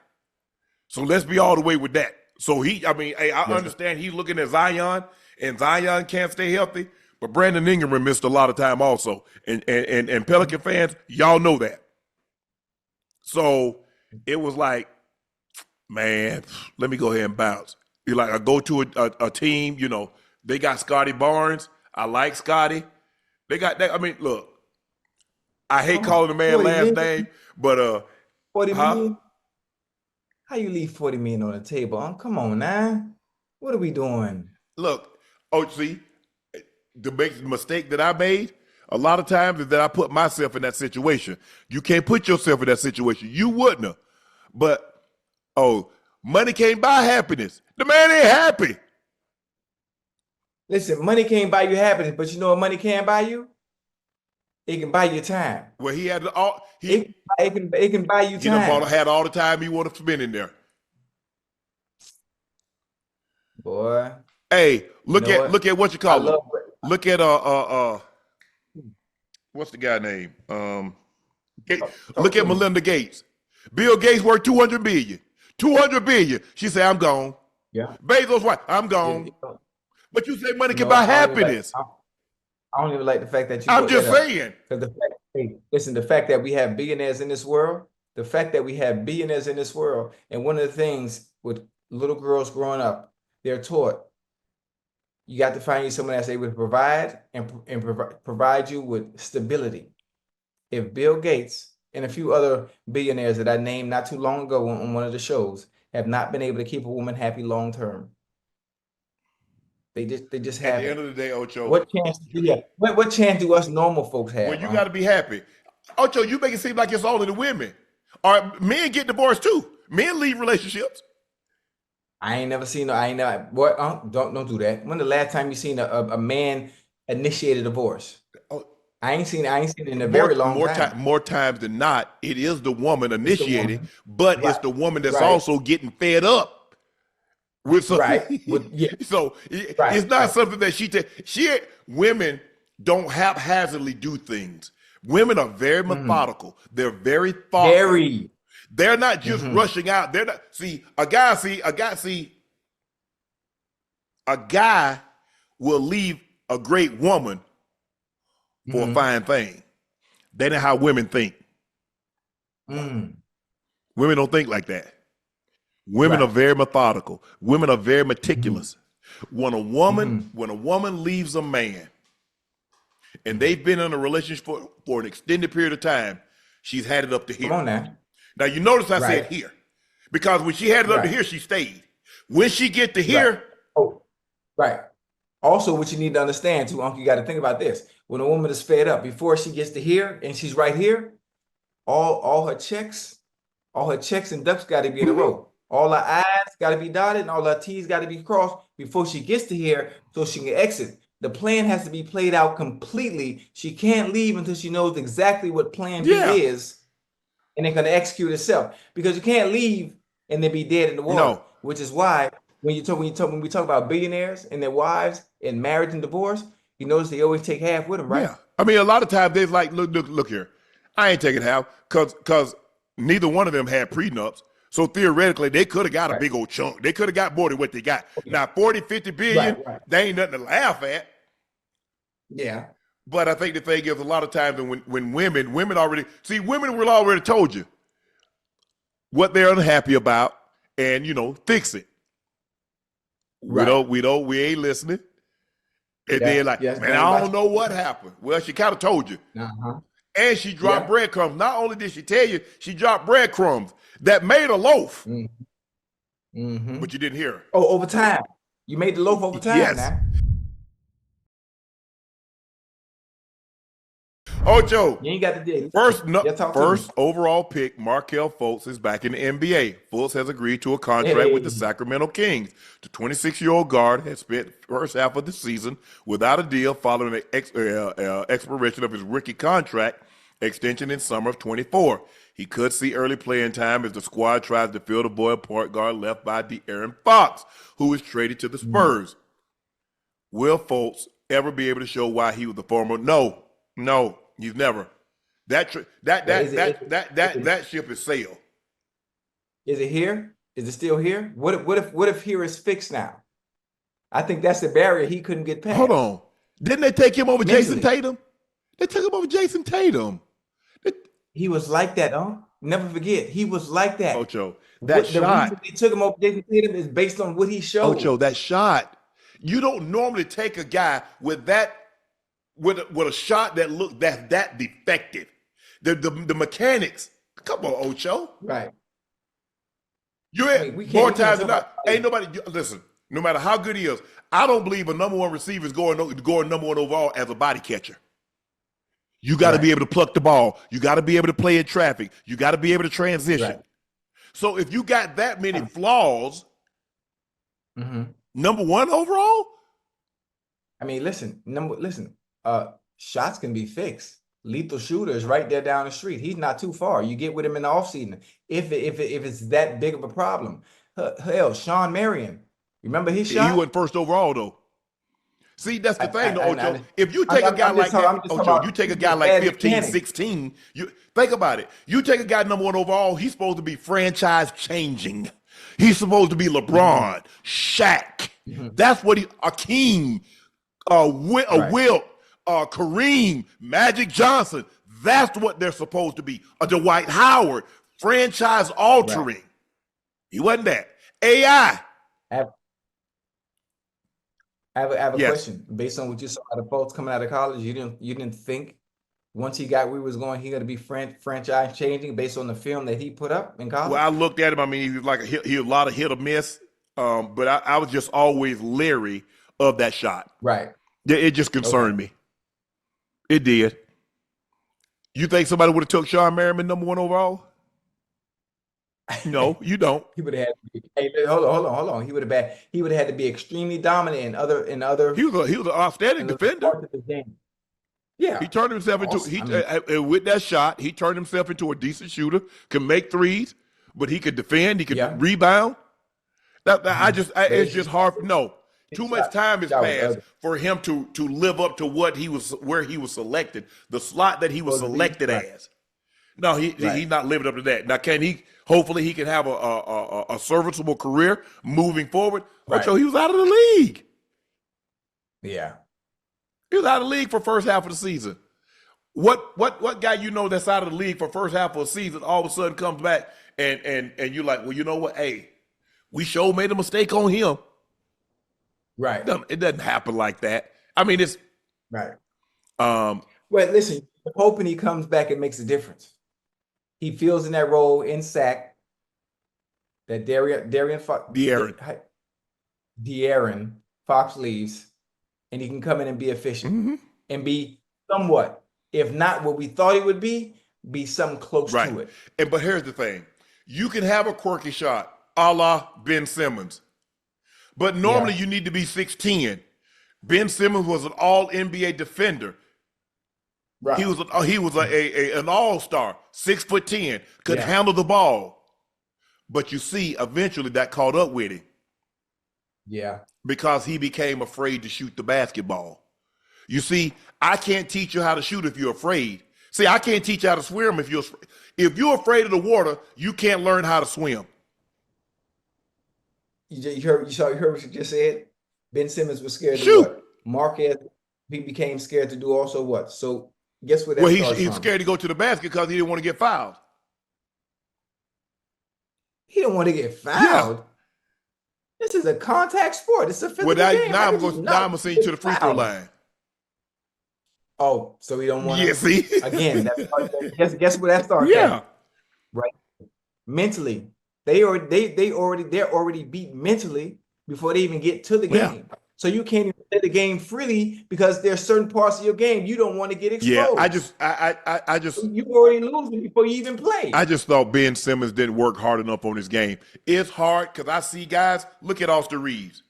So let's be all the way with that. So I understand he's looking at Zion, and Zion can't stay healthy, but Brandon Ingram missed a lot of time also. And Pelican fans, y'all know that. So it was like, man, let me go ahead and bounce. You're like, I go to a team, they got Scotty Barnes. I like Scotty. They got that. I mean, look, I hate calling the man last name, but
40 million? How you leave 40 million on the table? Come on now. What are we doing?
Look, see, the big mistake that I made a lot of times is that I put myself in that situation. You can't put yourself in that situation. You wouldn't have. But money can't buy happiness. The man ain't happy.
Listen, money can't buy you happiness, but you know what money can buy you? It can buy you time.
Well, he had
it can buy you time.
He had all the time he wanted to spend in there.
Boy.
Hey, look at what you call it. Look at what's the guy name? Look at Melinda Gates. Bill Gates worth $200 billion. $200 billion. She said, I'm gone.
Yeah.
Bezos' wife, I'm gone. But you say money can buy happiness.
I don't even like the fact that you.
I'm just saying.
Because the fact that we have billionaires in this world, and one of the things with little girls growing up, they're taught you got to find you someone that's able to provide and provide you with stability. If Bill Gates and a few other billionaires that I named not too long ago on one of the shows have not been able to keep a woman happy long term, they just have.
At the end of the day, Ocho,
what chance do you have? What chance do us normal folks have?
Well, you got to be happy. Ocho, you make it seem like it's only the women. Or men get divorced too. Men leave relationships.
I ain't never seen. Boy, don't do that. When the last time you seen a man initiate a divorce? I ain't seen it in a very long time.
More times than not, it is the woman initiating, but it's the woman that's also getting fed up. With some, so it's not something that women don't haphazardly do things. Women are very methodical. They're very thoughtful. They're not just rushing out. They're not a guy will leave a great woman for a fine thing. That ain't how women think. Women don't think like that. Women are very methodical. Women are very meticulous. When a woman leaves a man and they've been in a relationship for an extended period of time, she's had it up to here.
Come on now.
Now you notice I said here. Because when she had it up to here, she stayed. When she get to here.
Also, what you need to understand too, Unc, you got to think about this. When a woman is fed up, before she gets to here and she's right here, all her checks and ducks got to be in a row. All her I's got to be dotted and all her T's got to be crossed before she gets to here so she can exit. The plan has to be played out completely. She can't leave until she knows exactly what plan B
Yeah.
is, and it's going to execute itself. Because you can't leave and then be dead in the water.
No.
Which is why when we talk about billionaires and their wives and marriage and divorce, you notice they always take half with them, right?
Yeah. I mean, a lot of times they're like, look here. I ain't taking half because neither one of them had prenups. So theoretically, they could have got a big old chunk. They could have got more than what they got. Now, 40, 50 billion, they ain't nothing to laugh at.
Yeah.
But I think the thing is, a lot of times when women already, see, women will already told you what they're unhappy about and, fix it. We ain't listening. And then like, man, I don't know what happened. Well, she kind of told you. And she dropped breadcrumbs. Not only did she tell you, she dropped breadcrumbs that made a loaf. But you didn't hear her.
Oh, over time. You made the loaf over time.
Yes.
Now.
Ocho,
You ain't got the deal.
First overall pick, Marquel Fultz is back in the NBA. Fultz has agreed to a contract with the Sacramento Kings. The 26-year-old guard has spent the first half of the season without a deal following the expiration of his rookie contract extension in summer of 24. He could see early playing time as the squad tries to fill the void point guard left by De'Aaron Fox, who is traded to the Spurs. Will Fultz ever be able to show why he was the former? No. He's never. That ship is sailed.
Is it here? Is it still here? What if here is fixed now? I think that's the barrier he couldn't get past.
Hold on. Didn't they take him over
Mentally.
Jason Tatum? They took him over Jason Tatum.
He was like that, Never forget, he was like that.
Ocho,
The reason they took him over Jason Tatum is based on what he showed.
Ocho, that shot. You don't normally take a guy with that. With a shot that looked that defective, the mechanics. Come on, Ocho.
Right.
More times than not. Ain't nobody listen. No matter how good he is, I don't believe a number one receiver is going number one overall as a body catcher. You got to be able to pluck the ball. You got to be able to play in traffic. You got to be able to transition.
Right.
So if you got that many flaws, number one overall.
I mean, listen. Shots can be fixed. Lethal shooter is right there down the street. He's not too far. You get with him in the offseason if it's that big of a problem. Hell, Sean Marion. Remember his shot?
He went first overall though. See, that's the thing, though, Ocho. If you take a guy like that, Ocho, you take a guy like 15, 16, you think about it. You take a guy number one overall, he's supposed to be franchise changing. He's supposed to be LeBron, Shaq. That's what Akeem, Wilt, Kareem, Magic Johnson. That's what they're supposed to be. Dwight Howard, franchise altering. Right. He wasn't that. AI.
I have a question. Based on what you saw out of folks coming out of college, you didn't think once he got where he was going, he going to be franchise changing based on the film that he put up in college?
Well, I looked at him. I mean, he was like he was a lot of hit or miss. But I was just always leery of that shot.
Right.
It just concerned me. It did. You think somebody would have took Sean Merriman number one overall? No, you don't.
He would have had to be. Hey, hold on. He would have had to be extremely dominant in other.
He was an outstanding defender.
Yeah,
he turned himself into with that shot. He turned himself into a decent shooter. Could make threes, but he could defend. He could rebound. It's just hard. No, too much time has passed for him to live up to what where he was selected, the slot that he was selected as. No, he's not living up to that. Now, can he? Hopefully, he can have a serviceable career moving forward. Right. So he was out of the league.
Yeah,
he was out of the league for first half of the season. What guy that's out of the league for first half of the season all of a sudden comes back and you're like, well, you know what? Hey, we sure made a mistake on him.
Right.
It doesn't happen like that. I mean, it's
right. Well, listen, I'm hoping he comes back and makes a difference. He feels in that role in sack that De'Aaron Fox leaves, and he can come in and be efficient and be somewhat, if not what we thought he would be something close to it.
But here's the thing: you can have a quirky shot a la Ben Simmons. But normally you need to be 6'10". Ben Simmons was an all NBA defender.
Right.
He was an all-star, 6'10", could handle the ball. But you see, eventually that caught up with him.
Yeah.
Because he became afraid to shoot the basketball. You see, I can't teach you how to shoot if you're afraid. See, I can't teach you how to swim if you're afraid of the water, you can't learn how to swim.
You heard what you just said? Ben Simmons was scared to
Shoot.
what? Marquez, he became scared to do also what? So guess what that
Well,
starts
he's
from?
scared to go to the basket because he didn't want to get fouled.
He don't want to get fouled. This is a contact sport. It's a physical game.
Now I'm going to send you to the free throw line.
Oh, so we don't want to.
Yeah, see?
Again, guess where that starts at? Right. Mentally. They're already beat mentally before they even get to the game. So you can't even play the game freely because there's certain parts of your game you don't want to get exposed.
Yeah, I just
you already losing before you even play.
I just thought Ben Simmons didn't work hard enough on his game. It's hard because I see guys, look at Austin Reeves.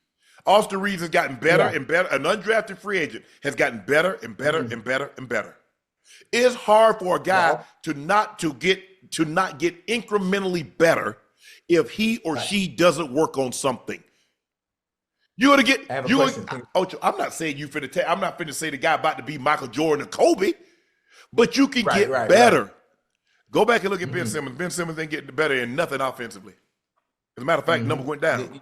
Austin Reeves has gotten better and better. An undrafted free agent has gotten better and better and better and better. It's hard for a guy to not get incrementally better if he or she doesn't work on something. You want to get Ocho, I'm not saying you finna I'm not finna say the guy about to be Michael Jordan or Kobe, but you can get better. Go back and look at Ben Simmons. Ben Simmons ain't getting better in nothing offensively. As a matter of fact, number went down.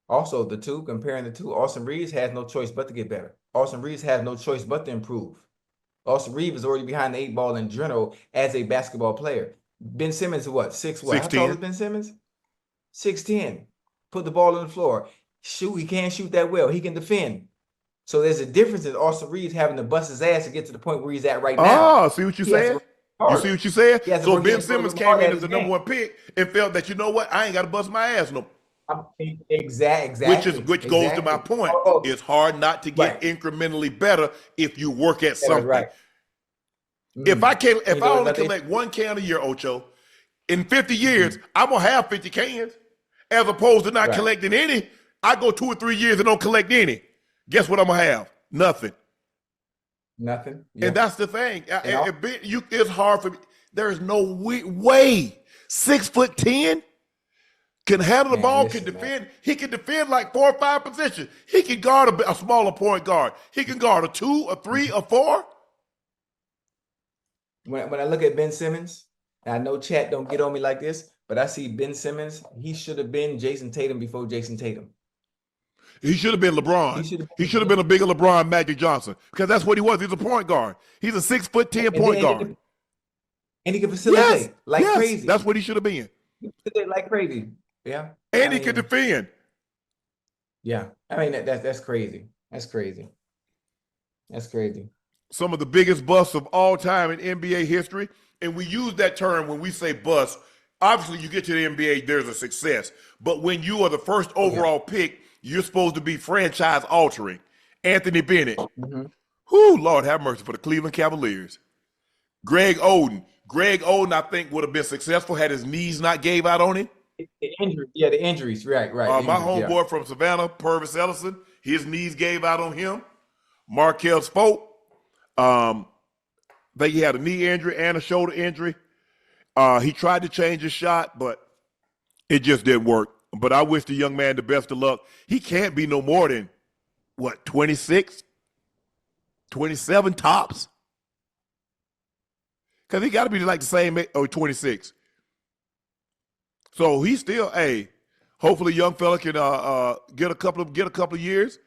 Also, comparing the two, Austin Reeves has no choice but to get better. Austin Reeves has no choice but to improve. Austin Reeves is already behind the 8 ball in general as a basketball player. Ben Simmons is what? 6'1"? How tall is Ben Simmons? 6'10". Put the ball on the floor. Shoot, he can't shoot that well. He can defend. So there's a difference in Austin Reeves having to bust his ass to get to the point where he's at right now.
Oh, see what you said? You see what you said? So Ben Simmons came in as the number 1 pick and felt that, you know what, I ain't got to bust my ass no more.
Exactly.
Which goes to my point. It's hard not to get incrementally better if you work at something.
Right.
If I only collect 1 can a year, Ocho, in 50 years, I'm gonna have 50 cans, as opposed to not collecting any. I go 2 or 3 years and don't collect any. Guess what I'm gonna have? Nothing.
Nothing.
And that's the thing. It's hard for me. There is no way 6'10" can handle the ball, can defend. He can defend like 4 or 5 positions. He can guard a smaller point guard. He can guard a 2, a 3, a 4.
When I look at Ben Simmons, and I know chat don't get on me like this, but I see Ben Simmons, he should have been Jason Tatum before Jason Tatum.
He should have been LeBron. He should have been a bigger LeBron, Magic Johnson, because that's what he was. He's a point guard. He's a 6'10" point guard.
And he can facilitate crazy.
That's what he should have been.
Like crazy. Yeah.
And he could defend.
Yeah. I mean, that's crazy. That's crazy. That's crazy.
Some of the biggest busts of all time in NBA history. And we use that term when we say bust. Obviously, you get to the NBA, there's a success. But when you are the first overall pick, you're supposed to be franchise altering. Anthony Bennett. Whoo, Lord have mercy, for the Cleveland Cavaliers. Greg Oden. Greg Oden, I think, would have been successful had his knees not gave out on him.
The injuries. Right.
My homeboy from Savannah, Purvis Ellison, his knees gave out on him. Marquel Fultz, he had a knee injury and a shoulder injury. He tried to change his shot, but it just didn't work. But I wish the young man the best of luck. He can't be no more than, 26, 27 tops? Because he got to be like the same, 26. So he's still, hopefully young fella can get a couple of years,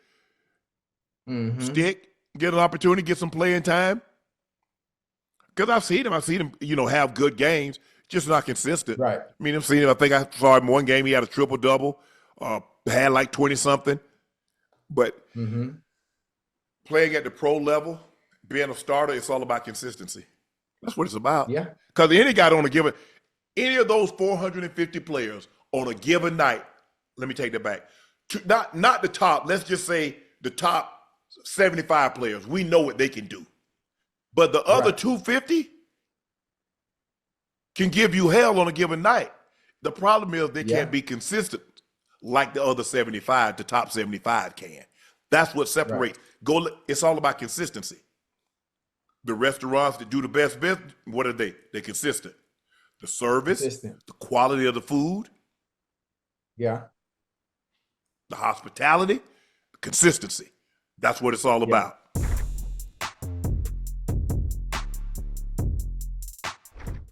stick, get an opportunity, get some playing time. Because I've seen him, have good games, just not consistent.
Right.
I mean, I've seen him. I think I saw him one game. He had a triple-double, had like 20-something. But playing at the pro level, being a starter, it's all about consistency. That's what it's about.
Yeah.
Because any of those 450 players on a given night, let me take that back. Not the top, let's just say the top 75 players. We know what they can do. But the other 250 can give you hell on a given night. The problem is they can't be consistent like the other 75, the top 75 can. That's what separates. It's all about consistency. The restaurants that do the best business, what are they? They're consistent. The service, the quality of the food, the hospitality, the consistency. That's what it's all about.